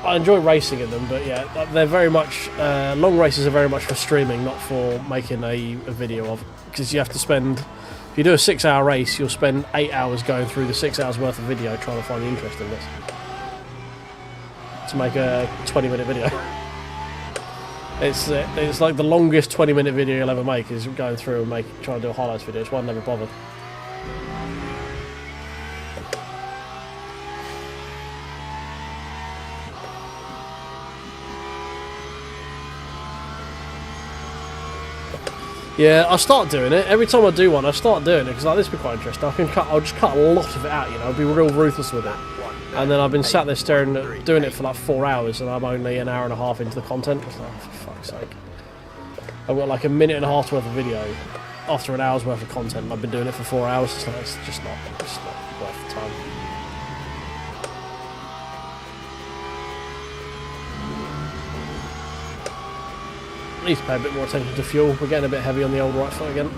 I enjoy racing in them, but yeah, they're very much long races are very much for streaming, not for making a video of. Because you have to spend, if you do a 6-hour race, you'll spend 8 hours going through the 6 hours worth of video trying to find the interest in this to make a 20-minute video. It's like the longest 20-minute video you'll ever make is going through and trying to do a highlights video. It's why I never bothered. Yeah, I start doing it. Every time I do one, I start doing it because like, this would be quite interesting. I'll just cut a lot of it out, you know, I'll be real ruthless with it. And then I've been sat there staring at doing it for like 4 hours and I'm only an hour and a half into the content. It's like, for fuck's sake. I've got like a minute and a half worth of video after an hour's worth of content and I've been doing it for 4 hours. It's like, it's just not worth the time. Need to pay a bit more attention to fuel. We're getting a bit heavy on the old right foot again.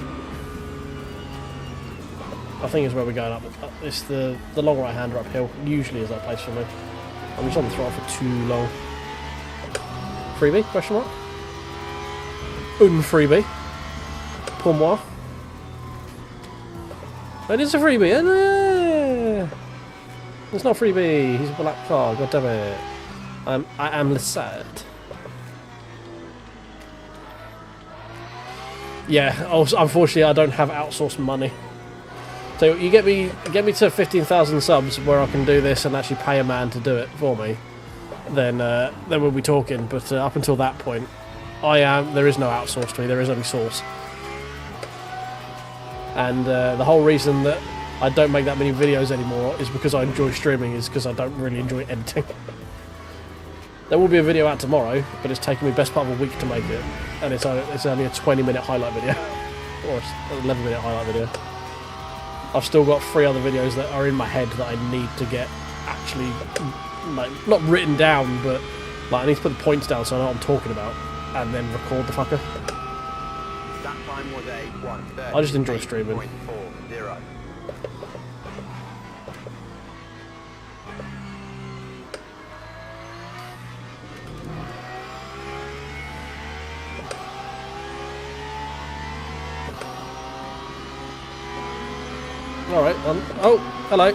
I think is where we're going up. It's the long right hander uphill. Usually is that place for me. I'm just on the throttle for too long. Freebie? Question mark? Freebie. Pour moi. It is a freebie. It's not freebie. He's a black car. God damn it. I am sad. Yeah, also, unfortunately I don't have outsourced money. So you get me to 15,000 subs where I can do this and actually pay a man to do it for me, then we'll be talking. But up until that point, there is no outsource to me. There is only source. And the whole reason that I don't make that many videos anymore is because I enjoy streaming. Is because I don't really enjoy editing. There will be a video out tomorrow, but it's taken me best part of a week to make it, and it's only a 20-minute highlight video, or an 11-minute highlight video. I've still got 3 other videos that are in my head that I need to get actually, like, not written down, but like I need to put the points down so I know what I'm talking about, and then record the fucker. That time was a 1:30. I just enjoy streaming. 8.40. Alright, oh, hello.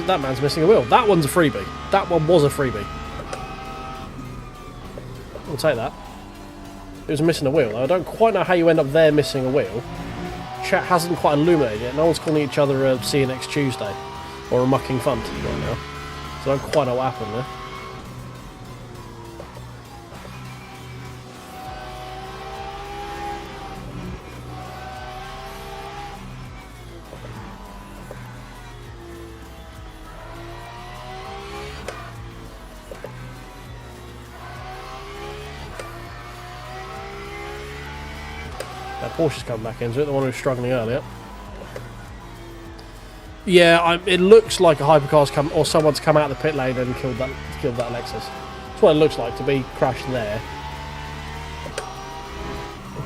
That man's missing a wheel. That one's a freebie. That one was a freebie. I'll take that. It was missing a wheel. I don't quite know how you end up there missing a wheel. Chat hasn't quite illuminated yet. No one's calling each other a see you next Tuesday. Or a mucking fun right now. So I don't quite know what happened there. Porsche's come back into it, the one who was struggling earlier. Yeah, it looks like a hypercar's come, or someone's come out of the pit lane and killed that Lexus. That's what it looks like to be crashed there.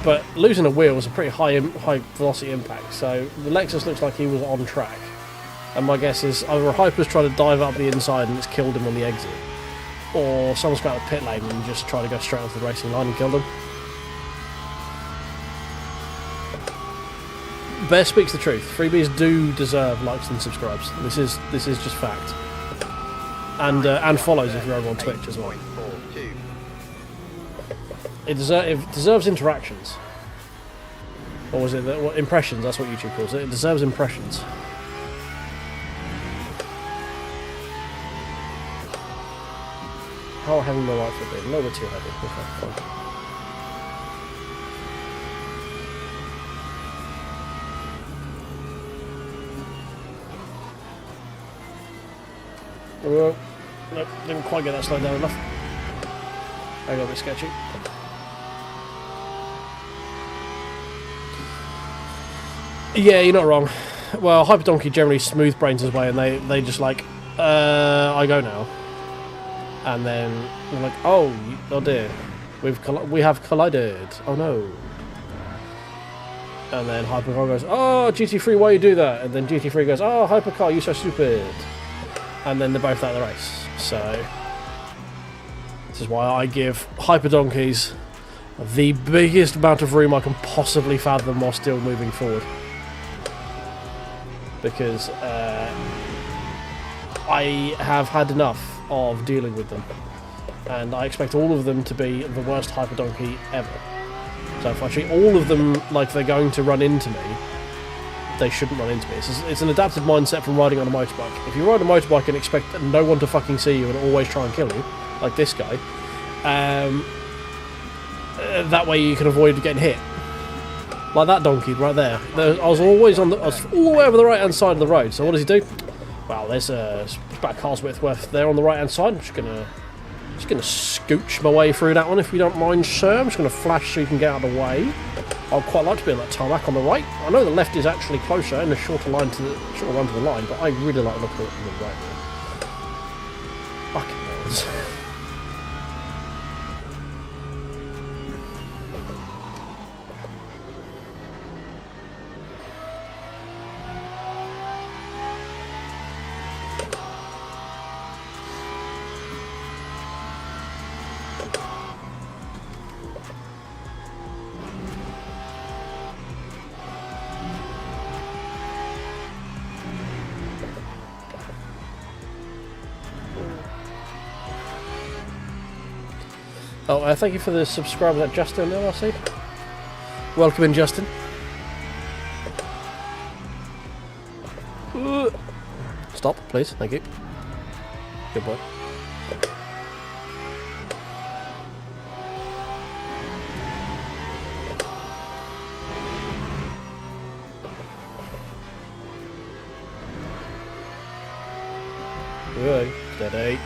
But losing a wheel was a pretty high velocity impact, so the Lexus looks like he was on track. And my guess is either a hyper's trying to dive up the inside and it's killed him on the exit, or someone's come out of the pit lane and just tried to go straight onto the racing line and killed him. Bear speaks the truth. Freebies do deserve likes and subscribes. This is just fact. And follows if you're over on Twitch as well. It deserves interactions. Or was it what impressions? That's what YouTube calls it. It deserves impressions. How heavy my right foot be? A little bit too heavy. Okay, fine. Nope, didn't quite get that slowed down enough. I got a bit sketchy. Yeah, you're not wrong. Well, Hyper Donkey generally smooth brains his way, and they just like, I go now, and then they're like, oh dear, we have collided. Oh no. And then Hypercar goes, oh GT3, why you do that? And then GT3 goes, oh Hypercar, you're so stupid. and then they're both out of the race. So this is why I give hyper donkeys the biggest amount of room I can possibly fathom while still moving forward, because I have had enough of dealing with them, and I expect all of them to be the worst hyper donkey ever. So if I treat all of them like they're going to run into me, they shouldn't run into me. It's an adapted mindset from riding on a motorbike. If you ride a motorbike and expect no one to fucking see you and always try and kill you, like this guy, that way you can avoid getting hit. Like that donkey right there. I was all the way over the right hand side of the road. So what does he do? Well, there's about a car's width worth there on the right hand side. I'm just gonna scooch my way through that one, if you don't mind, sir. I'm just gonna flash so you can get out of the way. I'd quite like to be on that tarmac on the right. I know the left is actually closer and a shorter run to the line, but I really like looking at the right there. Fucking balls. Oh, thank you for the subscribers at Justin LRC. Welcome in, Justin. Stop, please. Thank you. Good boy. Good. Steady.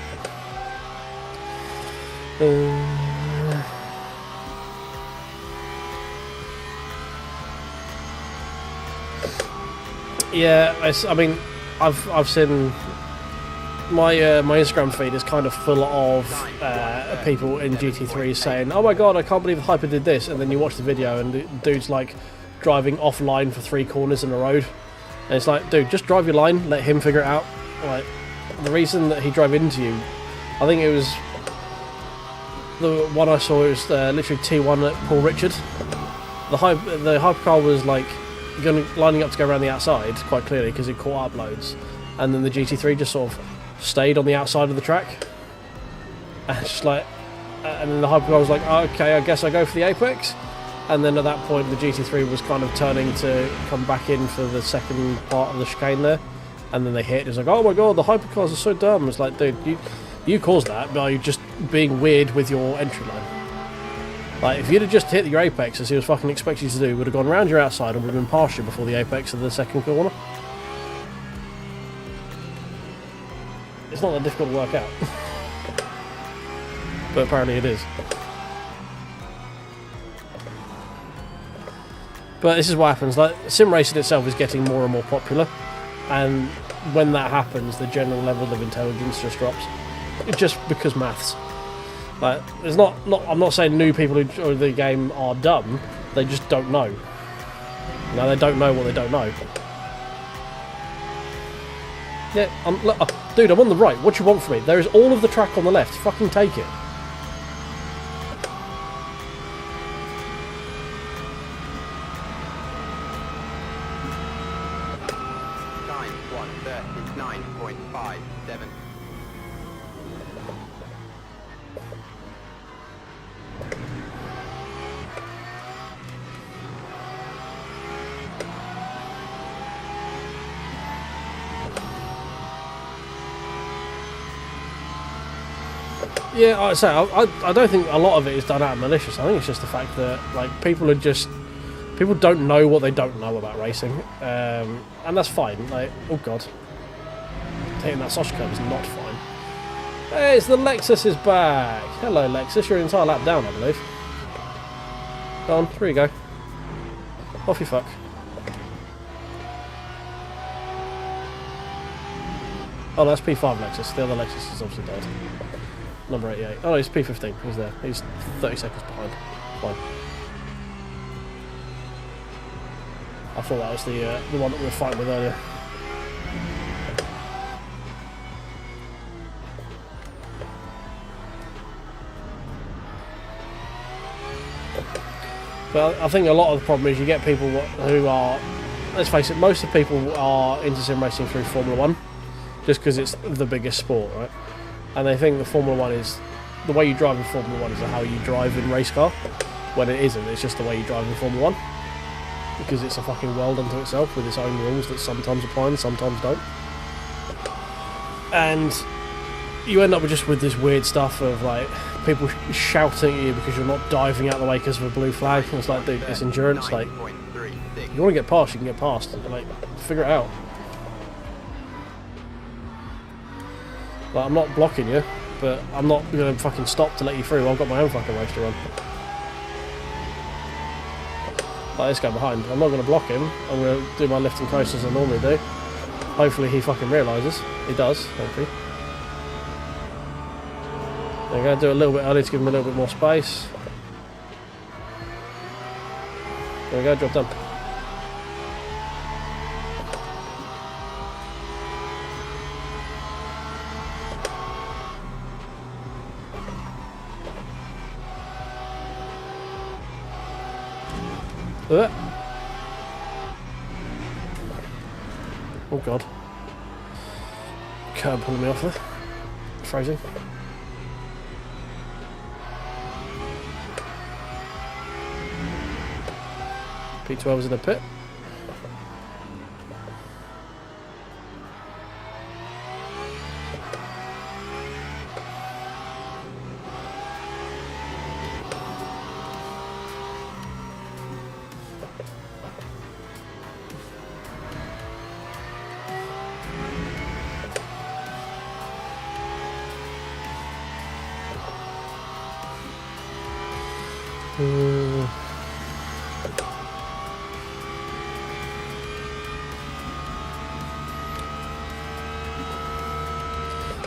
Yeah, I mean, I've seen my Instagram feed is kind of full of people in GT3 saying, "Oh my god, I can't believe Hyper did this," and then you watch the video and the dude's like driving offline for 3 corners in a road, and it's like, dude, just drive your line, let him figure it out. Like, the reason that he drove into you, I think it was the one I saw, it was literally T1 at Paul Richard. The hypercar was like lining up to go around the outside quite clearly because it caught up loads, and then the GT3 just sort of stayed on the outside of the track, and it's just like, and then the hypercar was like, oh, okay, I guess I go for the apex, and then at that point the GT3 was kind of turning to come back in for the second part of the chicane there, and then they hit. It was like, oh my god, the hypercars are so dumb. It's like, dude, you caused that by just being weird with your entry line. Like, if you'd have just hit your apex as he was fucking expecting you to do, would have gone around your outside and would have been past you before the apex of the second corner. It's not that difficult to work out. But apparently it is. But this is what happens. Like, sim racing itself is getting more and more popular, and when that happens, the general level of intelligence just drops. It's just because maths. Like, there's not. I'm not saying new people who enjoy the game are dumb. They just don't know. No, they don't know what they don't know. Yeah, dude, I'm on the right. What do you want from me? There is all of the track on the left. Fucking take it. Time 1:39.57. Yeah, like I say, I don't think a lot of it is done out of malicious. I think it's just the fact that, like, people don't know what they don't know about racing, and that's fine. Like, oh god, taking that sausage curve is not fine. Hey, it's the Lexus is back. Hello, Lexus. You're an entire lap down, I believe. Go on, here you go. Off you fuck. Oh, that's P5 Lexus. The other Lexus is obviously dead. Number 88. Oh, he's P15. He's there. He's 30 seconds behind. Fine. I thought that was the one that we were fighting with earlier. But I think a lot of the problem is you get people who are, let's face it, most of the people are into sim racing through Formula 1, just because it's the biggest sport, right? And they think the Formula 1 is, the way you drive in Formula 1 is how you drive in race car, when it isn't, it's just the way you drive in Formula 1. Because it's a fucking world unto itself with its own rules that sometimes apply and sometimes don't. And you end up with this weird stuff of like people shouting at you because you're not diving out of the way because of a blue flag. And it's like, dude, it's endurance. Like, you want to get past, you can get past. Like, figure it out. Like, I'm not blocking you, but I'm not going to fucking stop to let you through. I've got my own fucking race to run. Like this guy behind. I'm not going to block him. I'm going to do my lift and coast as I normally do. Hopefully he fucking realises. He does, hopefully. I'm going to do a little bit early to give him a little bit more space. There we go, job done. Oh god. Curb pulling me off there. Freezing. P12 is in the pit.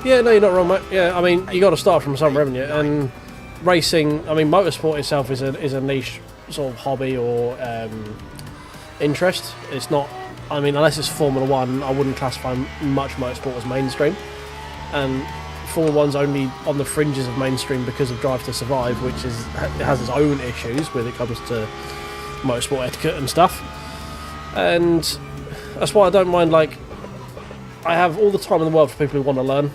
Yeah, no, you're not wrong, mate. Yeah, I mean, you got to start from somewhere, haven't you? And racing, I mean, motorsport itself is a niche sort of hobby or interest. It's not, I mean, unless it's Formula 1, I wouldn't classify much motorsport as mainstream. And Formula 1's only on the fringes of mainstream because of Drive to Survive, which it has its own issues when it comes to motorsport etiquette and stuff. And that's why I don't mind, like, I have all the time in the world for people who want to learn.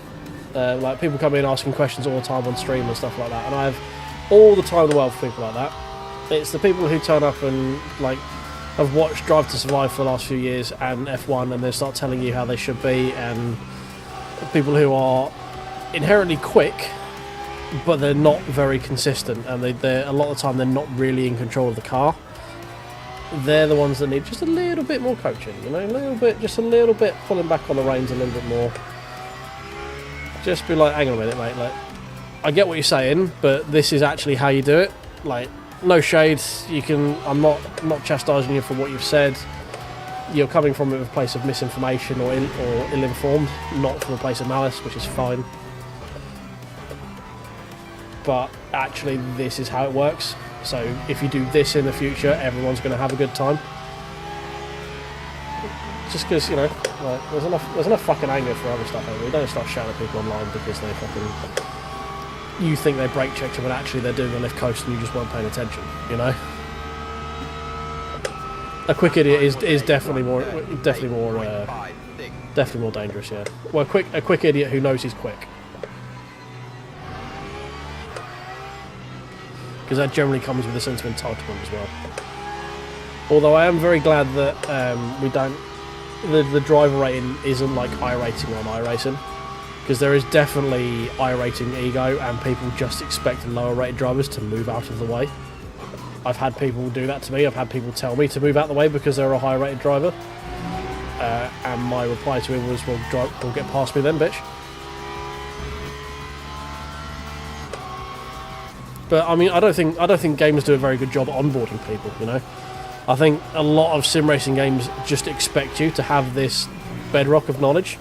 Like, people come in asking questions all the time on stream and stuff like that, and I have all the time in the world for people like that. It's the people who turn up and, like, have watched Drive to Survive for the last few years and F1, and they start telling you how they should be, and people who are inherently quick, but they're not very consistent, and they're a lot of the time they're not really in control of the car. They're the ones that need just a little bit more coaching, you know, just a little bit pulling back on the reins a little bit more. Just be like, hang on a minute, mate, like, I get what you're saying, but this is actually how you do it. Like, no shade, I'm not chastising you for what you've said. You're coming from a place of misinformation or ill-informed, not from a place of malice, which is fine. But actually, this is how it works. So if you do this in the future, everyone's going to have a good time. Just because, you know, like, there's enough fucking anger for other stuff. We don't start shouting at people online because they fucking, you think they brake checked you, but actually they're doing a lift coast and you just weren't paying attention. You know, a quick idiot is definitely more dangerous. Yeah, well, a quick idiot who knows he's quick. Because that generally comes with a sense of entitlement as well. Although I am very glad that we don't, the driver rating isn't like iRating on iRacing, because there is definitely iRating ego, and people just expect lower rated drivers to move out of the way. I've had people do that to me. I've had people tell me to move out of the way because they're a high rated driver, and my reply to him was, "Well, get past me then, bitch." But I mean, I don't think gamers do a very good job at onboarding people. You know, I think a lot of sim racing games just expect you to have this bedrock of knowledge.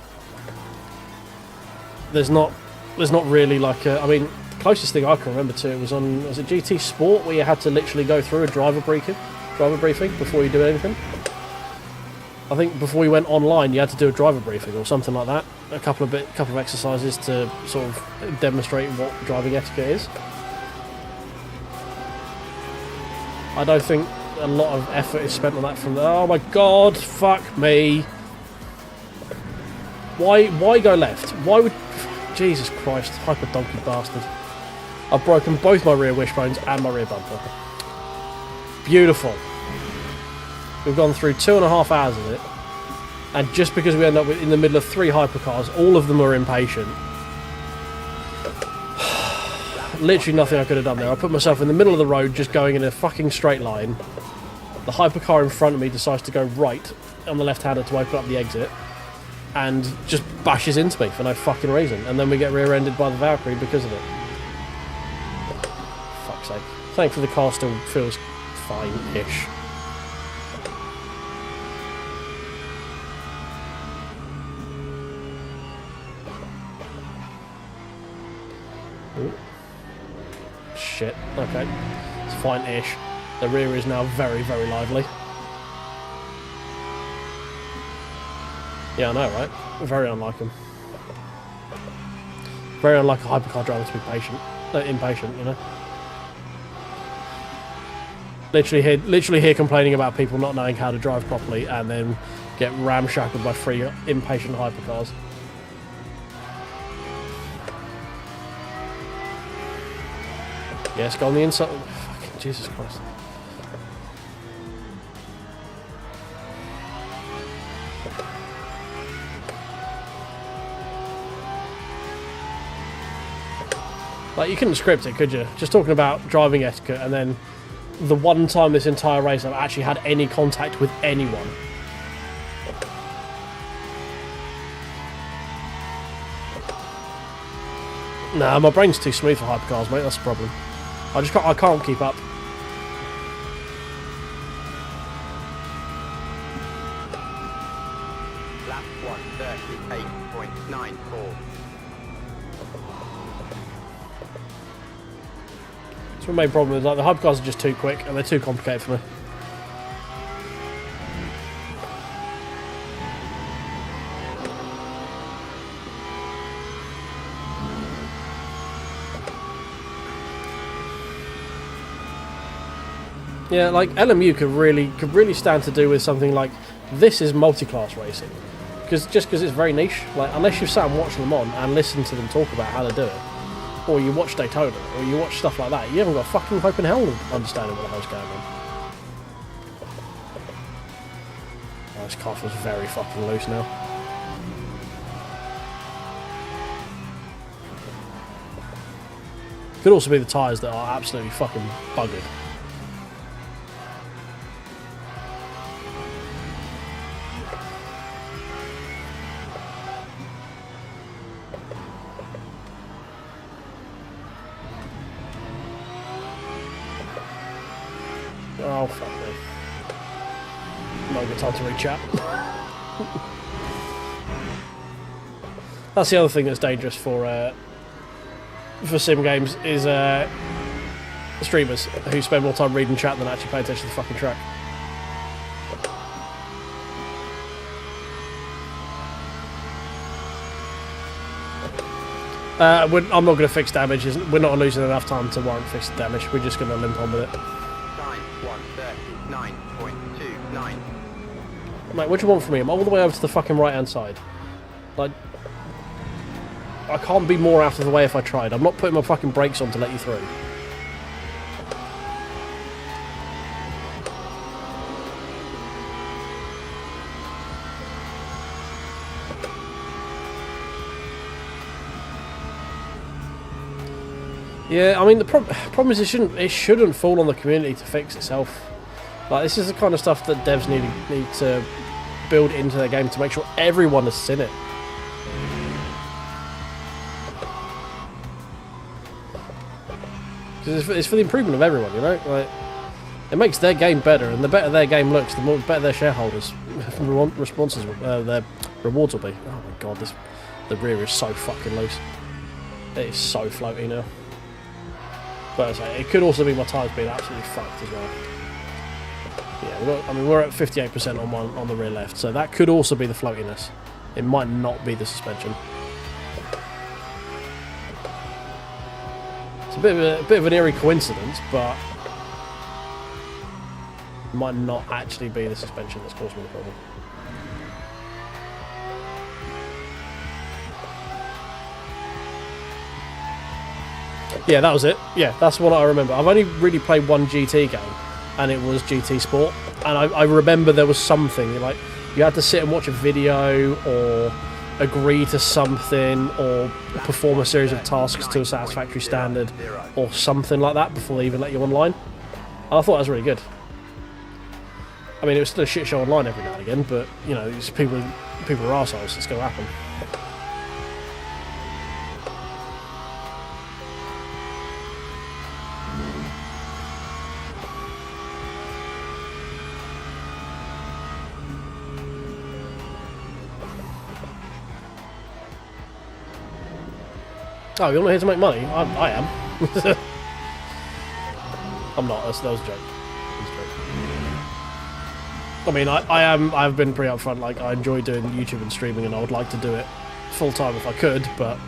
There's not really like I mean, the closest thing I can remember to it was it GT Sport, where you had to literally go through a driver briefing before you do anything. I think before you went online, you had to do a driver briefing or something like that. A couple of exercises to sort of demonstrate what driving etiquette is. I don't think a lot of effort is spent on that from the... Oh my god, fuck me. Why go left? Why would... Jesus Christ, hyper donkey bastard. I've broken both my rear wishbones and my rear bumper. Beautiful. We've gone through 2.5 hours of it, and just because we end up in the middle of 3 hypercars, all of them are impatient. Literally nothing I could have done there. I put myself in the middle of the road, just going in a fucking straight line. The hypercar in front of me decides to go right on the left-hander to open up the exit, and just bashes into me for no fucking reason. And then we get rear-ended by the Valkyrie because of it. Fuck's sake. Thankfully the car still feels fine-ish. Ooh. Shit, okay. It's fine-ish. The rear is now very, very lively. Yeah, I know, right? Very unlike him. Very unlike a hypercar driver to be impatient, you know? Literally here complaining about people not knowing how to drive properly and then get ramshackled by 3 impatient hypercars. Yes, go on the inside. Fucking Jesus Christ. Like, you couldn't script it, could you? Just talking about driving etiquette, and then the one time this entire race I've actually had any contact with anyone. Nah, my brain's too smooth for hypercars, mate. That's the problem. I can't keep up. Lap 1:38.94. That's my main problem. Is like the hypercars are just too quick and they're too complicated for me. Yeah, like LMU could really stand to do with something like this is multi-class racing, because it's very niche. Like, unless you've sat and watched them on and listened to them talk about how to do it, or you watch Daytona, or you watch stuff like that, you haven't got a fucking hope in hell of understanding what the hell's going on. Oh, this car feels very fucking loose now. Could also be the tyres that are absolutely fucking buggered. Oh, fuck me. Not a good time to reach out. That's the other thing that's dangerous for sim games is streamers who spend more time reading chat than actually pay attention to the fucking track. I'm not going to fix damage. We're not losing enough time to warrant fixing damage. We're just going to limp on with it. Time 1:39.29. Mate, what do you want from me? I'm all the way over to the fucking right-hand side. Like, I can't be more out of the way if I tried. I'm not putting my fucking brakes on to let you through. Yeah, I mean, the problem is it shouldn't fall on the community to fix itself. Like, this is the kind of stuff that devs need to build into their game to make sure everyone has seen it. Because it's for the improvement of everyone, you know? Like, it makes their game better, and the better their game looks, the better their shareholders' responses, their rewards will be. Oh my god, the rear is so fucking loose. It is so floaty now. But as I say, it could also be my tyres being absolutely fucked as well. Yeah, we're at 58% on the rear left, so that could also be the floatiness. It might not be the suspension. It's a bit of an eerie coincidence, but It might not actually be the suspension that's causing me the problem. Yeah, that was it. Yeah, that's what I remember. I've only really played one GT game, and it was GT Sport. And I remember there was something, like, you had to sit and watch a video, or agree to something, or perform a series of tasks to a satisfactory standard, or something like that before they even let you online. And I thought that was really good. I mean, it was still a shit show online every now and again, but, you know, it's people are arseholes, it's going to happen. Oh, you're not here to make money? I am. I'm not. That was a joke. I mean, I've been pretty upfront. Like, I enjoy doing YouTube and streaming, and I would like to do it full time if I could, but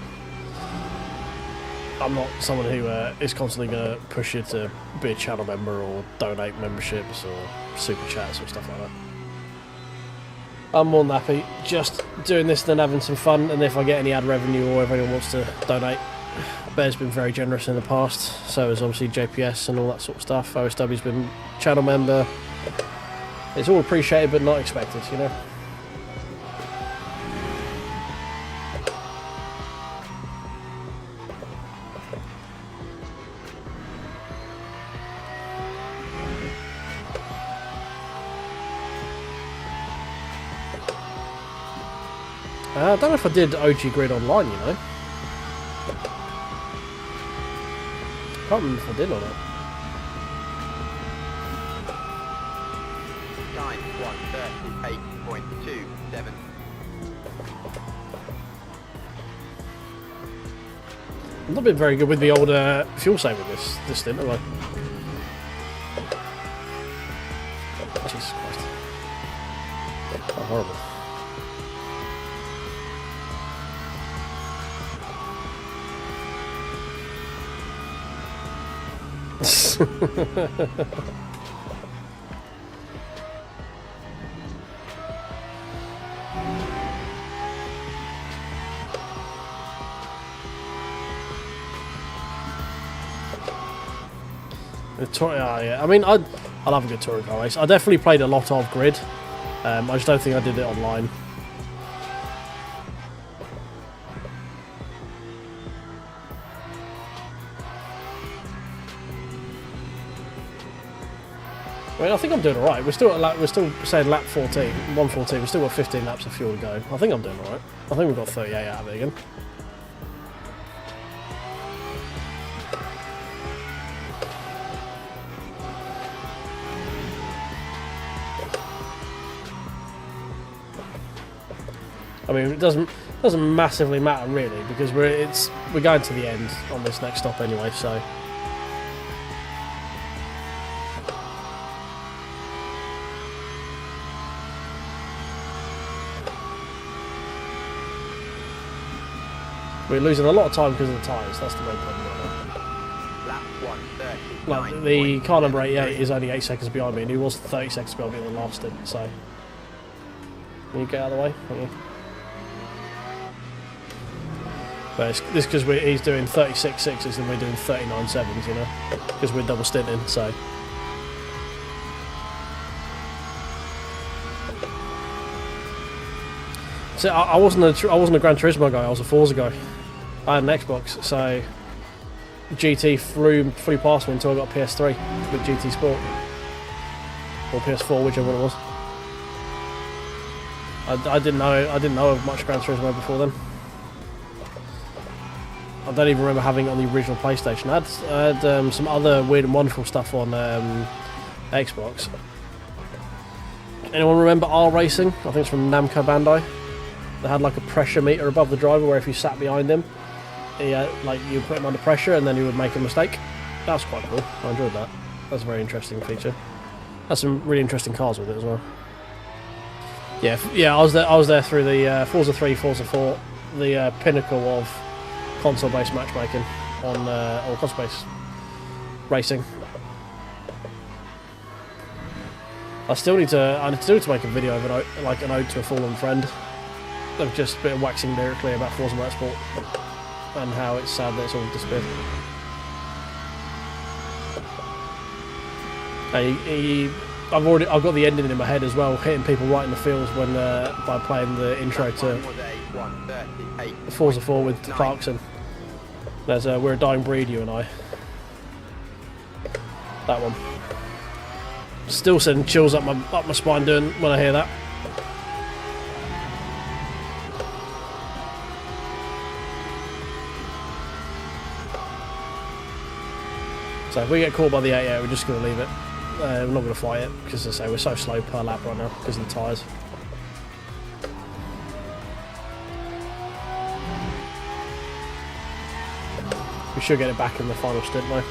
I'm not someone who is constantly going to push you to be a channel member or donate memberships or super chats or stuff like that. I'm more than happy just doing this than having some fun, and if I get any ad revenue or if anyone wants to donate, Bear's been very generous in the past, so is obviously JPS and all that sort of stuff. OSW's been channel member. It's all appreciated but not expected, you know. I don't know if I did OG Grid online, you know. I can't remember if I did or not. Time 1:38.27. I've not been very good with the old fuel saver this stint, have I? Jesus Christ. Oh, horrible. Yeah. I mean, I love a good touring car race. I definitely played a lot of Grid. I just don't think I did it online. I mean, I think I'm doing all right. We're still saying lap 14, 114. We've still got 15 laps of fuel to go. I think I'm doing all right. I think we've got 38 out of it again. I mean, it doesn't massively matter really, because we're going to the end on this next stop anyway, so. We're losing a lot of time because of the tyres, that's the main problem right now. Lap 1:30. Like, the car number 88 is only 8 seconds behind me, and he was 30 seconds behind me in the last stint, so. Can you get out of the way? Thank you. But it's this because he's doing 36 sixes and we're doing 39 sevens, you know, because we're double stinting, so. So I wasn't a Gran Turismo guy. I was a Forza guy. I had an Xbox, so GT flew past me until I got PS3 with GT Sport or PS4, whichever one it was. I didn't know of much Gran Turismo before then. I don't even remember having it on the original PlayStation. I had some other weird and wonderful stuff on Xbox. Anyone remember R Racing? I think it's from Namco Bandai. They had like a pressure meter above the driver where if you sat behind him, like you put him under pressure and then he would make a mistake. That was quite cool. I enjoyed that. That's a very interesting feature. That's some really interesting cars with it as well. Yeah. I was there through the Forza 3, Forza 4, the pinnacle of console-based matchmaking on or console-based racing. I need to make a video of an ode to a fallen friend. Of just a bit of waxing lyrically about Forza Motorsport and how it's sad that it's all disappeared. I've got the ending in my head as well, hitting people right in the feels when by playing the intro to Forza 4 with Clarkson. There's We're a Dying Breed, you and I. That one. Still sending chills up my spine doing when I hear that. So if we get caught by the 88, we're just going to leave it. We're not going to fight it because, as I say, we're so slow per lap right now because of the tyres. We should get it back in the final stint though.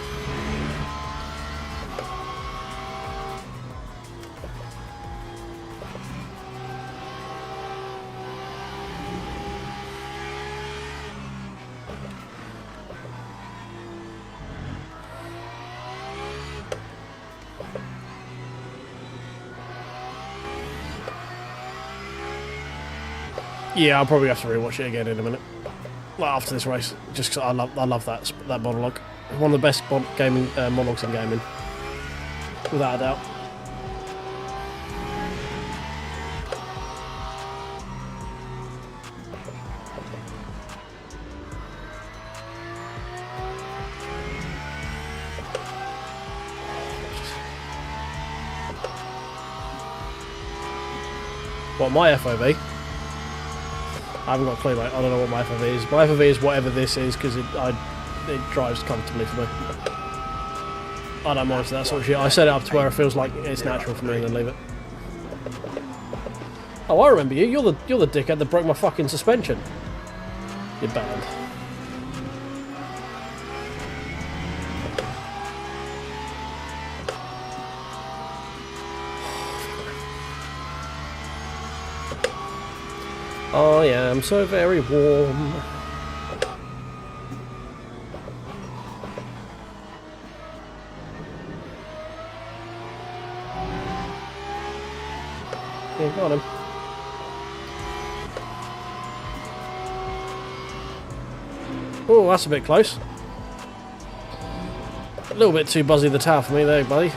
Yeah, I'll probably have to rewatch it again in a minute. Well, after this race, just because I love that monologue. One of the best monologues in gaming, without a doubt. What, my FOV? I haven't got a clue, mate. I don't know what my FOV is. My FOV is whatever this is because it drives comfortably for me. I don't mind that sort of shit. I set it up to where it feels like it's natural for me and then leave it. Oh, I remember you. You're the dickhead that broke my fucking suspension. You're banned. I am so very warm. Yeah, got him. Oh, that's a bit close. A little bit too buzzy the tower for me there, buddy.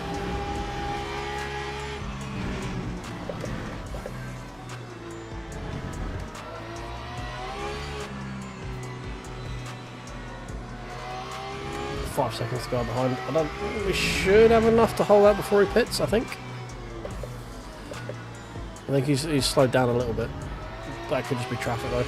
Seconds to go behind. We should have enough to hold out before he pits, I think. I think he's slowed down a little bit. That could just be traffic though.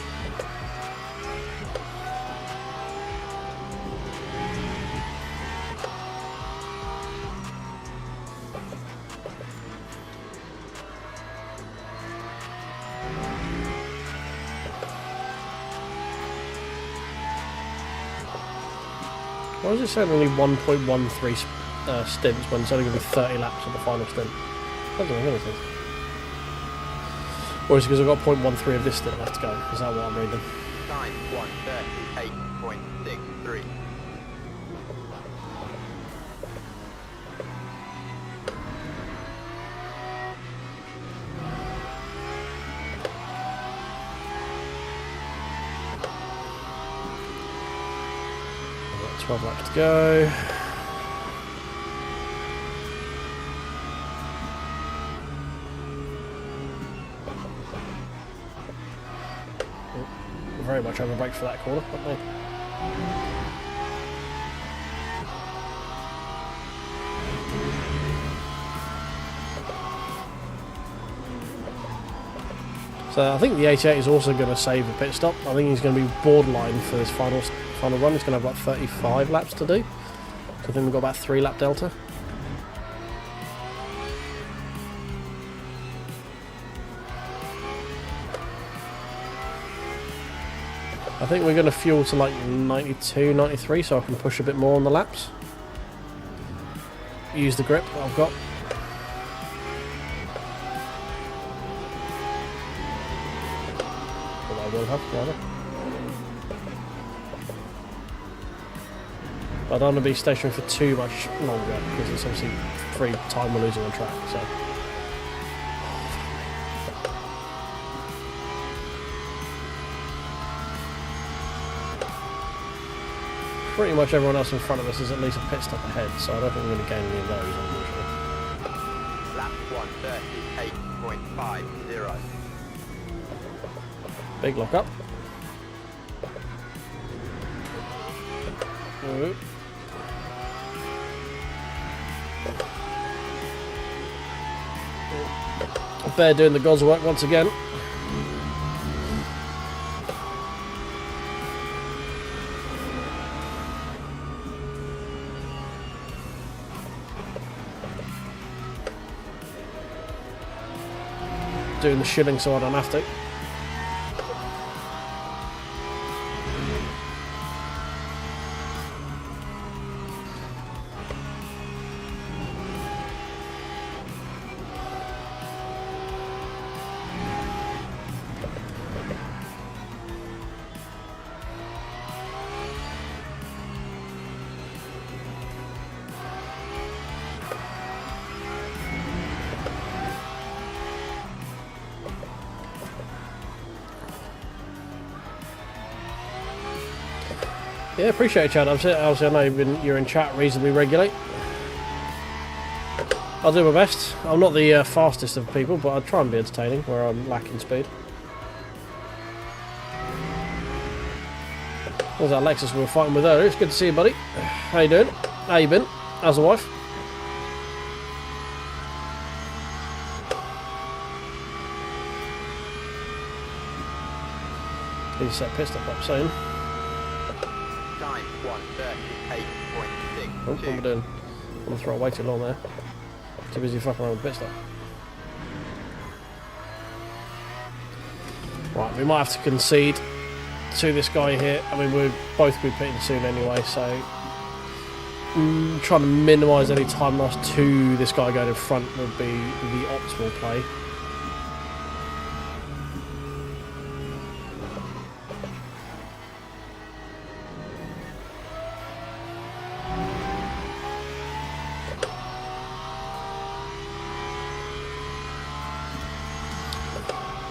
Why is it saying only 1.13 stints when it's only going to be 30 laps on the final stint? Doesn't make any sense. Or is it because I've got 0.13 of this stint left to go? Is that what I'm reading? Time 1:38.63. Got 12 laps to go. Very much over brake for that corner, haven't they? So I think the 88 is also going to save a pit stop. I think he's going to be borderline for this final run. He's going to have like 35 laps to do. So I think we've got about 3 lap delta. I think we're going to fuel to like 92, 93 so I can push a bit more on the laps. Use the grip that I've got. Well, I will have, rather. But I don't want to be stationary for too much longer because it's obviously free time we're losing on track. So pretty much everyone else in front of us is at least a pit stop ahead, so I don't think we're going to gain any of those, unfortunately. Lap 1:38.50. Big lock up. Ooh. Bear doing the God's work once again. Doing the shilling so I don't have to. Yeah, appreciate it, Chad. Obviously, I know you're in chat reasonably regularly. I'll do my best. I'm not the fastest of people, but I'll try and be entertaining where I'm lacking speed. There's that Lexus we were fighting with earlier. It's good to see you, buddy. How you doing? How you been? How's the wife? Need to set pit stop up soon. Time 1:38.62. Oh, what am I doing? I'm going to throw it way too long there. Too busy fucking around with pit stop. Right, we might have to concede to this guy here. I mean, we're both going to be pitting soon anyway, so trying to minimise any time loss to this guy going in front would be the optimal play.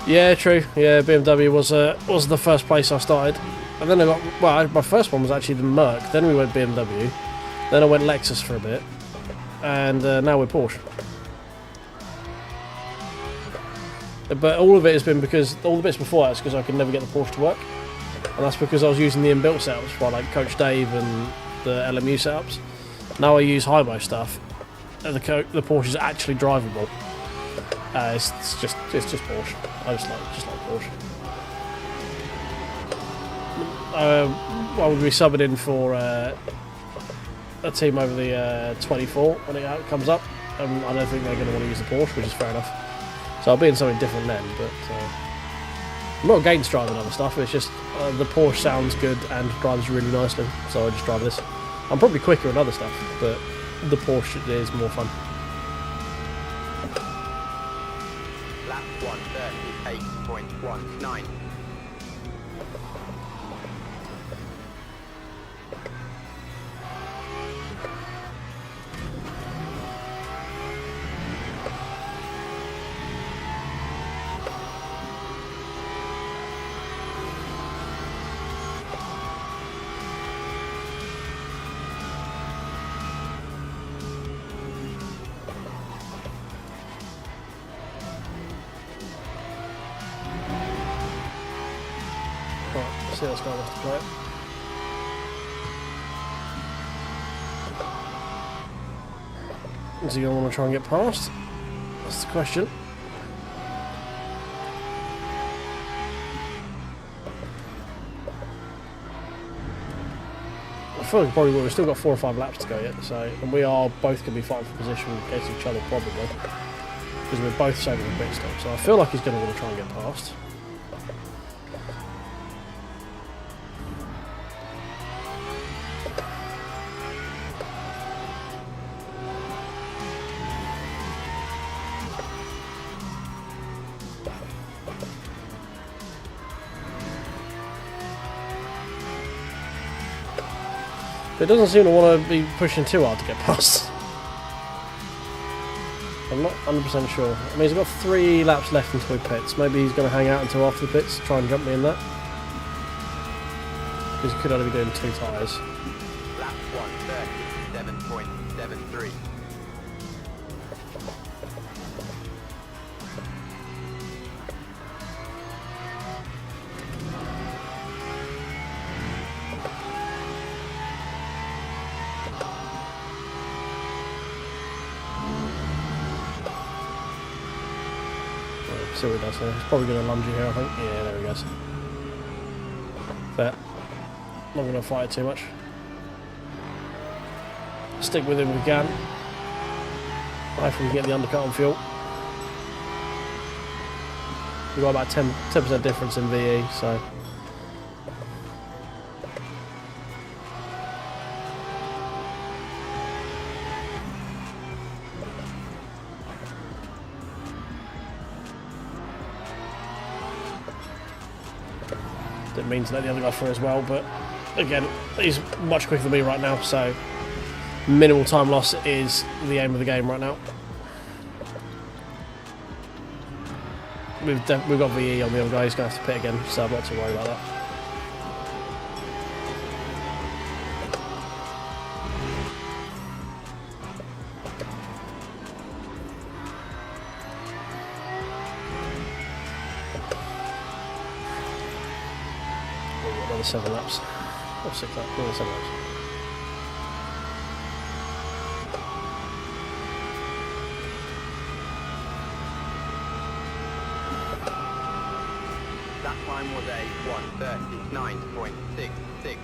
Yeah, true. Yeah, BMW was the first place I started, and then I got my first one was actually the Merc. Then we went BMW, then I went Lexus for a bit, and now we're Porsche. But all of it has been because all the bits before that's because I could never get the Porsche to work, and that's because I was using the inbuilt setups for like Coach Dave and the LMU setups. Now I use Hybo stuff, and the Porsche is actually drivable. It's just Porsche. I just like Porsche. I would be subbing in for a team over the 24 when it comes up. I don't think they're going to want to use the Porsche, which is fair enough. So I'll be in something different then. But I'm not against driving other stuff. It's just the Porsche sounds good and drives really nicely, so I just drive this. I'm probably quicker in other stuff, but the Porsche is more fun. 1:38.19. See what's going on to play it. Is he going to want to try and get past? That's the question. I feel like probably will. We've still got 4 or 5 laps to go yet, so and we are both going to be fighting for position against each other probably because we're both saving the pit stop. So I feel like he's going to want to try and get past. It doesn't seem to want to be pushing too hard to get past. I'm not 100% sure. I mean, he's got 3 laps left until he pits. Maybe he's going to hang out until after the pits to try and jump me in that. Because he could only be doing 2 tyres. See what he does here. He's probably going to lunge you here, I think. Yeah, there he goes. Fair. Not going to fight it too much. Stick with him if we can. Hopefully we can get the undercut on fuel. We've got about 10% difference in VE, so... Didn't mean to let the other guy through as well, but again, he's much quicker than me right now, so minimal time loss is the aim of the game right now. We've got VE on the other guy, he's going to have to pit again, so I'm not too worried about that. Another 7 laps. Or 6 laps, another 7 laps. That time was a 1:39.66.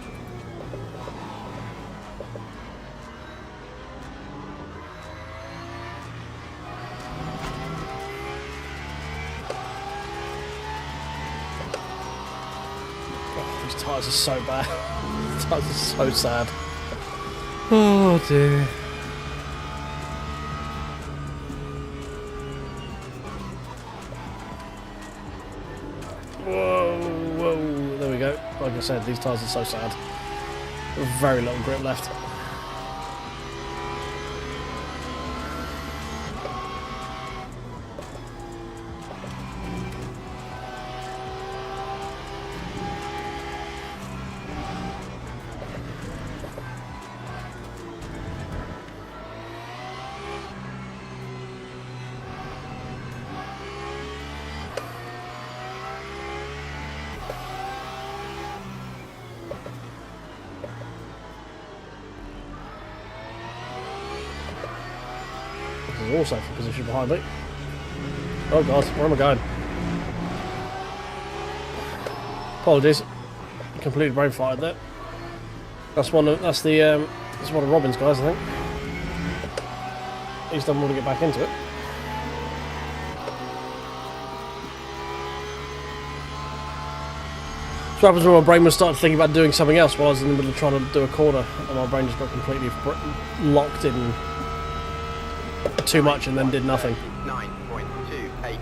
These tyres are so bad. These tyres are so sad. Oh dear. Whoa, there we go. Like I said, these tyres are so sad. Very little grip left. Also for position behind me. Oh god, where am I going? Apologies, completely brain farted there. That's one of Robin's guys, I think. He's done well to get back into it. So what happens when my brain was started thinking about doing something else while I was in the middle of trying to do a corner, and my brain just got completely locked in too much and then did nothing. 9.28.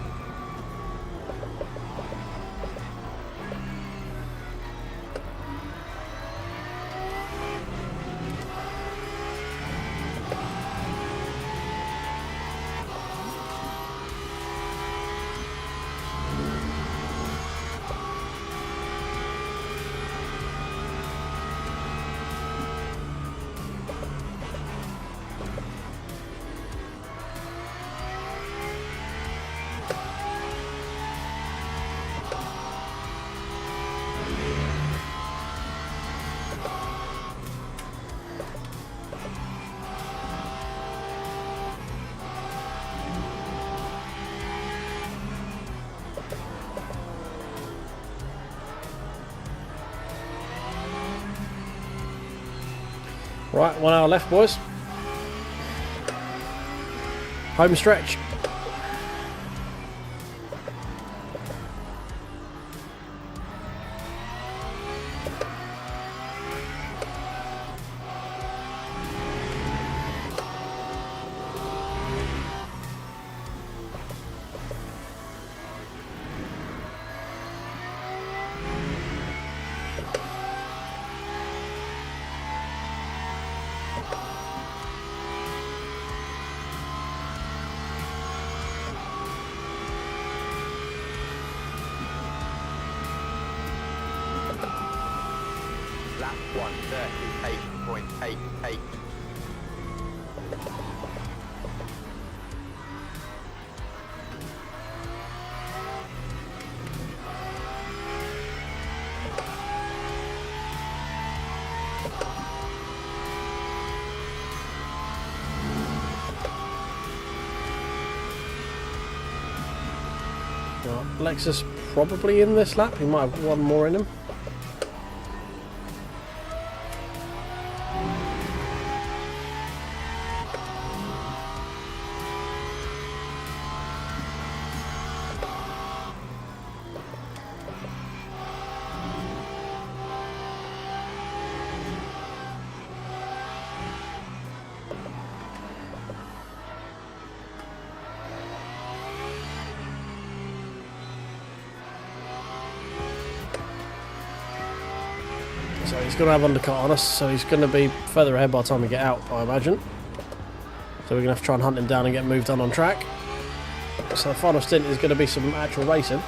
Right, 1 hour left, boys. Home stretch. Lap 1:38.88. Lexus probably in this lap. He might have one more in him. So he's going to have undercut on us, so he's going to be further ahead by the time we get out, I imagine. So we're going to have to try and hunt him down and get moved on track. So the final stint is going to be some actual racing.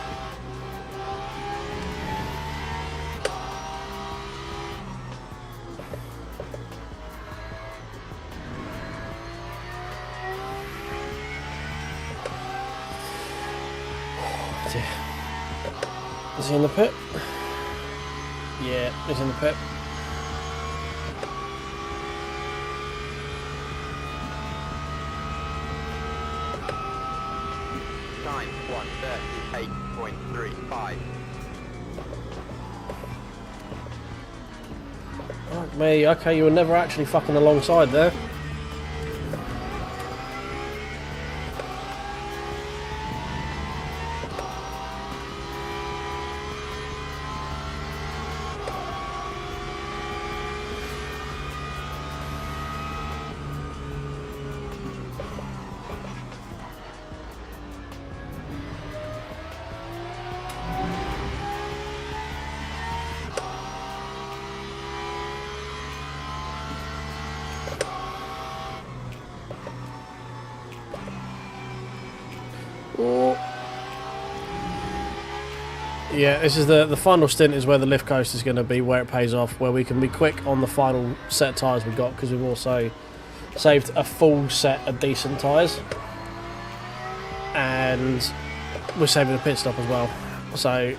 Is he in the pit? Yeah, he's in the pit. Time 1:38.35. Fuck me, okay, you were never actually fucking alongside there. Yeah, this is the final stint is where the lift coast is going to be, where it pays off, where we can be quick on the final set of tyres we've got, because we've also saved a full set of decent tyres. And we're saving a pit stop as well. So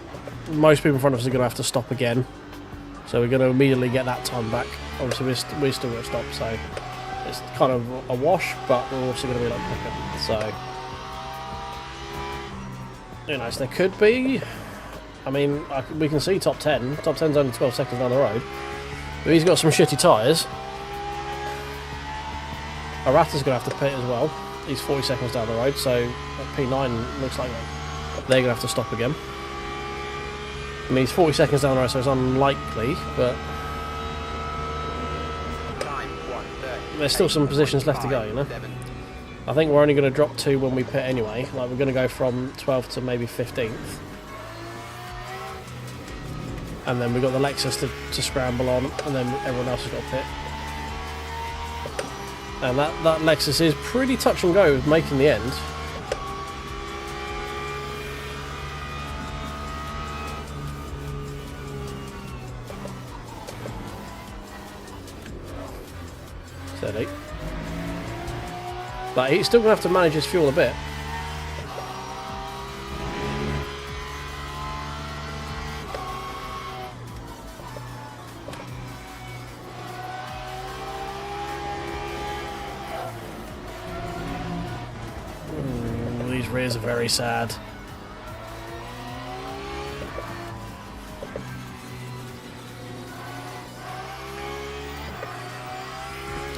most people in front of us are going to have to stop again. So we're going to immediately get that time back. Obviously we're still going to stop, so it's kind of a wash, but we're also going to be a lot quicker. So, you know, so there could be... I mean, we can see top 10. Top 10's only 12 seconds down the road. But he's got some shitty tyres. Arata's going to have to pit as well. He's 40 seconds down the road, so P9 looks like they're going to have to stop again. I mean, he's 40 seconds down the road, so it's unlikely, but... there's still some positions left to go, you know? I think we're only going to drop 2 when we pit anyway. Like, we're going to go from 12th to maybe 15th. And then we've got the Lexus to scramble on, and then everyone else has got to pit. And that Lexus is pretty touch and go with making the end. Steady. But he's still going to have to manage his fuel a bit. Rears are very sad.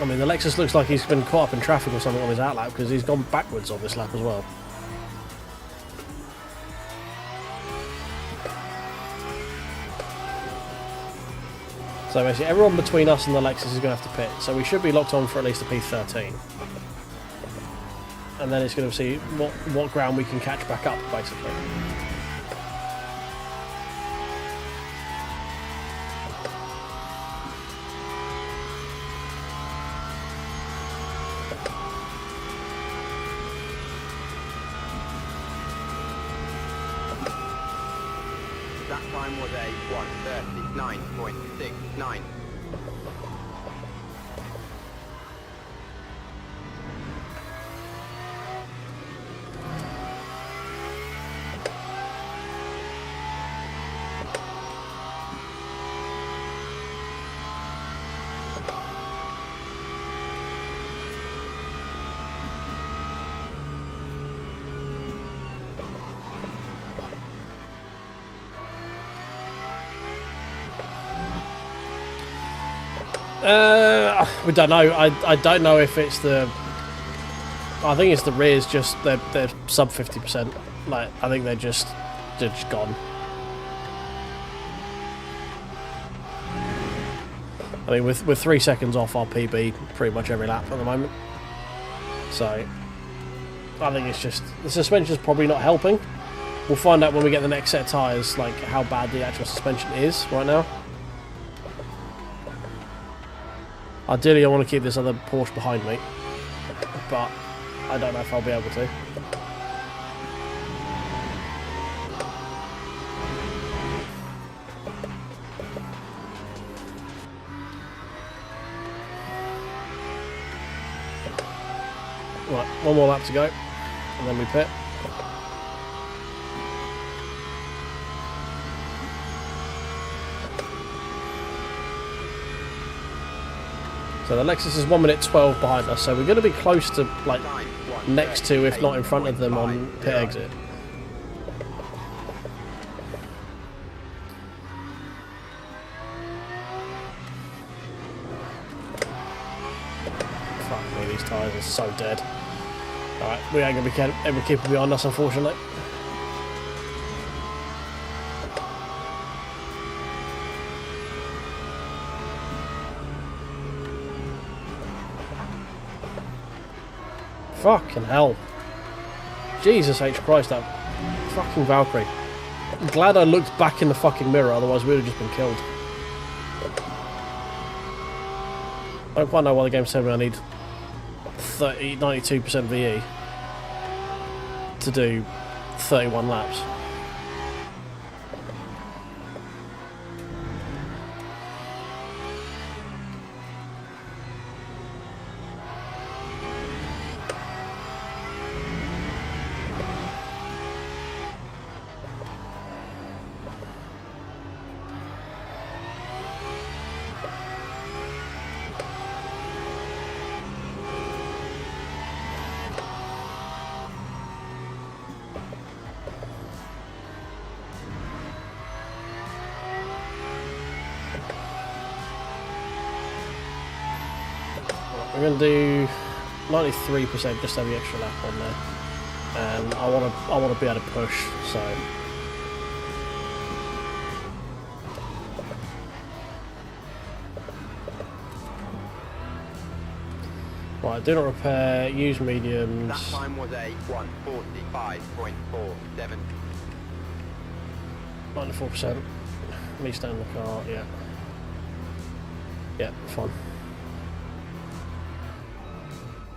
I mean, the Lexus looks like he's been caught up in traffic or something on his outlap, because he's gone backwards on this lap as well. So basically everyone between us and the Lexus is going to have to pit, so we should be locked on for at least a P13. And then it's going to see what ground we can catch back up, basically. That time was a 1:39.69. We don't know. I don't know if it's the... I think it's the rears, just they're sub 50%. Like, I think they're just gone. I mean, with 3 seconds off our PB pretty much every lap at the moment. So, I think it's just... The suspension's probably not helping. We'll find out when we get the next set of tyres, like, how bad the actual suspension is right now. Ideally, I want to keep this other Porsche behind me. But I don't know if I'll be able to. Right, one more lap to go, and then we pit. So the Lexus is 1 minute 12 behind us, so we're going to be close to, like, next to, if not in front of them on pit exit. Fuck me, these tyres are so dead. Alright, we ain't going to be able to keep them behind us, unfortunately. Fucking hell. Jesus H. Christ, that fucking Valkyrie. I'm glad I looked back in the fucking mirror, otherwise we would have just been killed. I don't quite know why the game's telling me I need 92% VE to do 31 laps. We're going to do 93%, just have the extra lap on there, and I want to be able to push. So right, do not repair, use mediums. That time was a 1:45.47. 94%. Me stay in the car. Yeah, fine.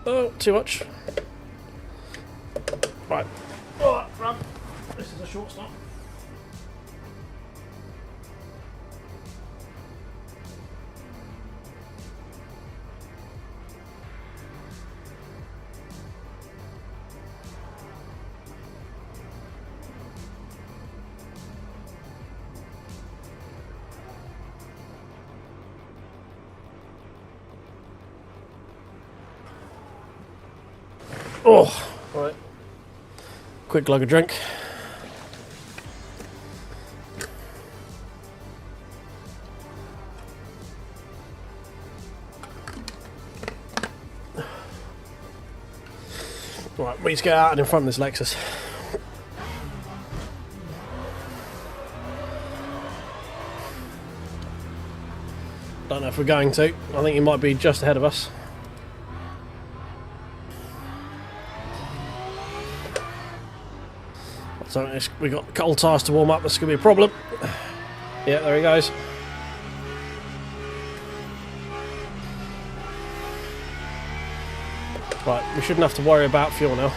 Oh, too much. Right. Oh, run. This is a short stop. Oh, right. Quick glug of drink. Right, we need to get out and in front of this Lexus. Don't know if we're going to. I think he might be just ahead of us. So we got cold tyres to warm up, that's going to be a problem. Yeah, there he goes. Right, we shouldn't have to worry about fuel now.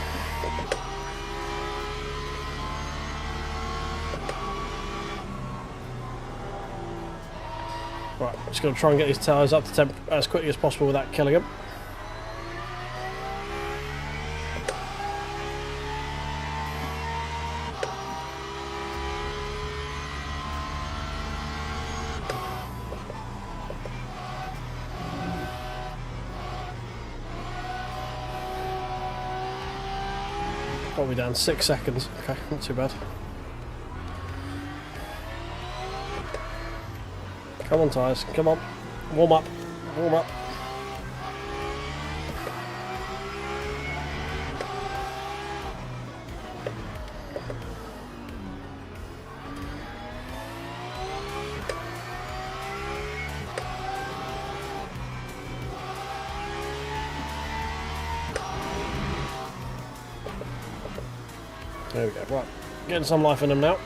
Right, just going to try and get these tyres up to temp as quickly as possible without killing them. Probably down 6 seconds. Okay, not too bad. Come on, tyres. Come on. Warm up. warm up. There we go, right. Getting some life in them now.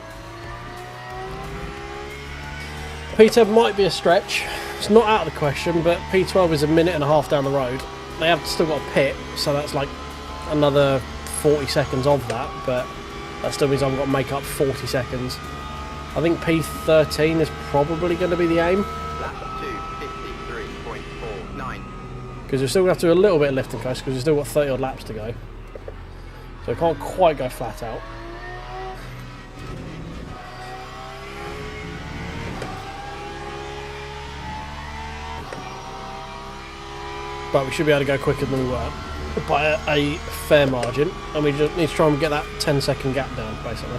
P10 might be a stretch. It's not out of the question, but P12 is a minute and a half down the road. They have still got a pit, so that's like another 40 seconds of that, but that still means I've got to make up 40 seconds. I think P13 is probably going to be the aim. Lap 2, 53.49. Because we're still going to have to do a little bit of lifting coast, because we've still got 30 odd laps to go. So I can't quite go flat out. But we should be able to go quicker than we were by a fair margin, and we just need to try and get that 10-second gap down, basically.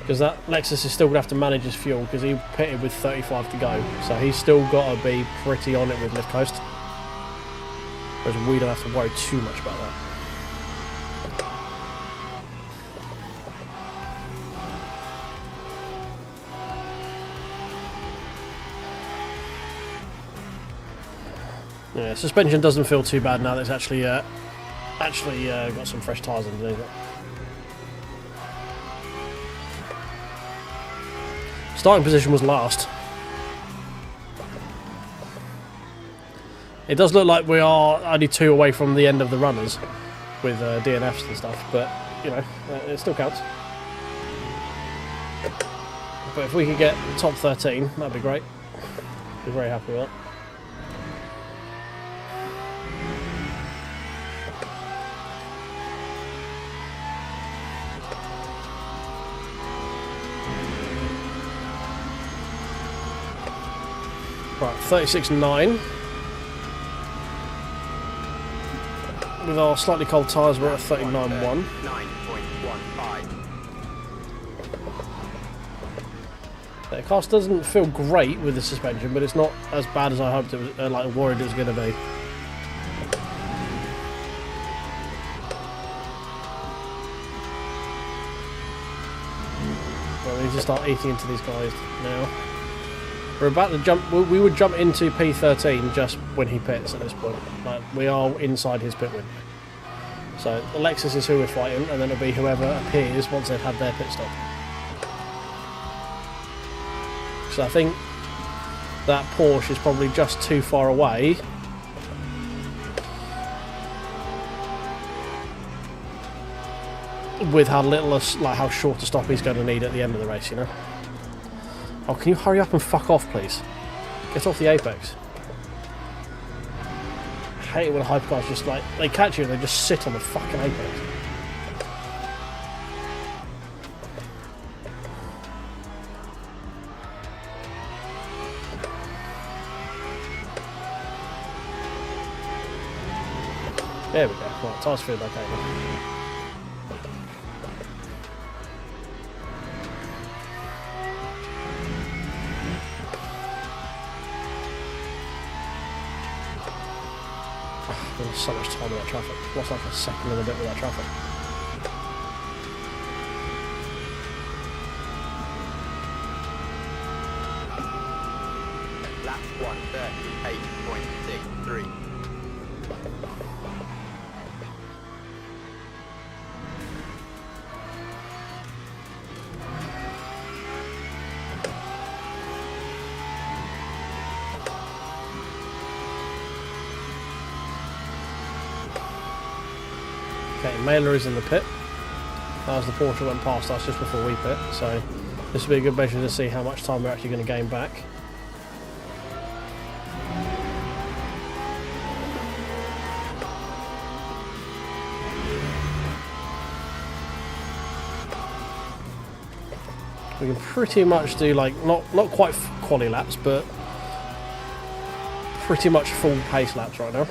Because that Lexus is still going to have to manage his fuel, because he pitted with 35 to go, so he's still got to be pretty on it with lift coast. Whereas we don't have to worry too much about that. Yeah, suspension doesn't feel too bad now that it's actually got some fresh tyres underneath it. Starting position was last. It does look like we are only 2 away from the end of the runners with DNFs and stuff, but you know, it still counts. But if we could get top 13, that'd be great. Be very happy with that. Right, 36.9. With our slightly cold tyres, we're at 39.1. 9.15. The car doesn't feel great with the suspension, but it's not as bad as I hoped it was, like worried it was going to be. Well, we need to start eating into these guys now. We're about to jump. We would jump into P13 just when he pits at this point. Like, we are inside his pit window. So the Lexus is who we're fighting, and then it'll be whoever appears once they've had their pit stop. So I think that Porsche is probably just too far away. With how little, like how short a stop he's going to need at the end of the race, you know. Oh, can you hurry up and fuck off, please? Get off the apex. I hate it when hypercars just like, they catch you and they just sit on the fucking apex. There we go. Right, tyres feel okay now. So much time with that traffic. Lost like a second and a bit with that traffic. Lap 138.63. Okay, Mailer is in the pit. That was the Porsche that went past us just before we pit, so this will be a good measure to see how much time we're actually going to gain back. We can pretty much do like, not quite quali laps, but pretty much full pace laps right now.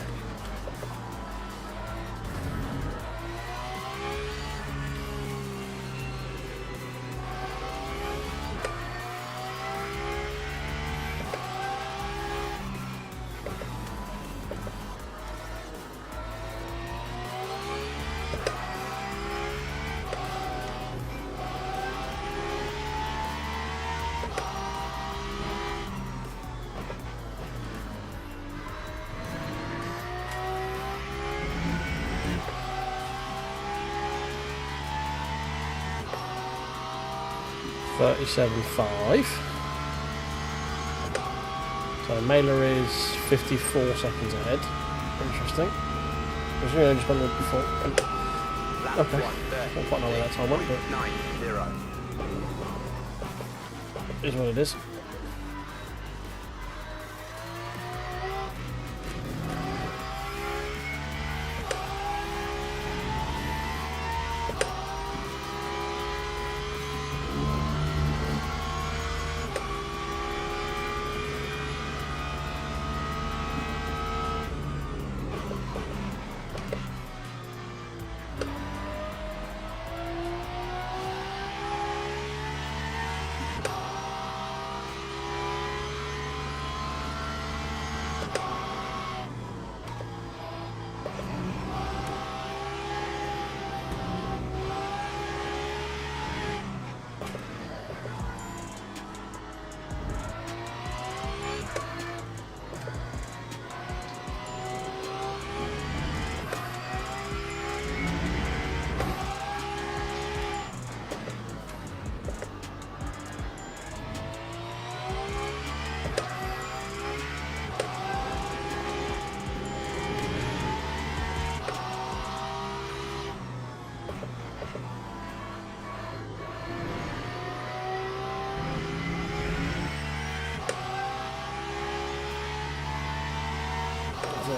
37.5. So Mailer is 54 seconds ahead. Interesting. I was going to just went with before. Okay. I don't quite know where that time went, but it is what it is.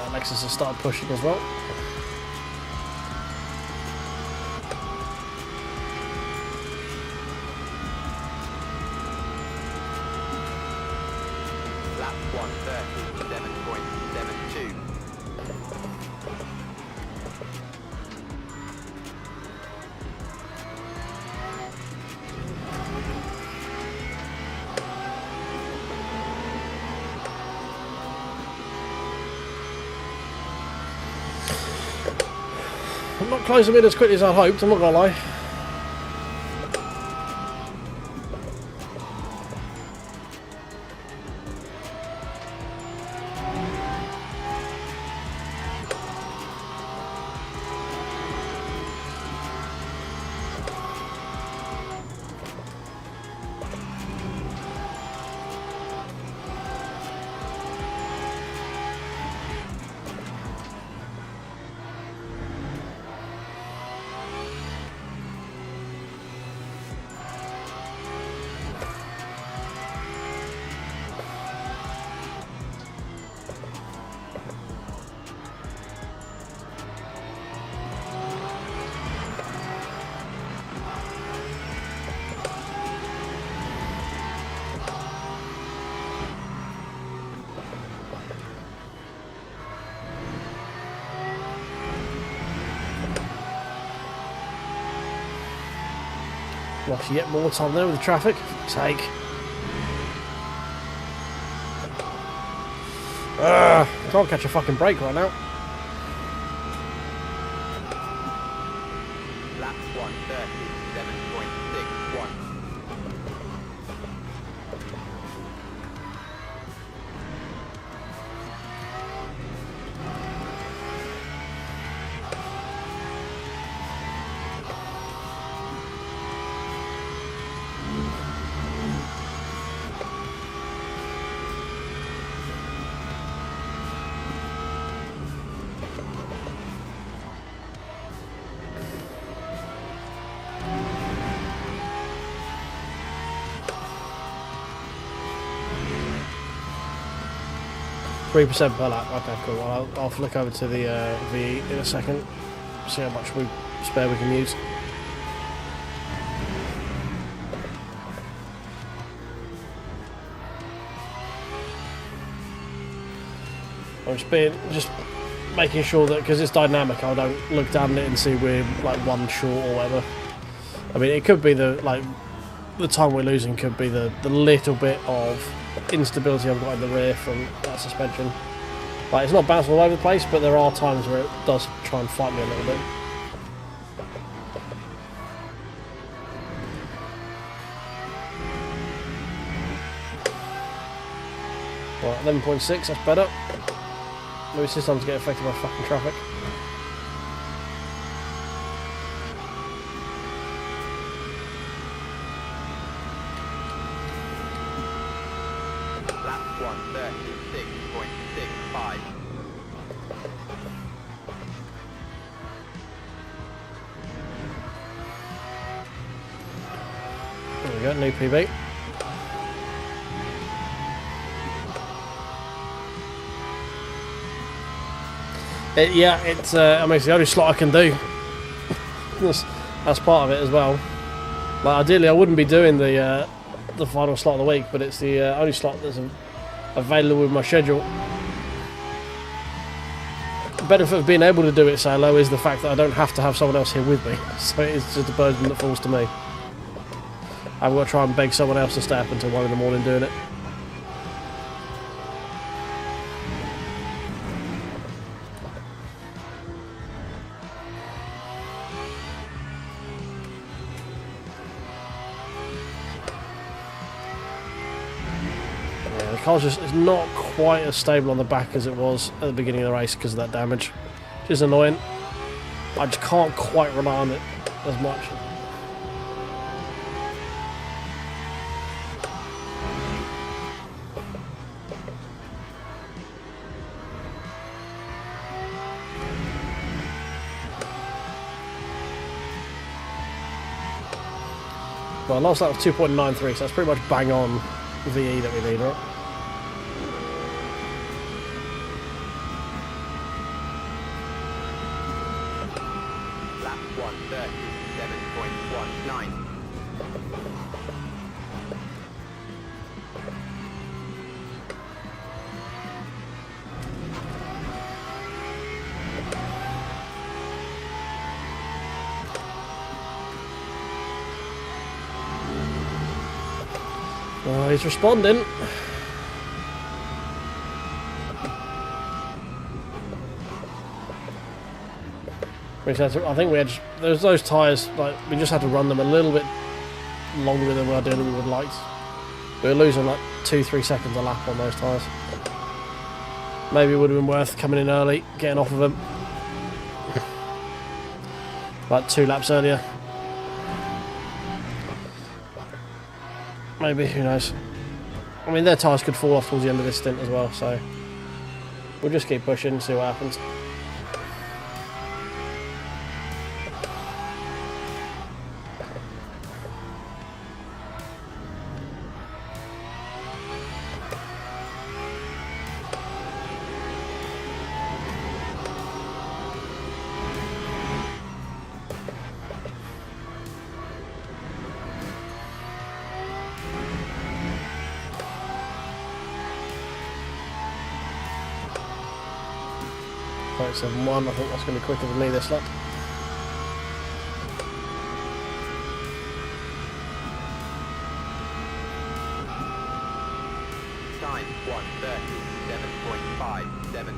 Alexis has started pushing as well. Lap 1:37.72. I'm not closing in as quickly as I hoped, I'm not gonna lie. Lost yet more time there with the traffic. Take. Can't catch a fucking break right now. Lap 1:37.61. %3 per lap. Okay, cool. Well, I'll flick over to the V in a second. See how much spare we can use. I'm just making sure that because it's dynamic, I don't look down at it and see we're like one short or whatever. I mean, it could be the time we're losing could be the little bit of instability I've got in the rear from that suspension. Like, it's not bouncing all over the place, but there are times where it does try and fight me a little bit. Right, 11.6, that's better. Maybe it's this time to get affected by fucking traffic. we go, new PB. Yeah, it's I mean, it's the only slot I can do. That's part of it as well. Like, ideally, I wouldn't be doing the final slot of the week, but it's the only slot that's available with my schedule. The benefit of being able to do it solo is the fact that I don't have to have someone else here with me, so it's just a burden that falls to me. I've got to try and beg someone else to stay up until 1 in the morning doing it. Yeah, the car's just it's not quite as stable on the back as it was at the beginning of the race because of that damage, which is annoying. I just can't quite rely on it as much. Well, last lap was 2.93, so that's pretty much bang on VE that we need, right? Lap 1:37.19. Oh, he's responding. I think we had there's those tyres, like we just had to run them a little bit longer than we ideally would like. We were losing like 2-3 seconds a lap on those tyres. Maybe it would have been worth coming in early, getting off of them. About 2 laps earlier. Maybe, who knows. I mean, their tyres could fall off towards the end of this stint as well, so we'll just keep pushing and see what happens. .71, I think that's going to be quicker than me this lap. Time 1:37.57.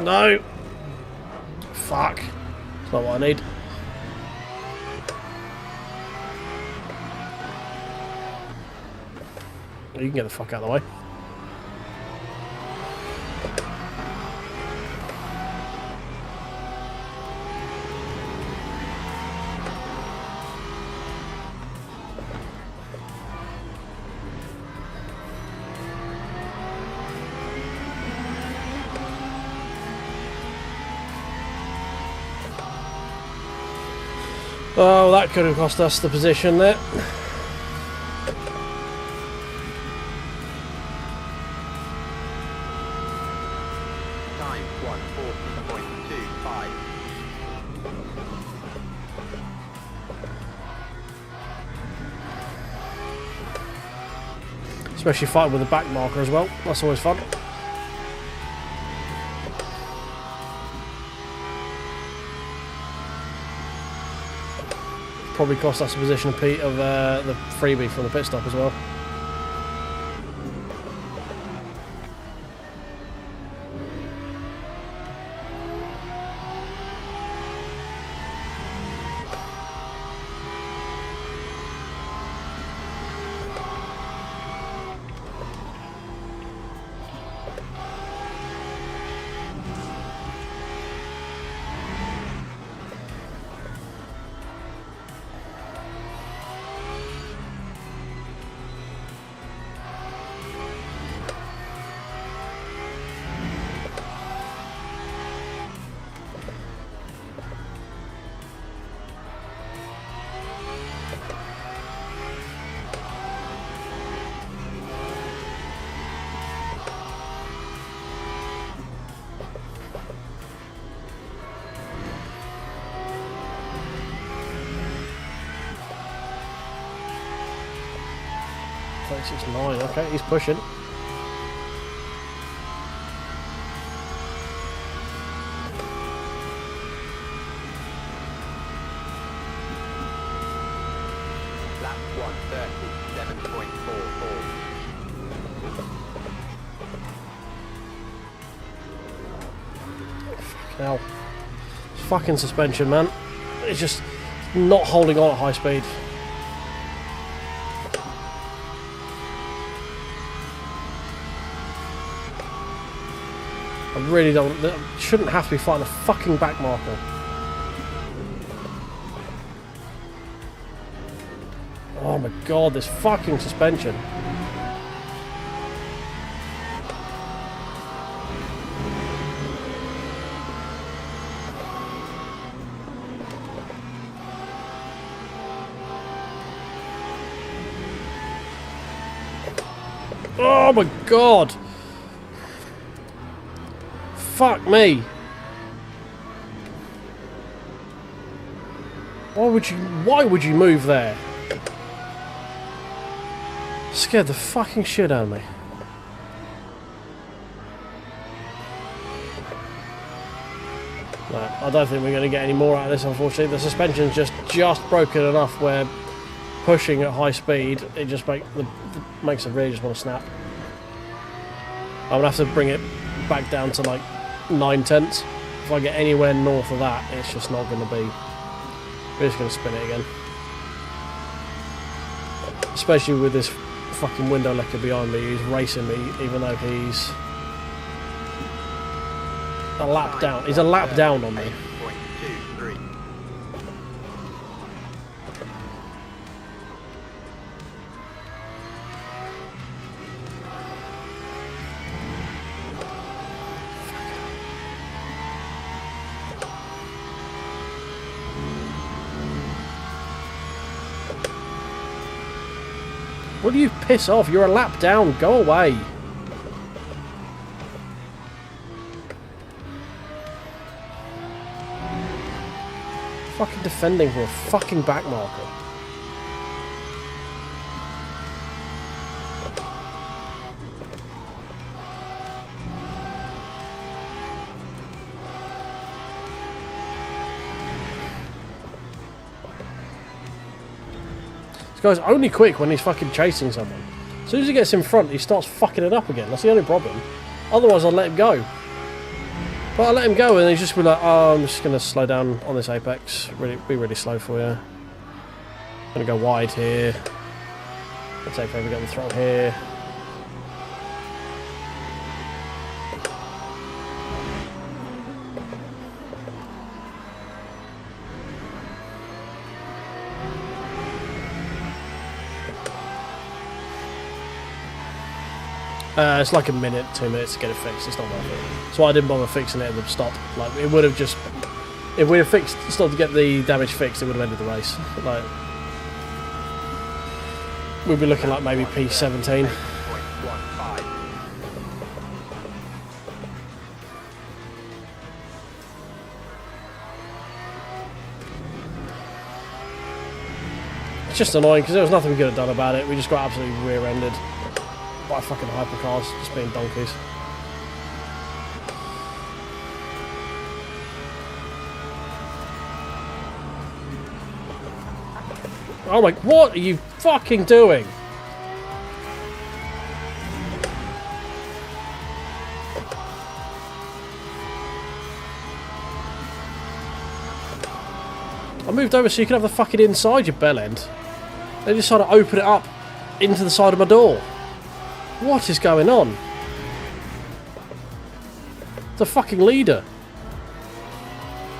No! Fuck. That's not what I need. You can get the fuck out of the way. Oh, that could have cost us the position there. Time 1:40.25. Especially fighting with a back marker as well. That's always fun. probably cost us a position of the freebie from the pit stop as well. Okay, he's pushing. Lap 1:37.44. Hell. Fucking suspension, man. It's just not holding on at high speed. I really don't... shouldn't have to be fighting a fucking back marker. Oh my god, this fucking suspension. Oh my god! Fuck me! Why would you move there? Scared the fucking shit out of me. No, I don't think we're going to get any more out of this, unfortunately. The suspension's just broken enough where pushing at high speed, it just makes it really just want to snap. I'm going to have to bring it back down to like 9/10. If I get anywhere north of that, it's just not going to be. We're just going to spin it again. Especially with this fucking window lecker behind me, who's racing me, even though he's a lap down. He's a lap down on me. 8.23. Will you piss off? You're a lap down. Go away. Fucking defending for a fucking back marker. This guy's only quick when he's fucking chasing someone. As soon as he gets in front, he starts fucking it up again. That's the only problem. Otherwise, I'll let him go. But I'll let him go and he's just be like, oh, I'm just going to slow down on this apex. Be really slow for you. I'm going to go wide here. I'll take forever to get the throttle here. It's like a minute, 2 minutes to get it fixed. It's not worth it. That's why I didn't bother fixing it at the stop. Like, it would have just... If we had stopped to get the damage fixed, it would have ended the race. Like, we'd be looking like maybe P17. 8.15. It's just annoying because there was nothing we could have done about it. We just got absolutely rear-ended by fucking hypercars just being donkeys. Oh my... What are you fucking doing? I moved over so you can have the fucking inside, you bellend. They just trying to open it up into the side of my door. What is going on? The fucking leader.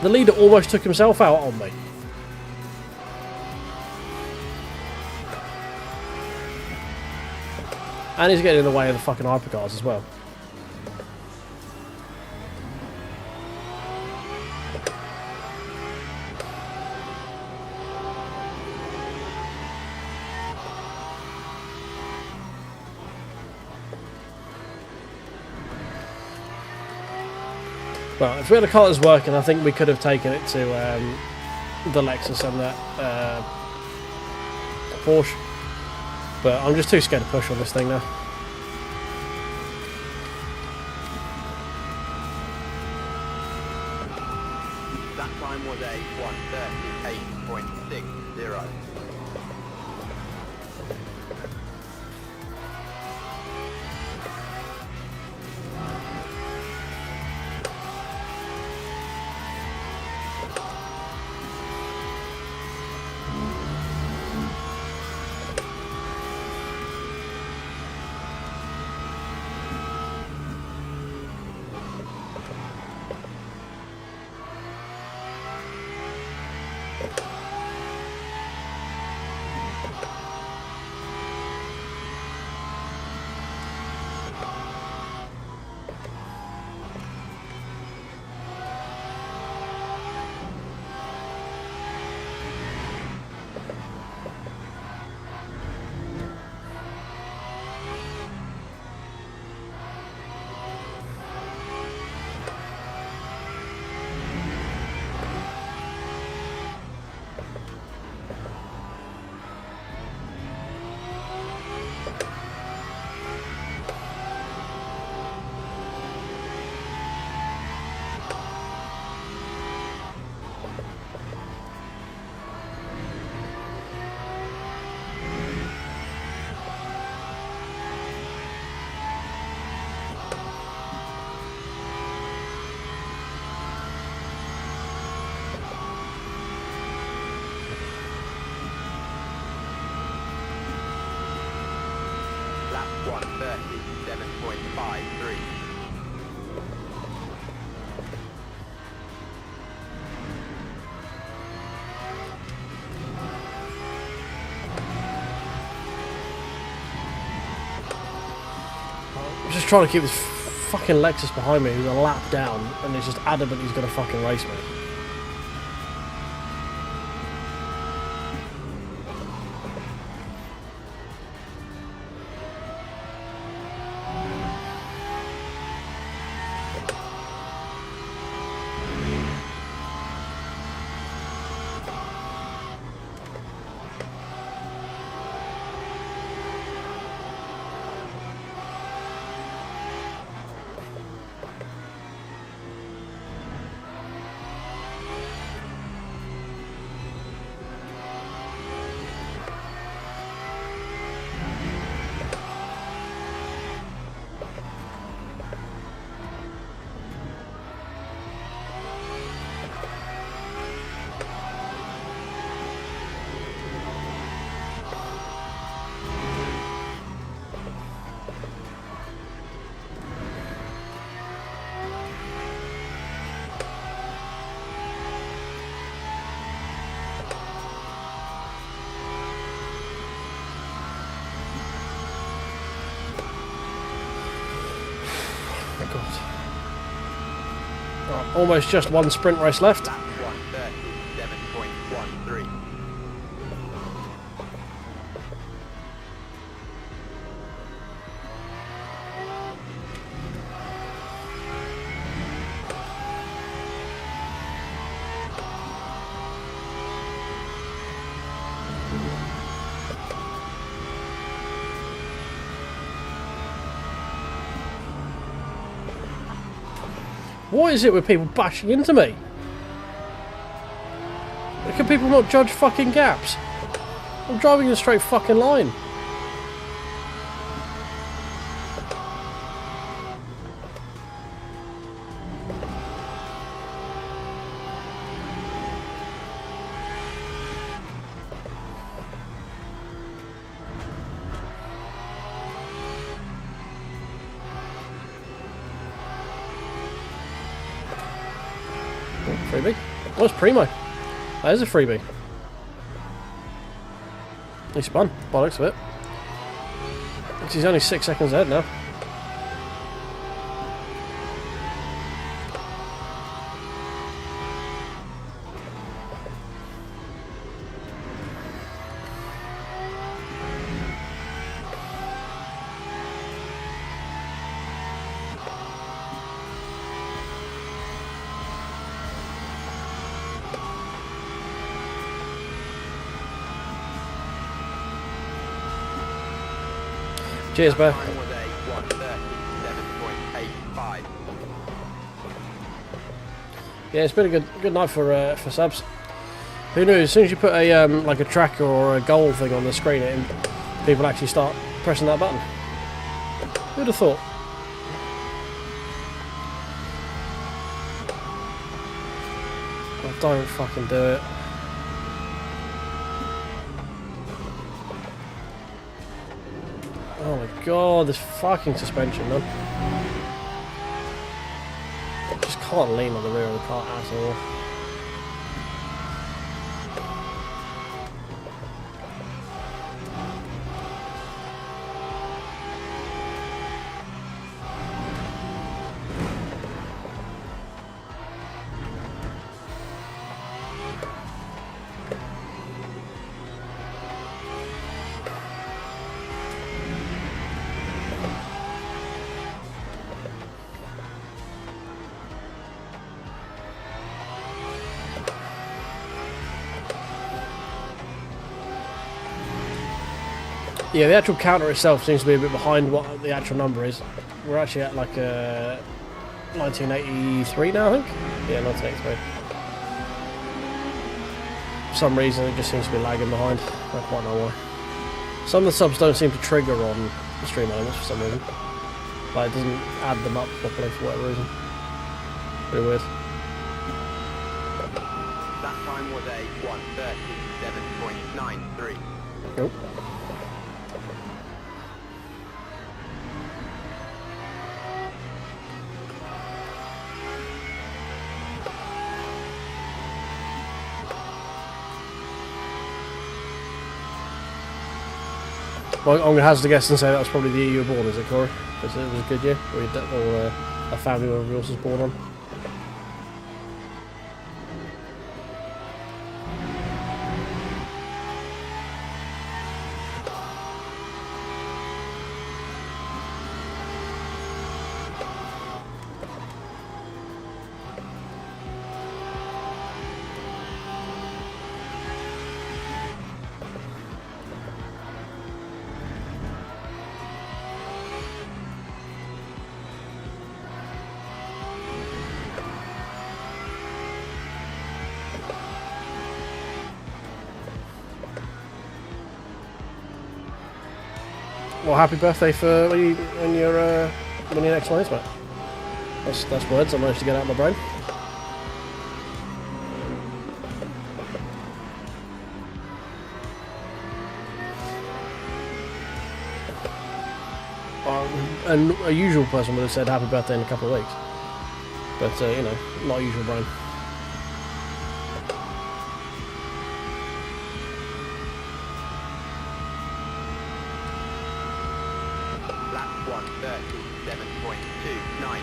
The leader almost took himself out on me. And he's getting in the way of the fucking hypercars as well. Well, if we had a car that was working, I think we could have taken it to the Lexus and that Porsche. But I'm just too scared to push on this thing now. That time was a 138.60. Lap 137.53. I'm just trying to keep this fucking Lexus behind me who's a lap down and he's just adamant he's going to fucking race me. Right, almost just one sprint race left. Lap 137.13. What is it with people bashing into me? Can people not judge fucking gaps? I'm driving in a straight fucking line. Freebie? Oh, it's Primo. That is a freebie. He spun, by the looks of it. He's only 6 seconds ahead now. Cheers, Bear. Time was a 1:37.85. Yeah, it's been a good night for subs. Who knew? As soon as you put a like a tracker or a goal thing on the screen, people actually start pressing that button. Who'd have thought? Oh, don't fucking do it. Oh my god, this fucking suspension, man. Just can't lean on the rear of the car at all. Yeah, the actual counter itself seems to be a bit behind what the actual number is. We're actually at like 1983 now, I think. Yeah, 1983. For some reason, it just seems to be lagging behind. I don't quite know why. Some of the subs don't seem to trigger on the stream elements for some reason. Like, it doesn't add them up properly for whatever reason. Pretty weird. That time was a 1:37.93. Nope. Well, I'm going to hazard a guess and say that was probably the year you were born, is it, Corey? Because it was a good year, or a family member of yours was born on. Well, happy birthday for when you're next one is, mate. That's words I managed to get out of my brain. And a usual person would have said happy birthday in a couple of weeks, but you know, not a usual brain. Lap 1:37.29.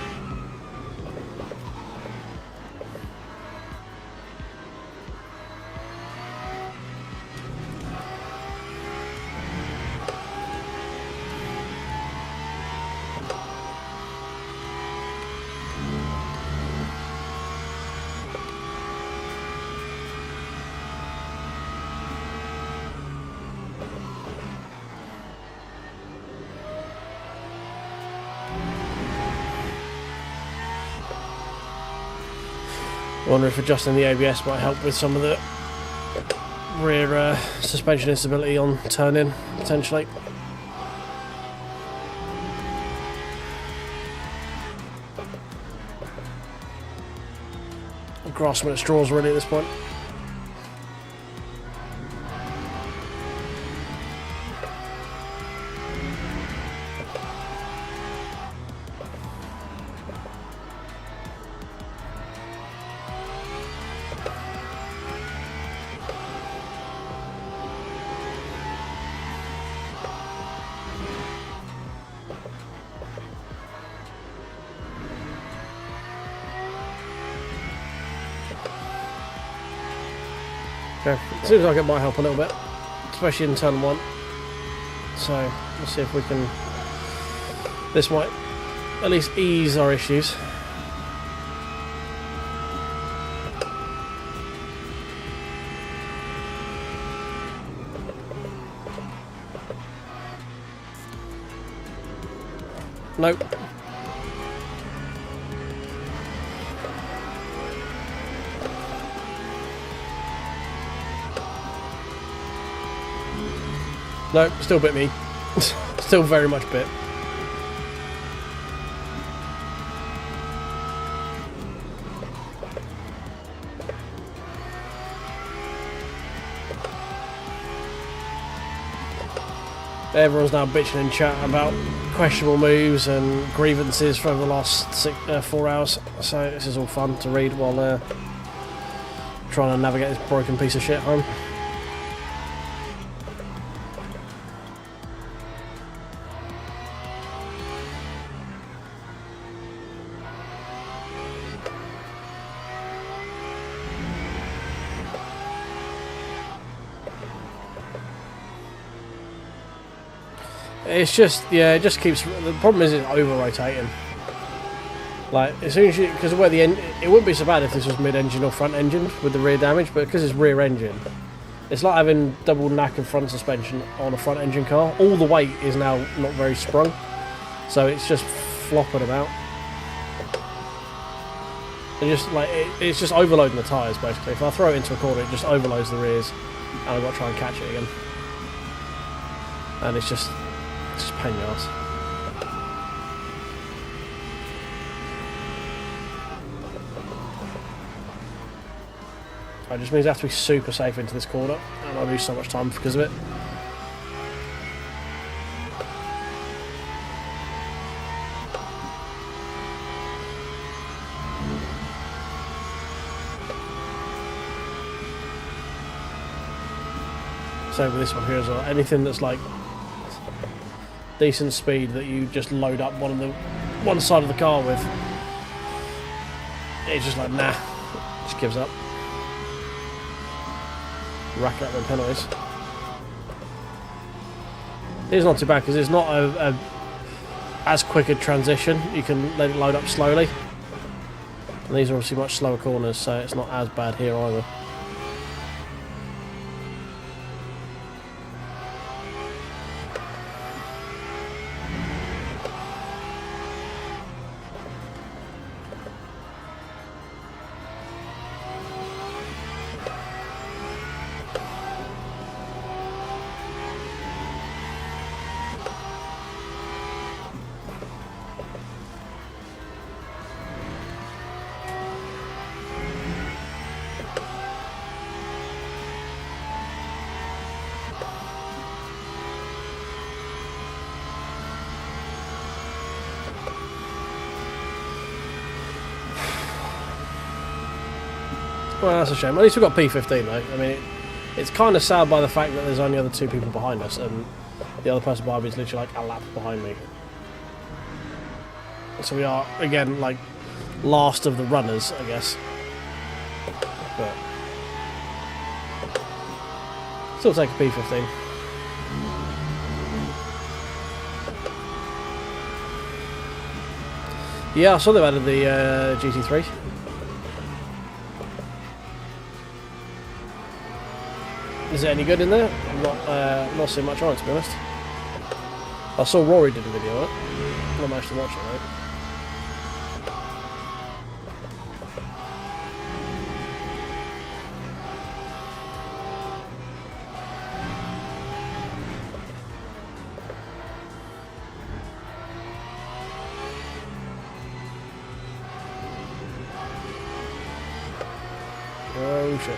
I wonder if adjusting the ABS might help with some of the rear suspension instability on turn-in, potentially. I'm grasping at straws really at this point. Okay, seems like it might help a little bit, especially in turn 1. So, let's see if we can... This might at least ease our issues. Nope. No, still bit me. Still very much bit. Everyone's now bitching in chat about questionable moves and grievances for the last 4 hours. So this is all fun to read while trying to navigate this broken piece of shit home. It's just, yeah, it just keeps... The problem is it's over-rotating. Like, as soon as you... Because where the end... It wouldn't be so bad if this was mid-engine or front-engine with the rear damage, but because it's rear-engine, it's like having double knack of front suspension on a front-engine car. All the weight is now not very sprung, so it's just flopping about. It just, like, it's just overloading the tyres, basically. If I throw it into a corner, it just overloads the rears, and I've got to try and catch it again. And it's just a pain in the arse. It just means I have to be super safe into this corner, and I lose so much time because of it. Same with this one here as well. Anything that's like decent speed that you just load up one side of the car with, it's just like nah, just gives up. Rack up the penalties. It's not too bad because it's not as quick a transition. You can let it load up slowly, and these are obviously much slower corners, so it's not as bad here either. Well, that's a shame. At least we've got P15 though. I mean, it's kind of sad by the fact that there's only other 2 people behind us, and the other person behind me is literally like a lap behind me. So we are, again, like, last of the runners, I guess. But still take a P15. Yeah, I saw they've added the GT3. Is it any good in there? I'm not seeing much on it, to be honest. I saw Rory did a video on it. I not managed to watch it though. Oh shit.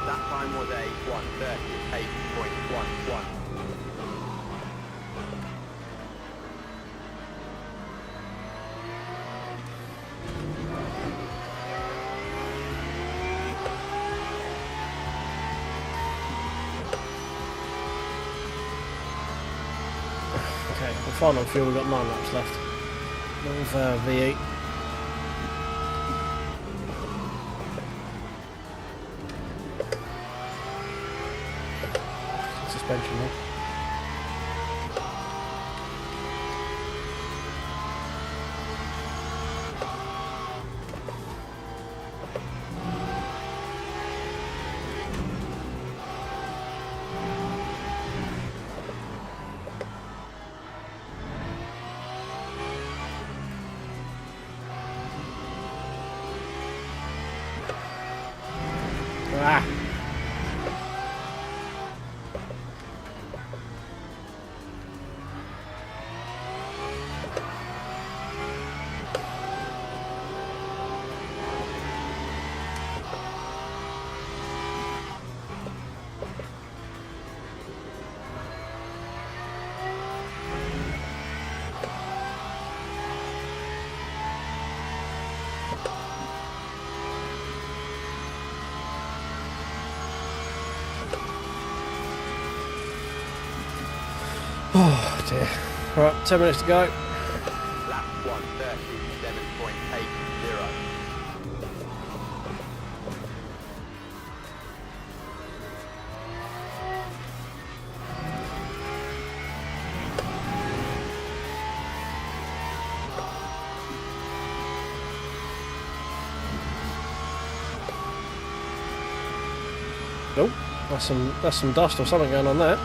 That time was a 1:38.11. Okay, the final fuel, we've got 9 laps left. With V8. Suspension there. Ah! Oh dear. Right, 10 minutes to go. Lap 1:37.80. Nope. That's some dust or something going on there.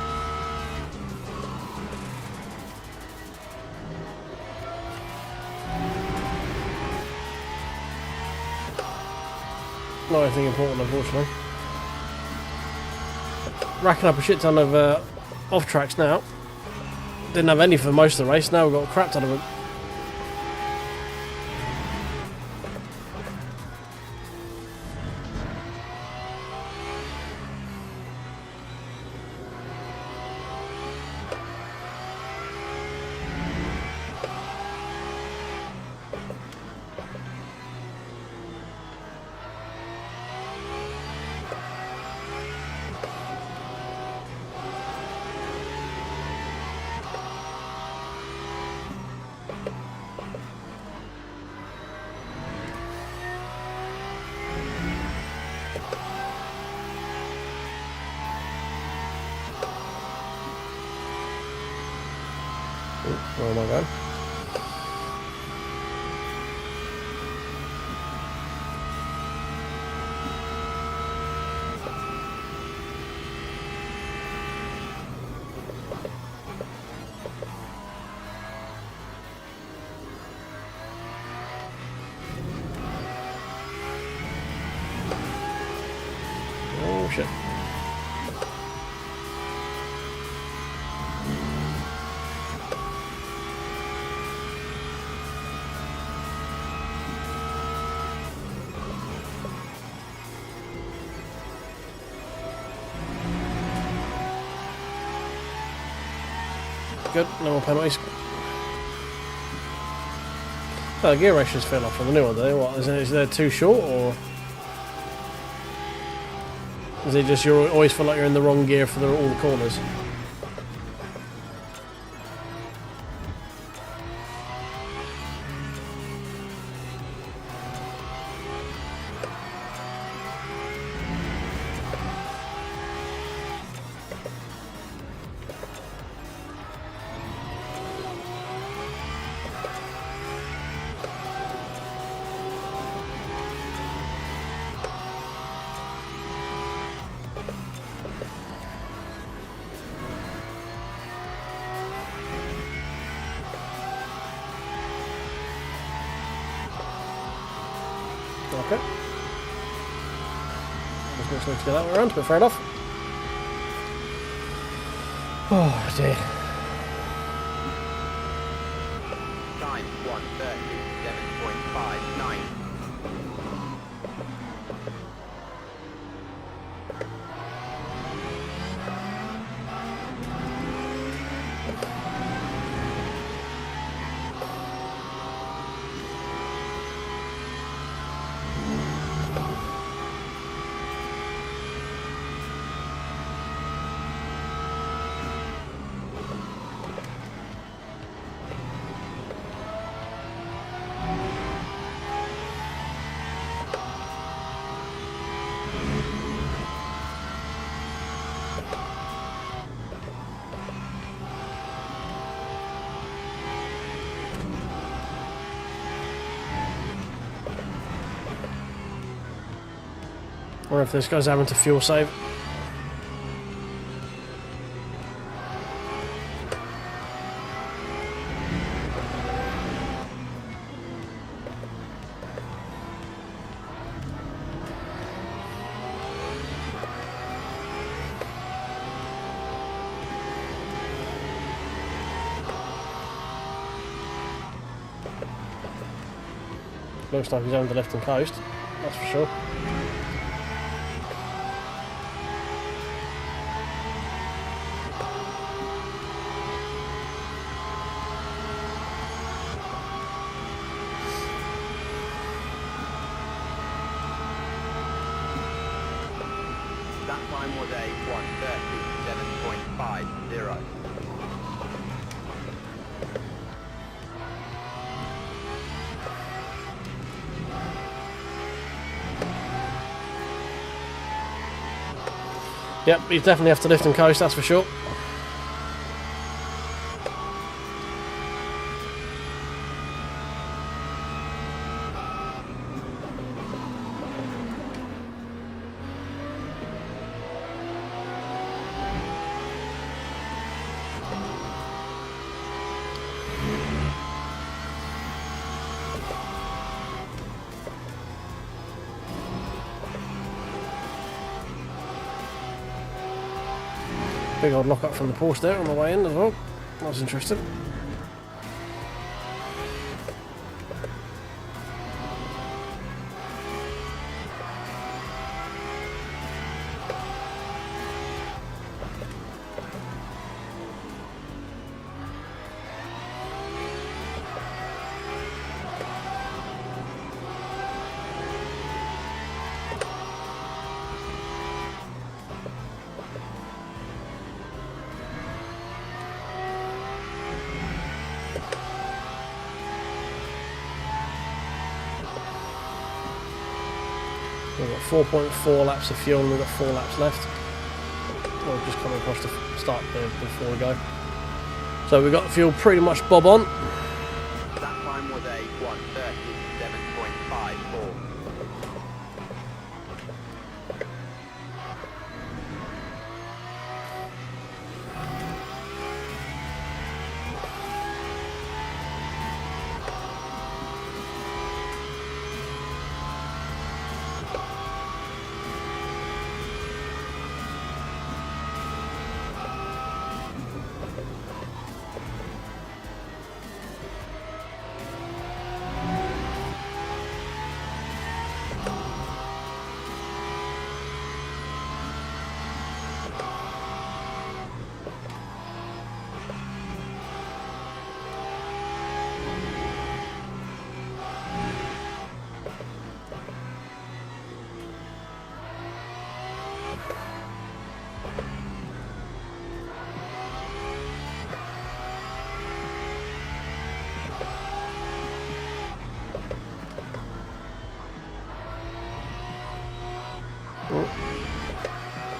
Not anything important, unfortunately. Racking up a shit ton of off tracks now. Didn't have any for most of the race. Now we've got a crap ton of them. Where am I going? Oh shit. Good, no more penalties. Oh, the gear ratios fell off from the new one, do they? What, is there too short, or is it just you always feel like you're in the wrong gear for all the corners? Just need to go that way around, but fair enough. Oh dear. Time 1:37.59. Or if this guy's having to fuel save. Looks like he's on the left-hand coast, that's for sure. That time was a 1:37.50. Yep, he's definitely have to lift and coast, that's for sure. Big old lock up from the Porsche there on the way in as well. That's interesting. We've got 4.4 laps of fuel and we've got 4 laps left. We'll just come across the start there before we go. So we've got fuel pretty much bob on. That time was a 1:37.54.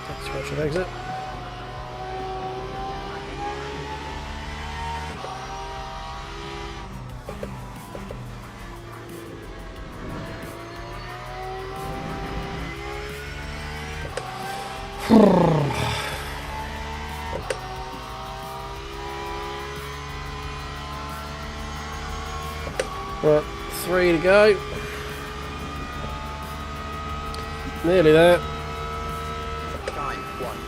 That's where I should exit. Right, 3 to go. Nearly there. 137.50.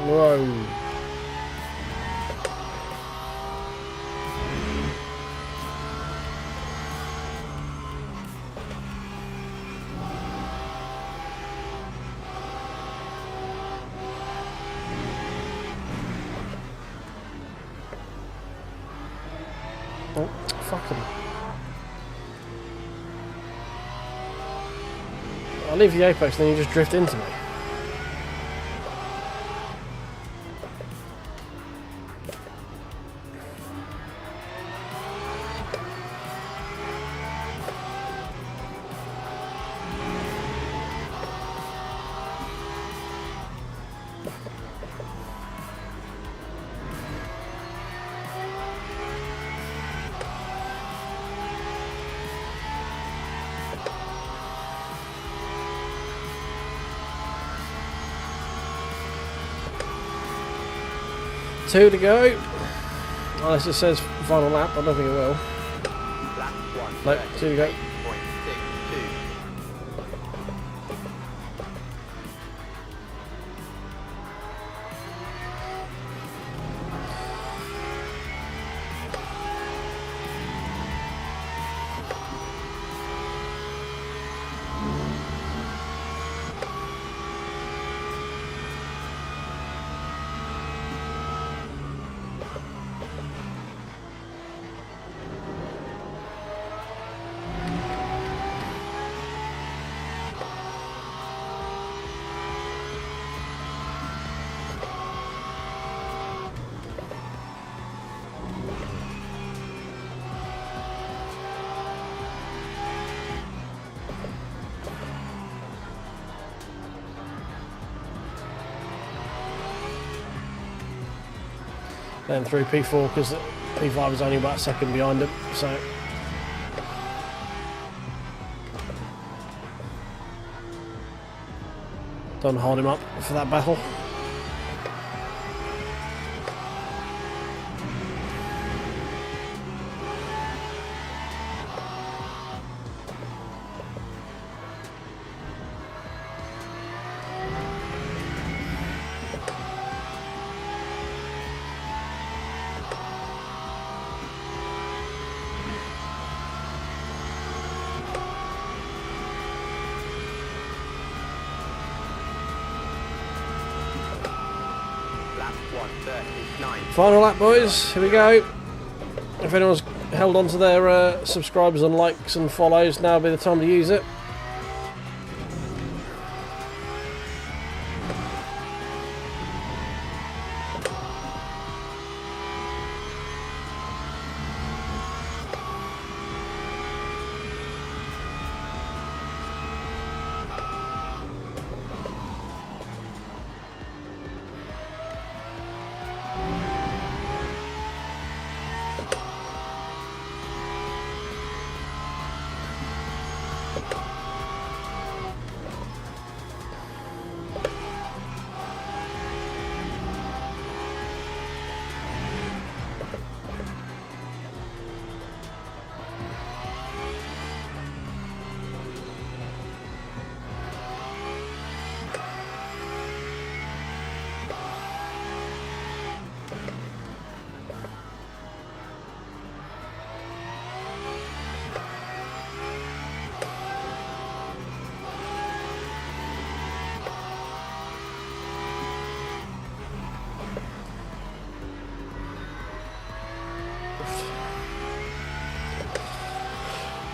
Whoa. Oh, fucking. I'll leave the apex, then you just drift into me. Two to go. Unless it says final lap, I don't think it will. Lap 1. No, two to go. 8.62. Then through P4 because P5 is only about a second behind him, so don't hold him up for that battle. Final lap, boys. Here we go. If anyone's held on to their subscribers and likes and follows, now would be the time to use it.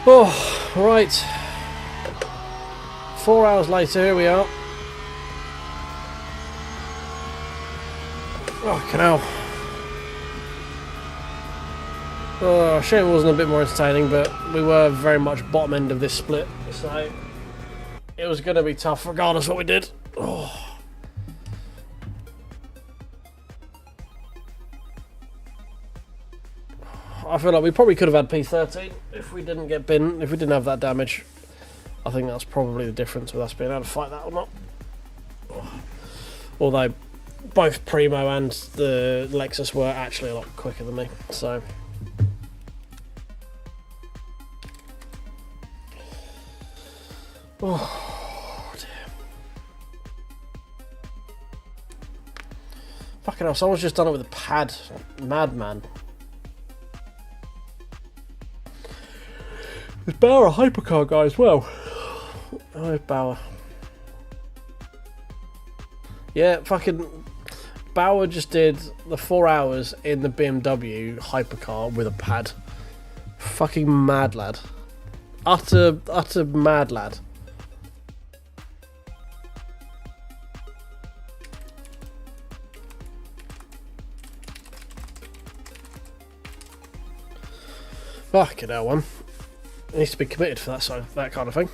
Oh, right. 4 hours later, here we are. Oh, canal. Oh, shame it wasn't a bit more entertaining, but we were very much bottom end of this split, so it was going to be tough regardless what we did. Oh. I feel like we probably could have had P13 if we didn't get bin, if we didn't have that damage. I think that's probably the difference with us being able to fight that or not. Although both Primo and the Lexus were actually a lot quicker than me, so. Oh, dear. Fucking hell, someone's just done it with a pad. Madman. Is Bauer a hypercar guy as well? Oh, Bauer. Yeah, fucking Bauer just did the 4 hours in the BMW hypercar with a pad. Fucking mad lad. Utter mad lad. Fucking hell, one. Needs to be committed for that kind of thing.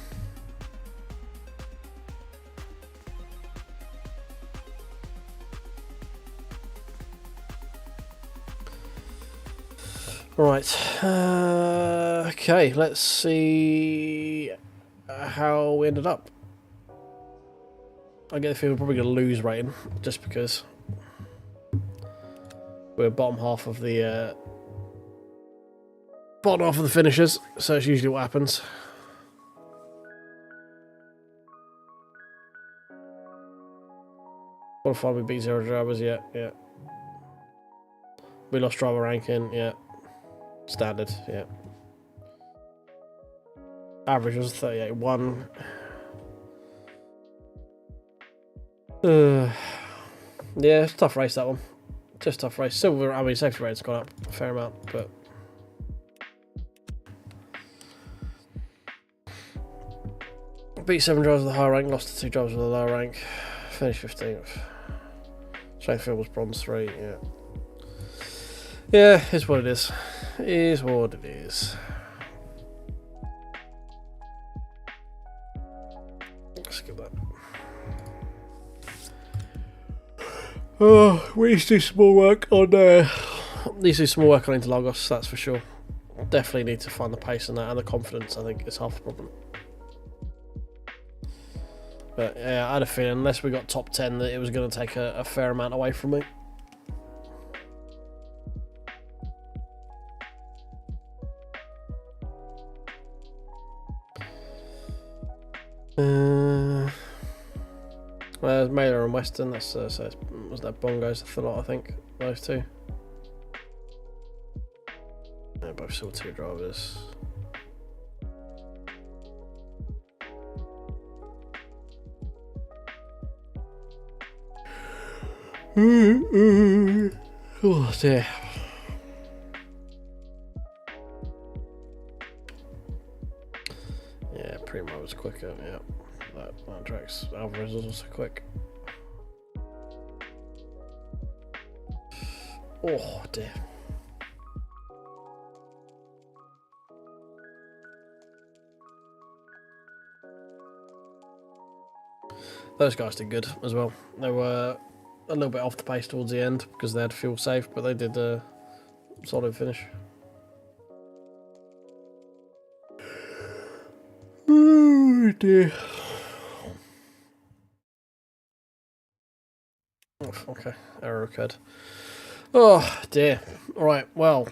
Right. Okay, let's see how we ended up. I get the feeling we're probably going to lose rating just because we're bottom half of the finishers, so it's usually what happens. Qualified, we beat 0 drivers, yeah. We lost driver ranking, yeah. Standard, yeah. Average was 38.1. Yeah, it's a tough race, that one. Just a tough race. Silver, I mean, safety rate's gone up a fair amount, but. Beat 7 drivers with a higher rank, lost to 2 drivers with a lower rank. Finished 15th. Sheffield was bronze 3, yeah. Yeah, it's what it is. It is what it is. Let's get that. Oh, we need to do some more work on Interlagos, that's for sure. Definitely need to find the pace in that, and the confidence, I think, is half the problem. But yeah, I had a feeling, unless we got top 10, that it was going to take a fair amount away from me. There's Mailer and Western, that's was that Bongos the lot, I think, those two. They're both still 2 drivers. Oh dear. Yeah, Primo was quicker, yeah. That tracks Alvarez was also quick. Oh dear. Those guys did good as well. They were a little bit off the pace towards the end because they had fuel safe, but they did a solid finish. Oh dear. Oh, okay, error occurred. Oh dear. Alright, well,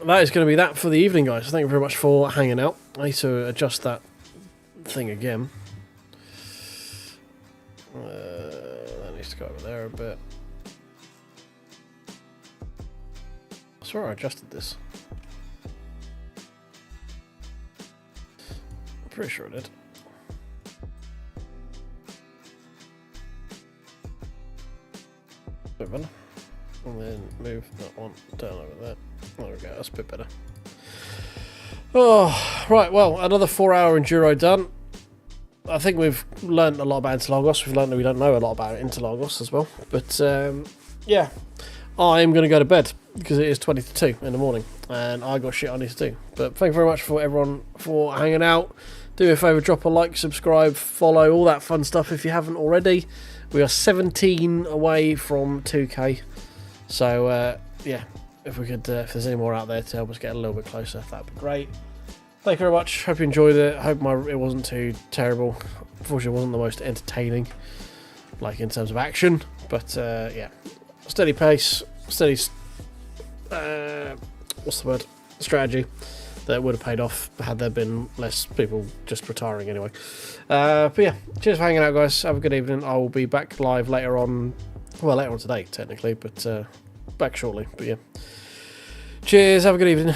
that is going to be that for the evening, guys. Thank you very much for hanging out. I need to adjust that thing again. That needs to go over there a bit. I swear I adjusted this. I'm pretty sure I did. Bit better. And then move that one down over there. There we go, that's a bit better. Oh, right, well, another 4-hour enduro done. I think we've learned a lot about Interlagos. We've learned that we don't know a lot about Interlagos as well. But, yeah, I'm going to go to bed because it is 20 to 2 in the morning. And I got shit I need to do. But thank you very much for everyone for hanging out. Do me a favour, drop a like, subscribe, follow, all that fun stuff if you haven't already. We are 17 away from 2K. So, yeah, if we could, if there's any more out there to help us get a little bit closer, that'd be great. Thank you very much. Hope you enjoyed it. Hope it wasn't too terrible. Unfortunately, it wasn't the most entertaining, like in terms of action. But yeah, steady pace, steady. What's the word? Strategy that would have paid off had there been less people just retiring anyway. But yeah, cheers for hanging out, guys. Have a good evening. I will be back live later on. Well, later on today, technically, but back shortly. But yeah, cheers. Have a good evening.